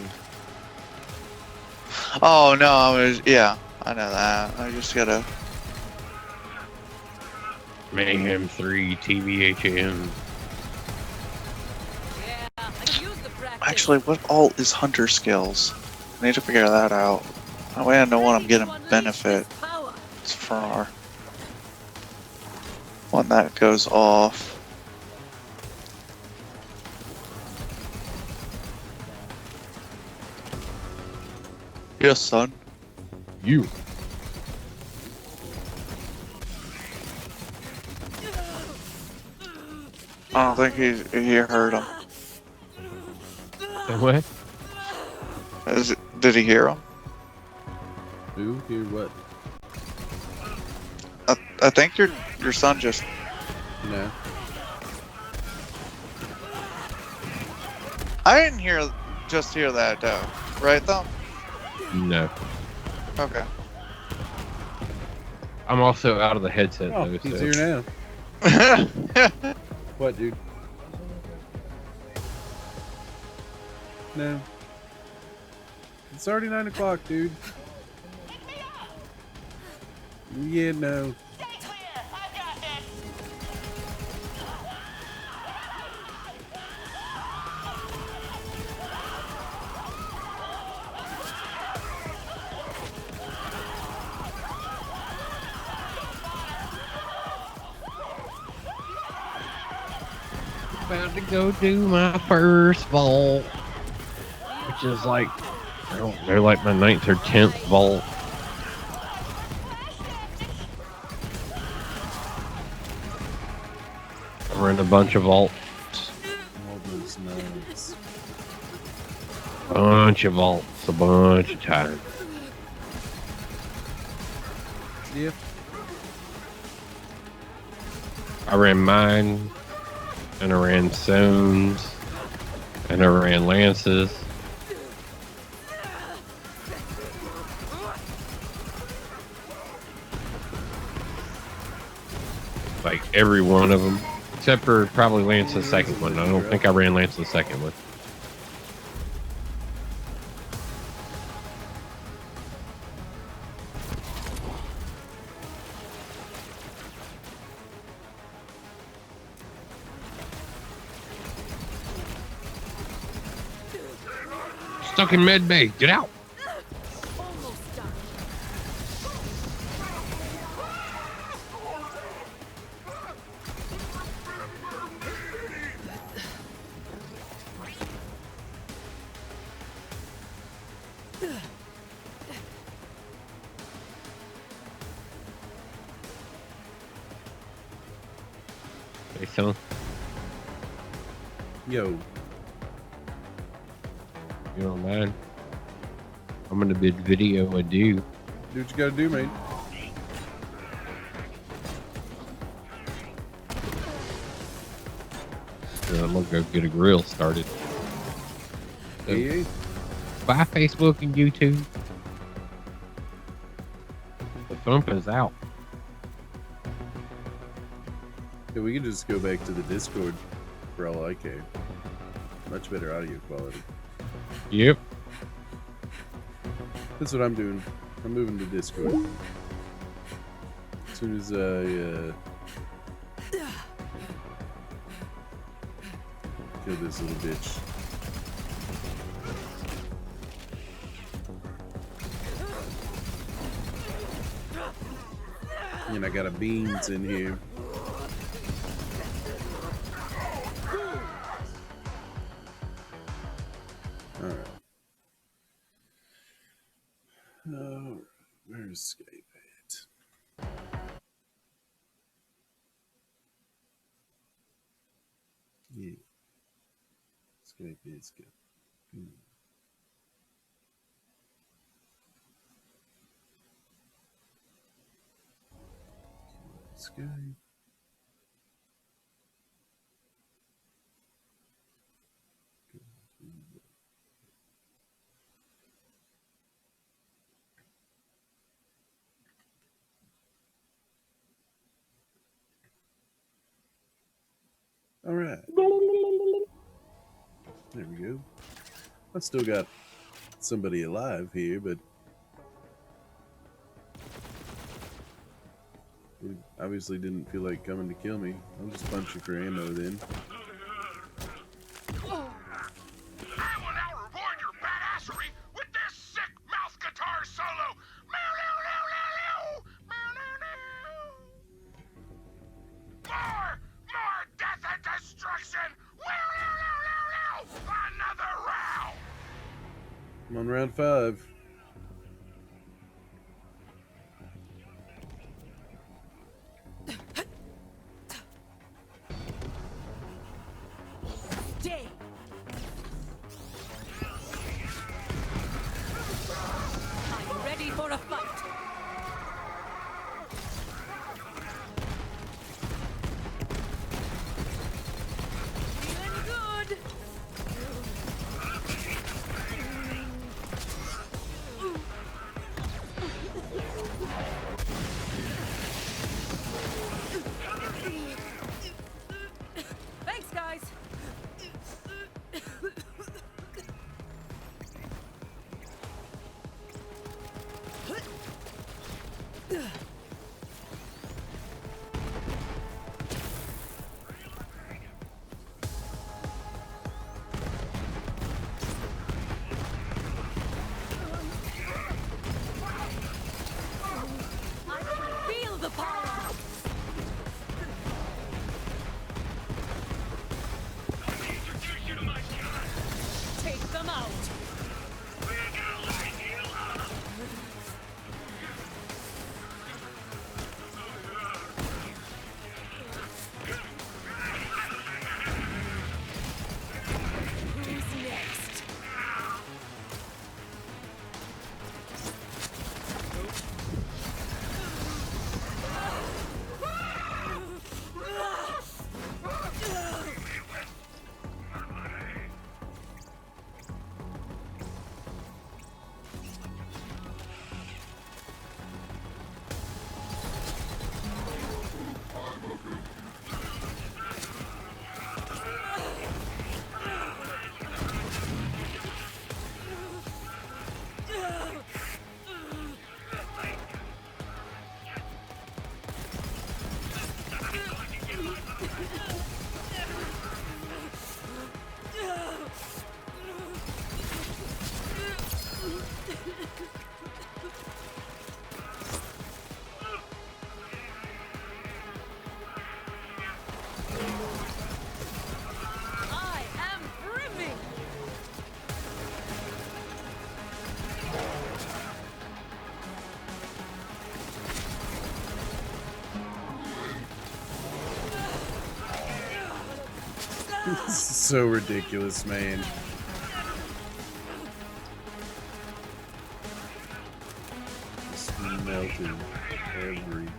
Oh no, yeah, I know that. I just gotta. Mayhem 3 TBHM. Yeah, I can use the practice. Actually, what all is hunter skills? I need to figure that out. That way I know what I'm getting benefit Power. for when that goes off. Yes, son. You. I don't think he heard him. What? Did he hear him? Who? Hear what? I think your son just. No. I didn't hear that though, right though? No. Okay. I'm also out of the headset Oh, though. he's So. here now. What, dude? No. It's already 9 o'clock, dude. Yeah, no. About to go do my first vault, which is like, I don't know, like my 9th or 10th vault. I run a bunch of vaults. All those nuts. Bunch of vaults, a bunch of times. Yep. I ran mine, and I ran stones, and I ran lances. Like every one of them, except for probably Lance the second one. I don't think I ran Lance the second one. Stuck in med bay. Get out. Almost done. Hey, son. Yo, You don't mind? I'm gonna bid video adieu. do what you gotta do, mate. I'm gonna go get a grill started. So, Hey, bye, Facebook and YouTube. The thump is out. yeah, we can just go back to the Discord for all I care. Much better audio quality. Yep. That's what I'm doing. I'm moving to Discord. As soon as I kill this little bitch. And I got a beans in here. Alright. Oh, where's Skype at? Yeah. Skype is good. Skype. All right. There we go. I still got somebody alive here, but he obviously didn't feel like coming to kill me. I'll just punch you for ammo then. I will now reward your badassery with this sick mouth guitar solo. Meow, meow, meow, meow, meow, meow, meow. More death and destruction. Meow, meow, meow, meow, meow. Another round. I'm on round 5. Stay. I'm ready for a fight. Feeling good. Thanks, guys. I can feel the power. Take them out. This is so ridiculous, man. Just melted everything.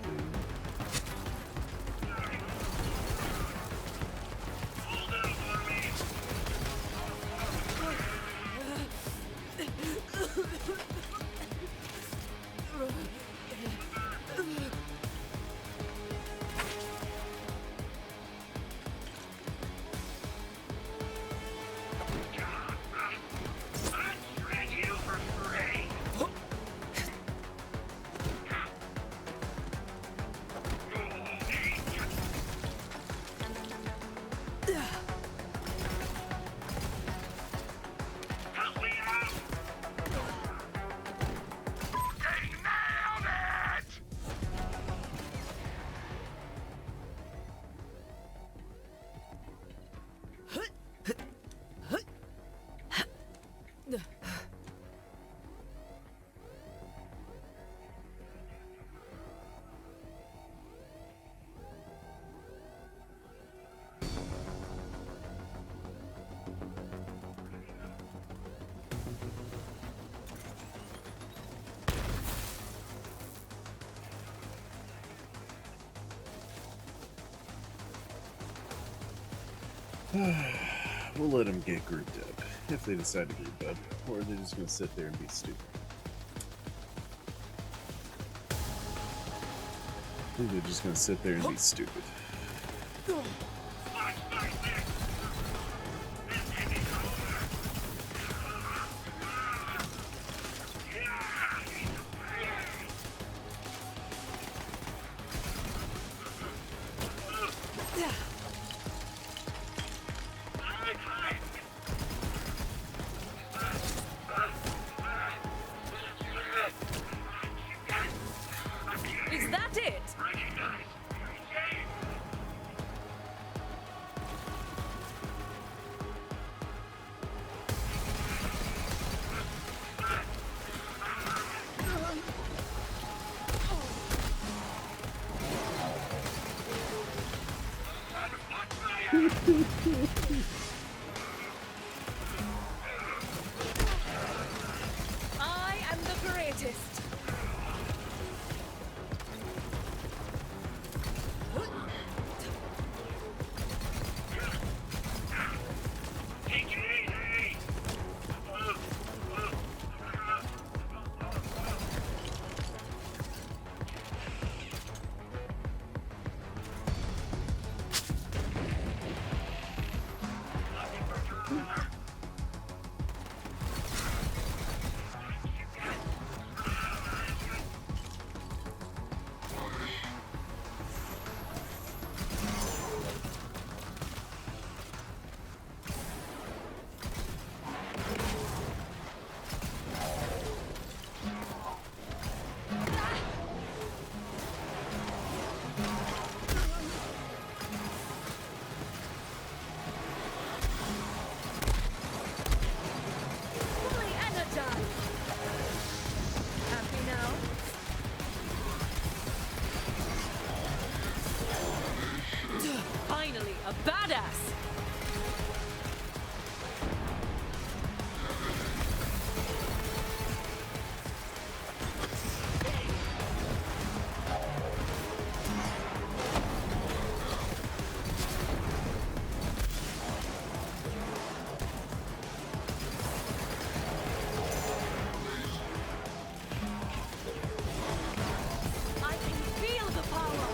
We'll let them get grouped up, if they decide to group up, or they're just gonna sit there and be stupid. I think they're just gonna sit there and be stupid. Is that it? I am the greatest. Fully energized. Happy now? Finally, a badass. I can feel the power.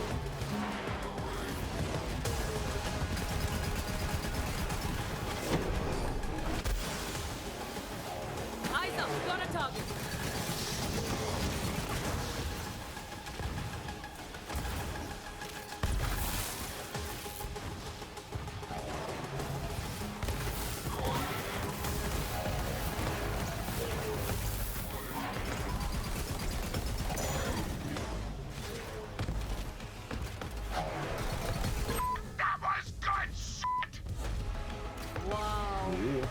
Eyes up, got a target. That was good shit! Wow. Yeah.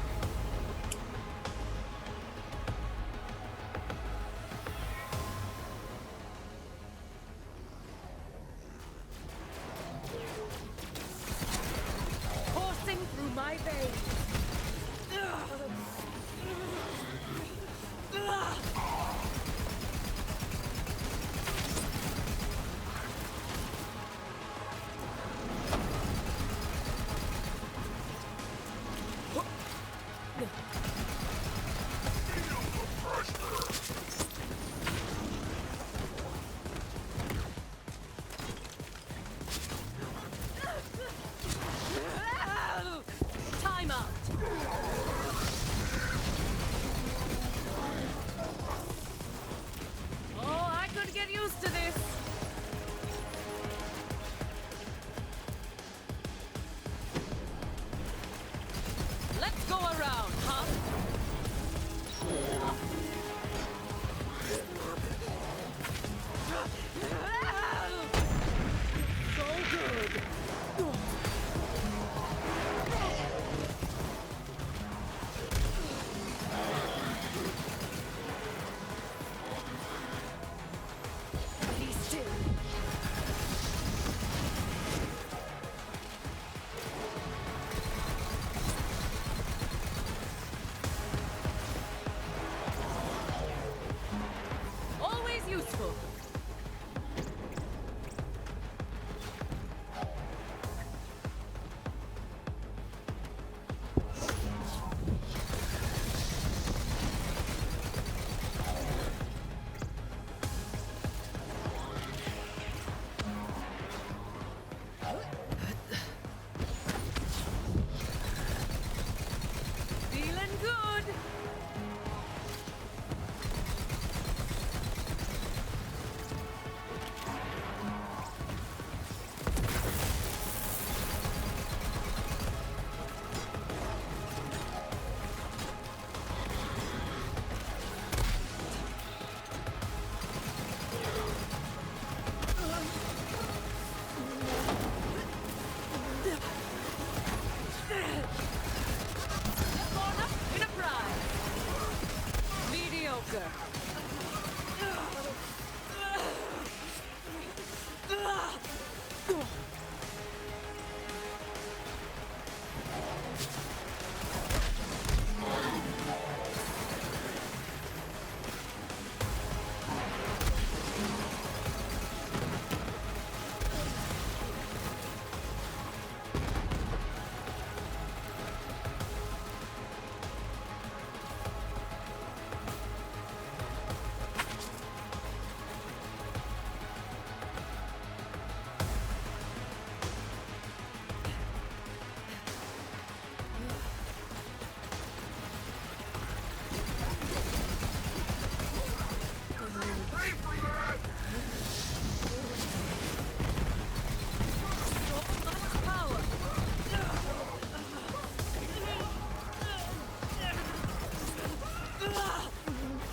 mediocre.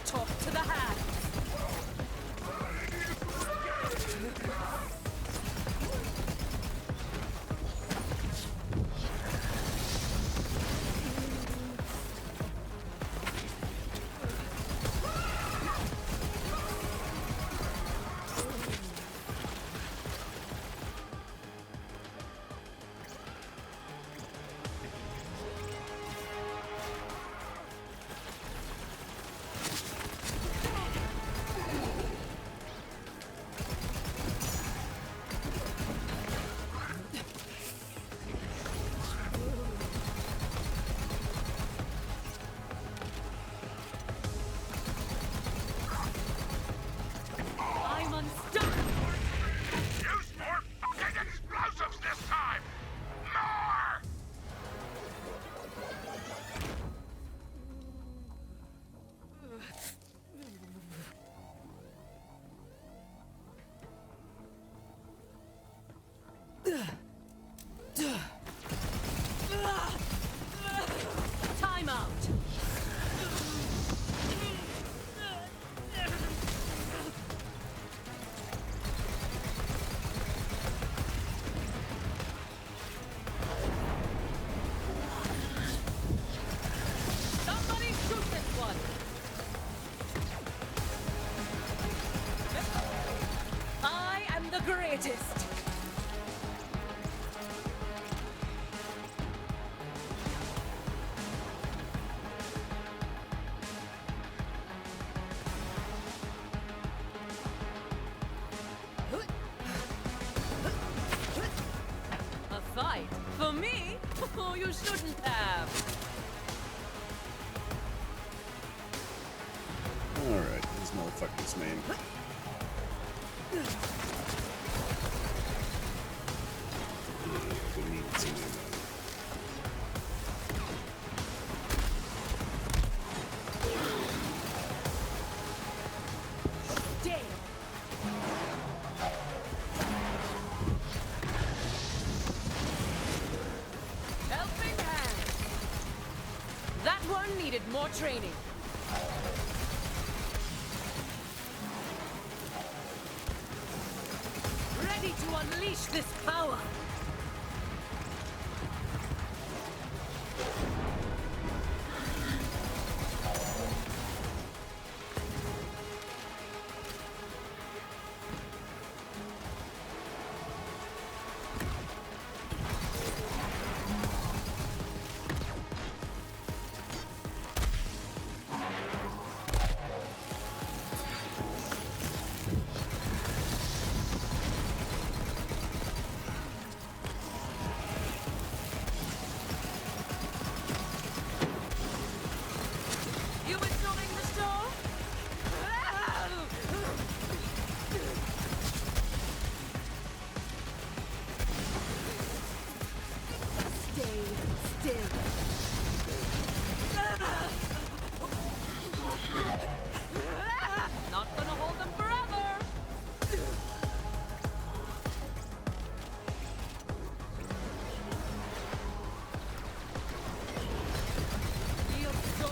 Talk to the hand. I'm unstoppable. Use more fucking explosives this time! More! Time out. Somebody shoot this one. I am the greatest. A fight? For me? Oh, you shouldn't have. Alright, these motherfuckers, man. We need some ammo. Damn. Helping hand. That one needed more training. Ready to unleash this power. You installing the store? Stay still. Not gonna hold them forever. Feel so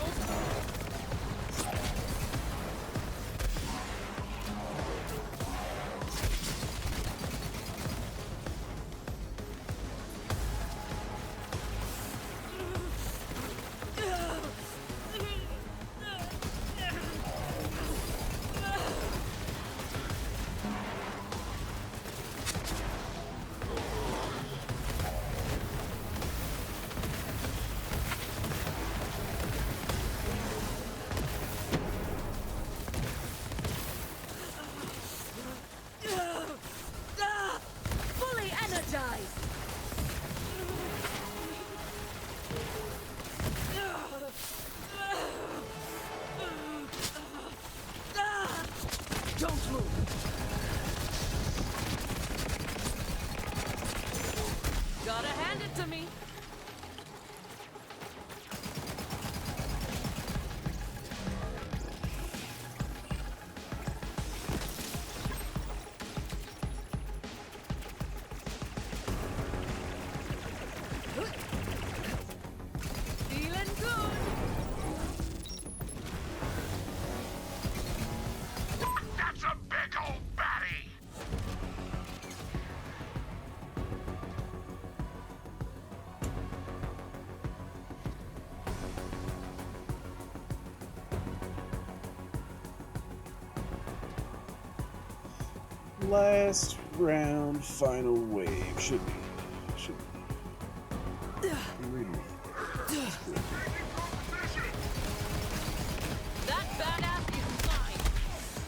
to me? Feeling good. That's a big old batty! Last round, final wave. Should be. Read me. That badass is mine.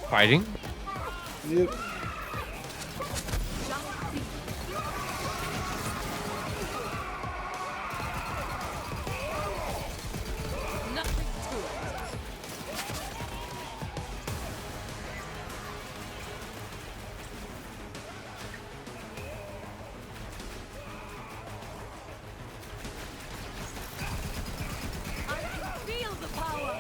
Fighting? Yep. Just see. Nothing to it. I can feel the power.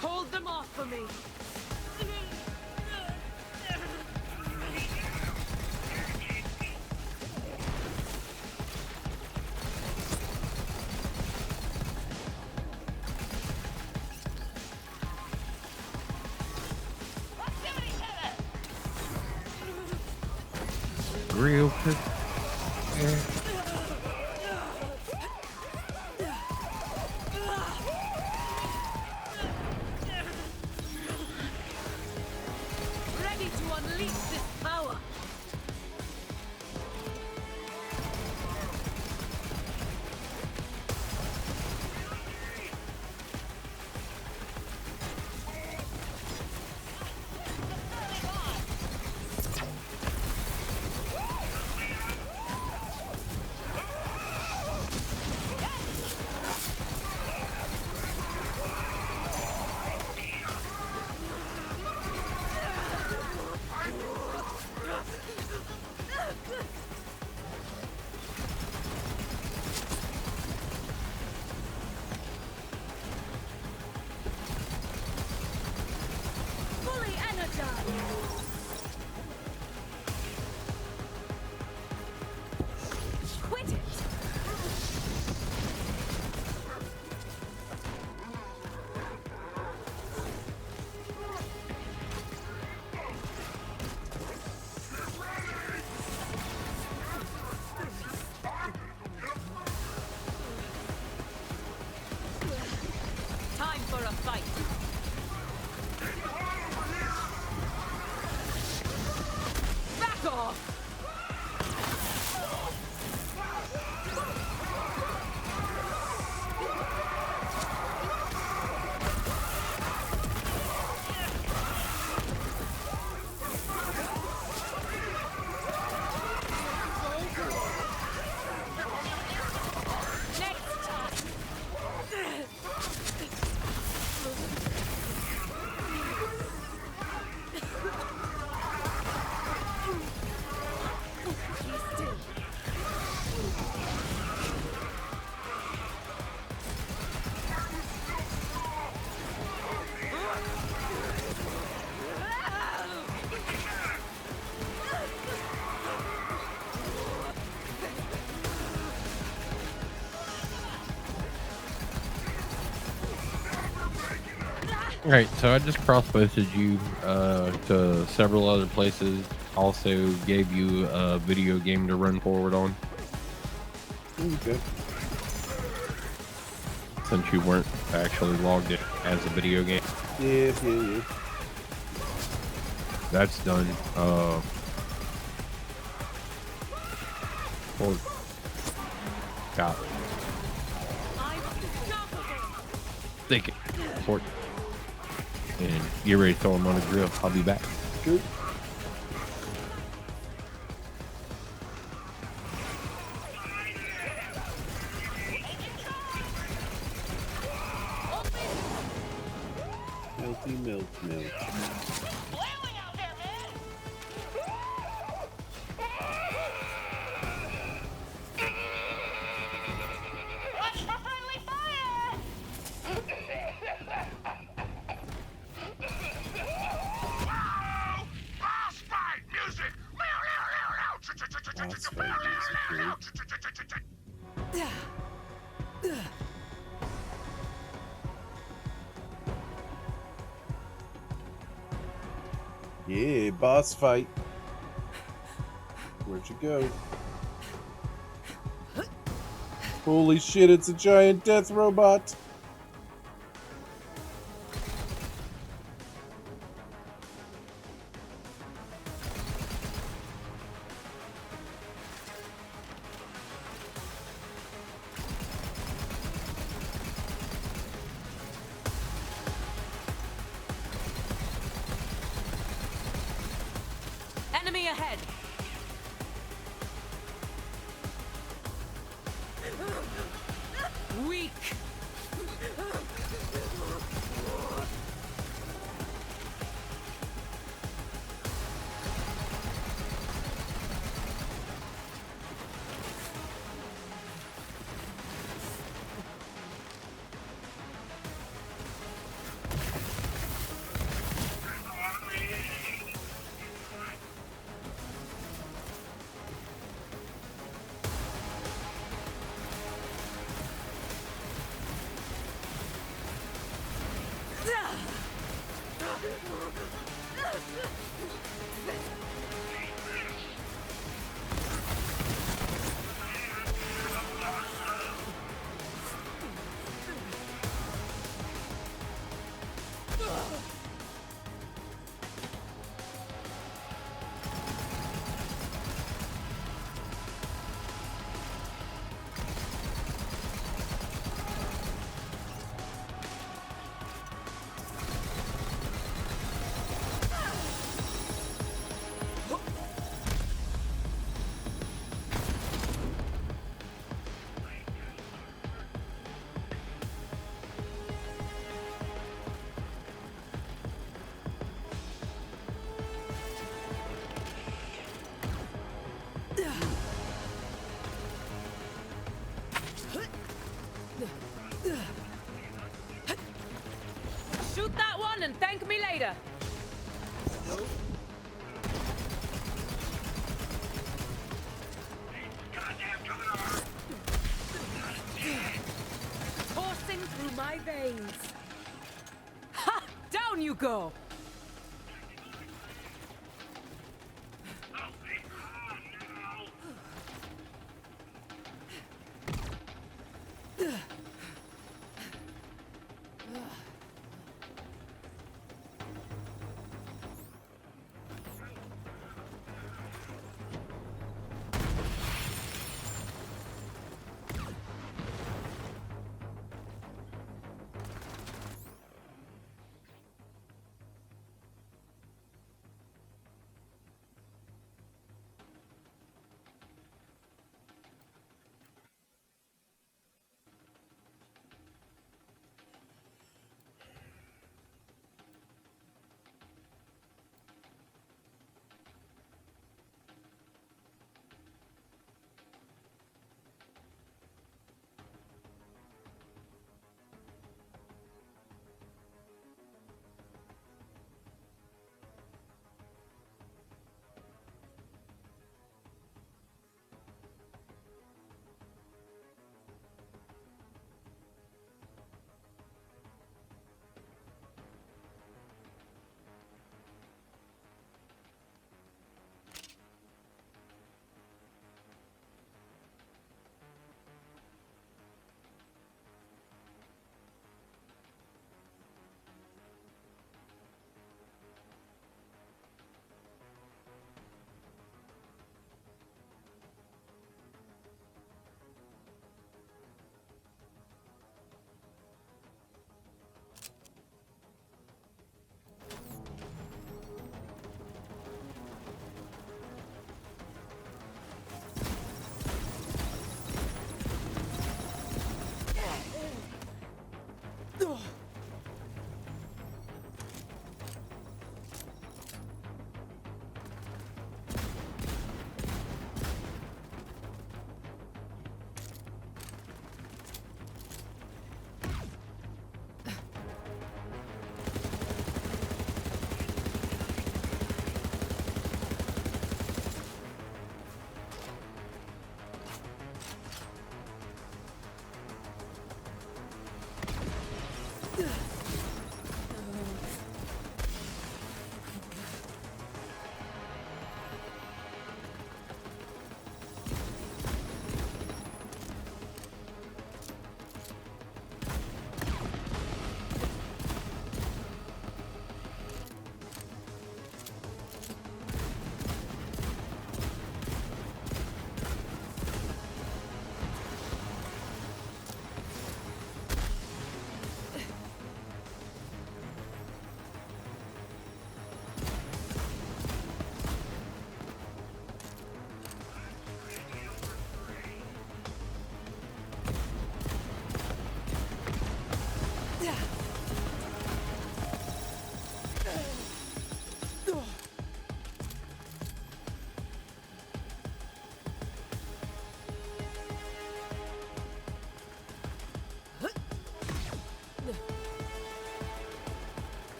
Hold them off for me. Real quick. Ready to unleash this power. Fully energized. Quit it. Time for a fight. Back off! Next time! Be still. Alright, so I just cross-posted you to several other places. Also gave you a video game to run forward on, Okay. since you weren't actually logged in as a video game. Yeah. That's done. Well, got I'm unstoppable. think it. Port. and get ready to throw them on the grill. I'll be back. Good. Milky milk. Watch for friendly fire! Whoa! Boss fight music! Boss fight music, dude. Yeah, boss fight. Where'd you go? Holy shit, it's a giant death robot! Enemy ahead. Weak. Shoot that one and thank me later. Coursing through my veins. Ha! Down you go.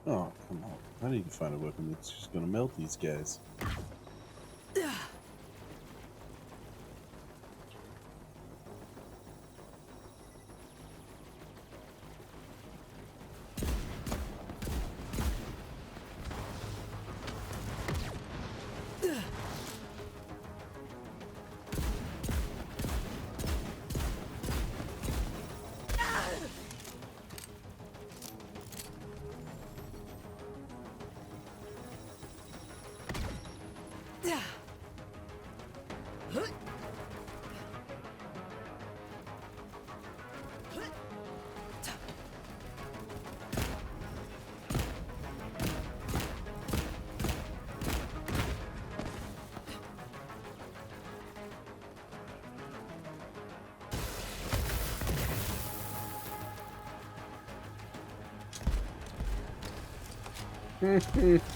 Oh, come on. I need to find a weapon that's just gonna melt these guys.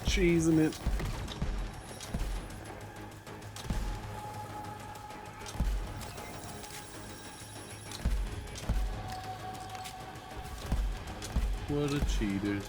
Cheesing it. What a cheater.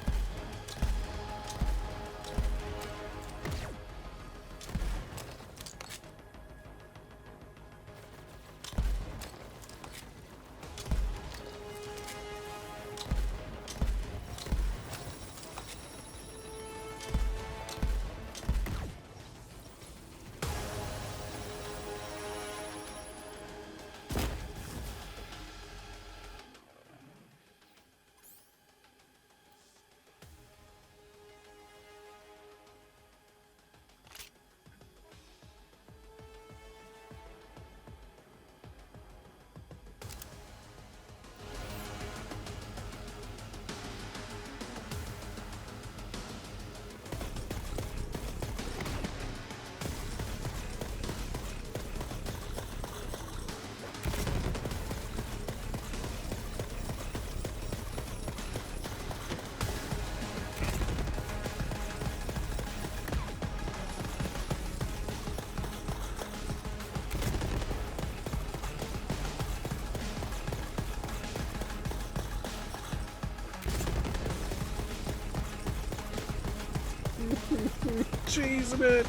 Cheesing it.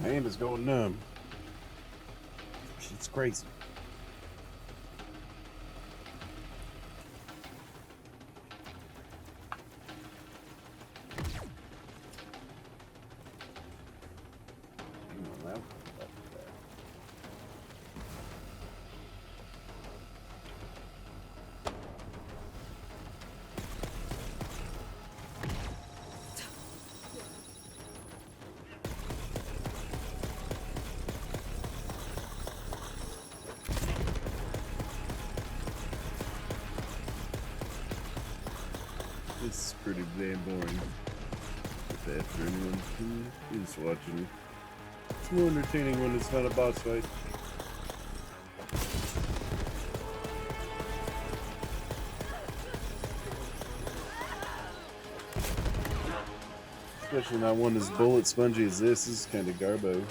My hand is going numb. It's crazy. This is pretty damn boring. If after anyone who is watching, it's more entertaining when it's not a boss fight. Especially not one as bullet spongy as this. This is kind of garbo.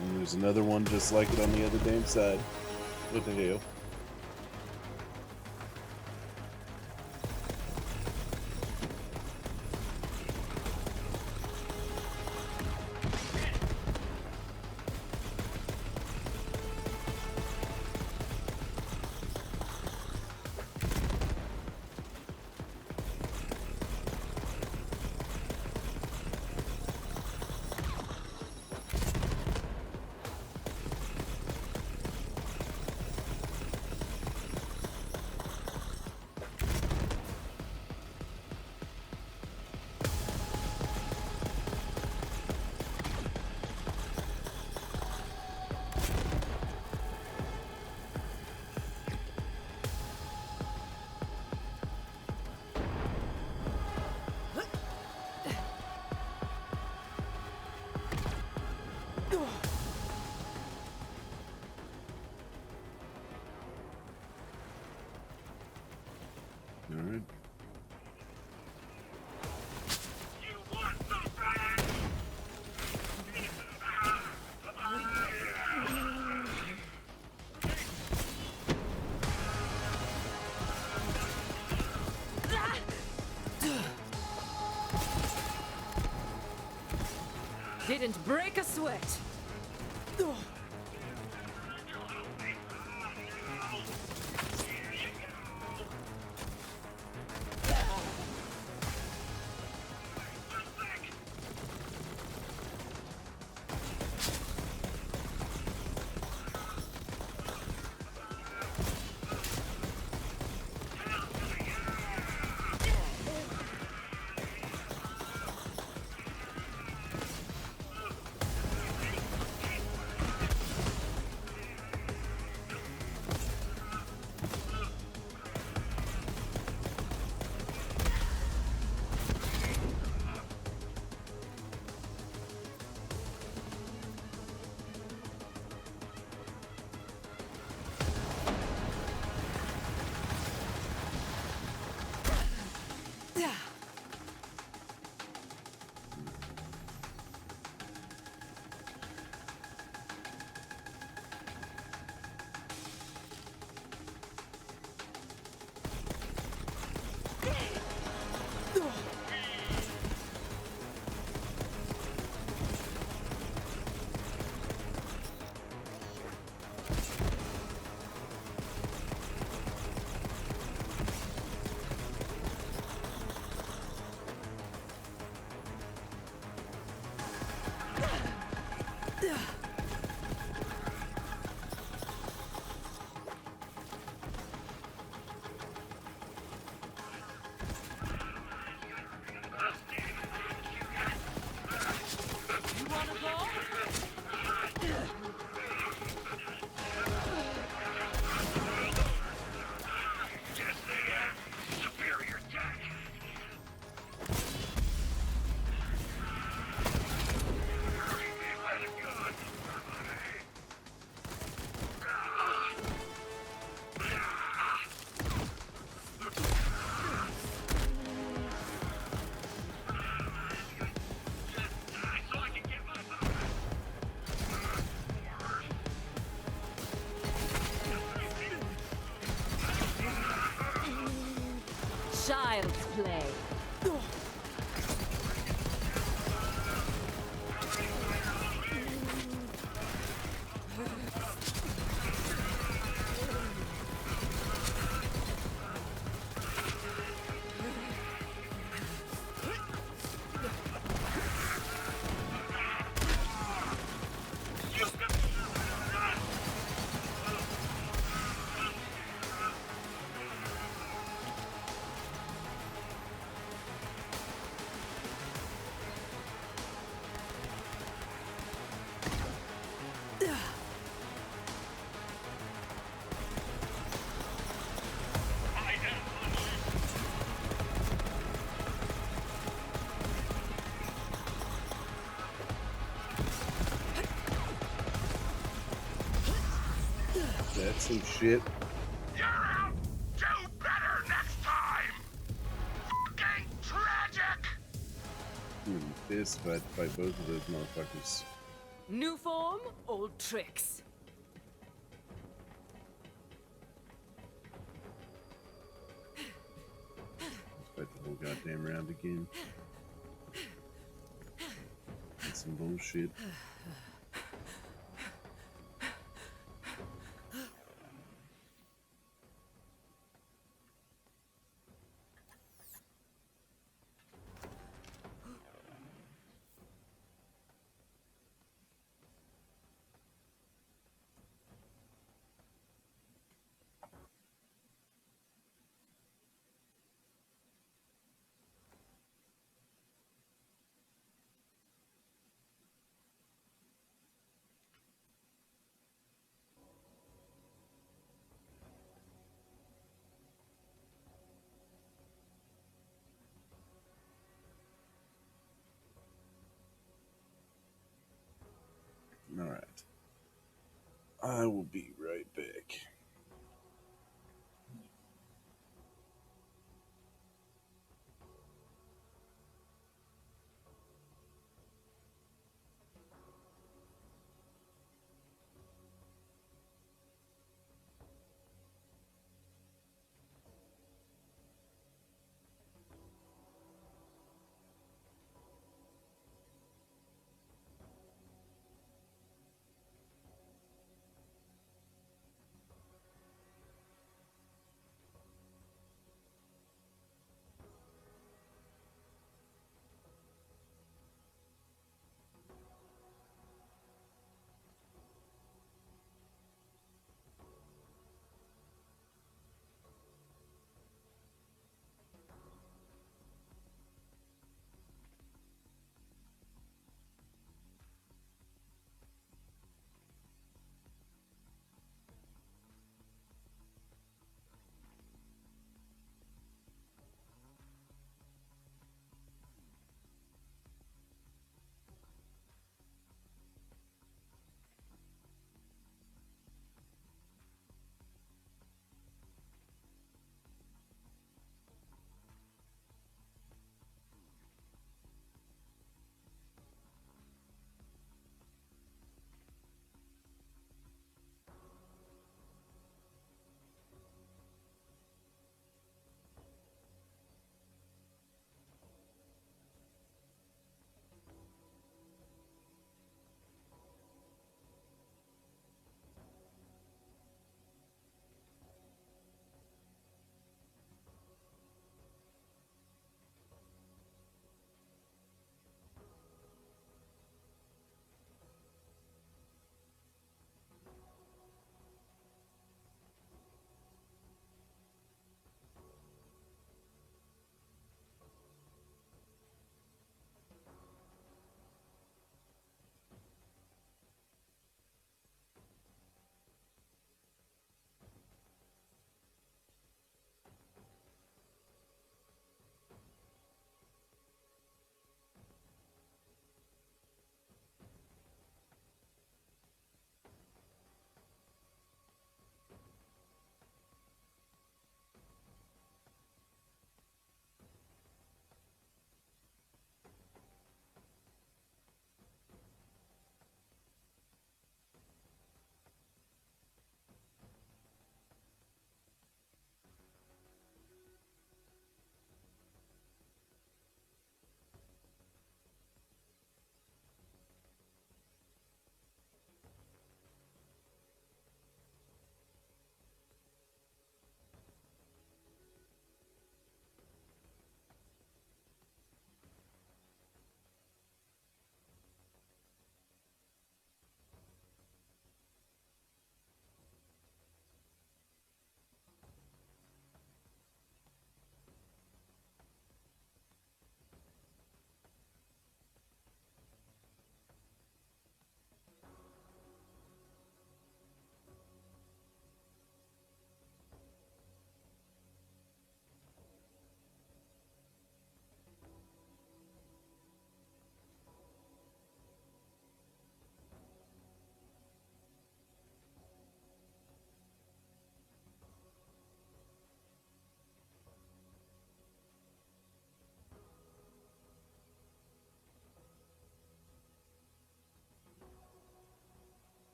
And there's another one just like it on the other damn side. What the hell? Alright. You want some fat? Didn't break a sweat. child's play. That's some shit. You're out! Do better next time! Fucking tragic! I'm pissed if I had to fight both of those motherfuckers. New form, old tricks. Fight the whole goddamn round again. That's some bullshit. Alright. I will be right back.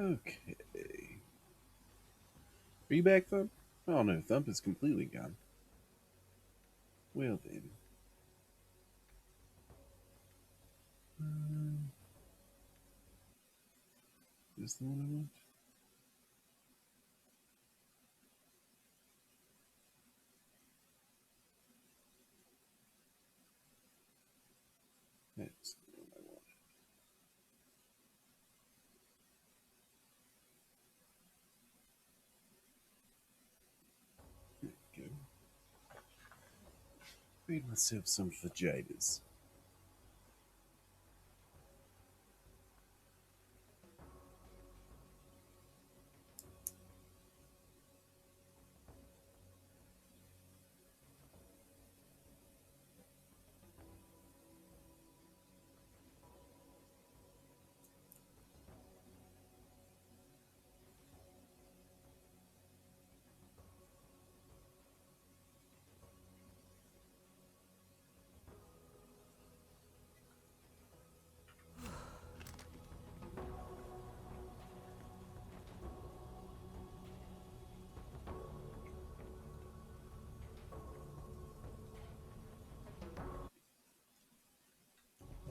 Okay. Are you back, Thump? Oh no, Thump is completely gone. Well then. Is this the one I want? That's the one I want. There we go. Made myself some vaginas.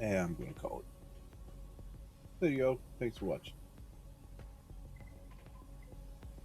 Yeah, I'm going to call it. There you go. Thanks for watching.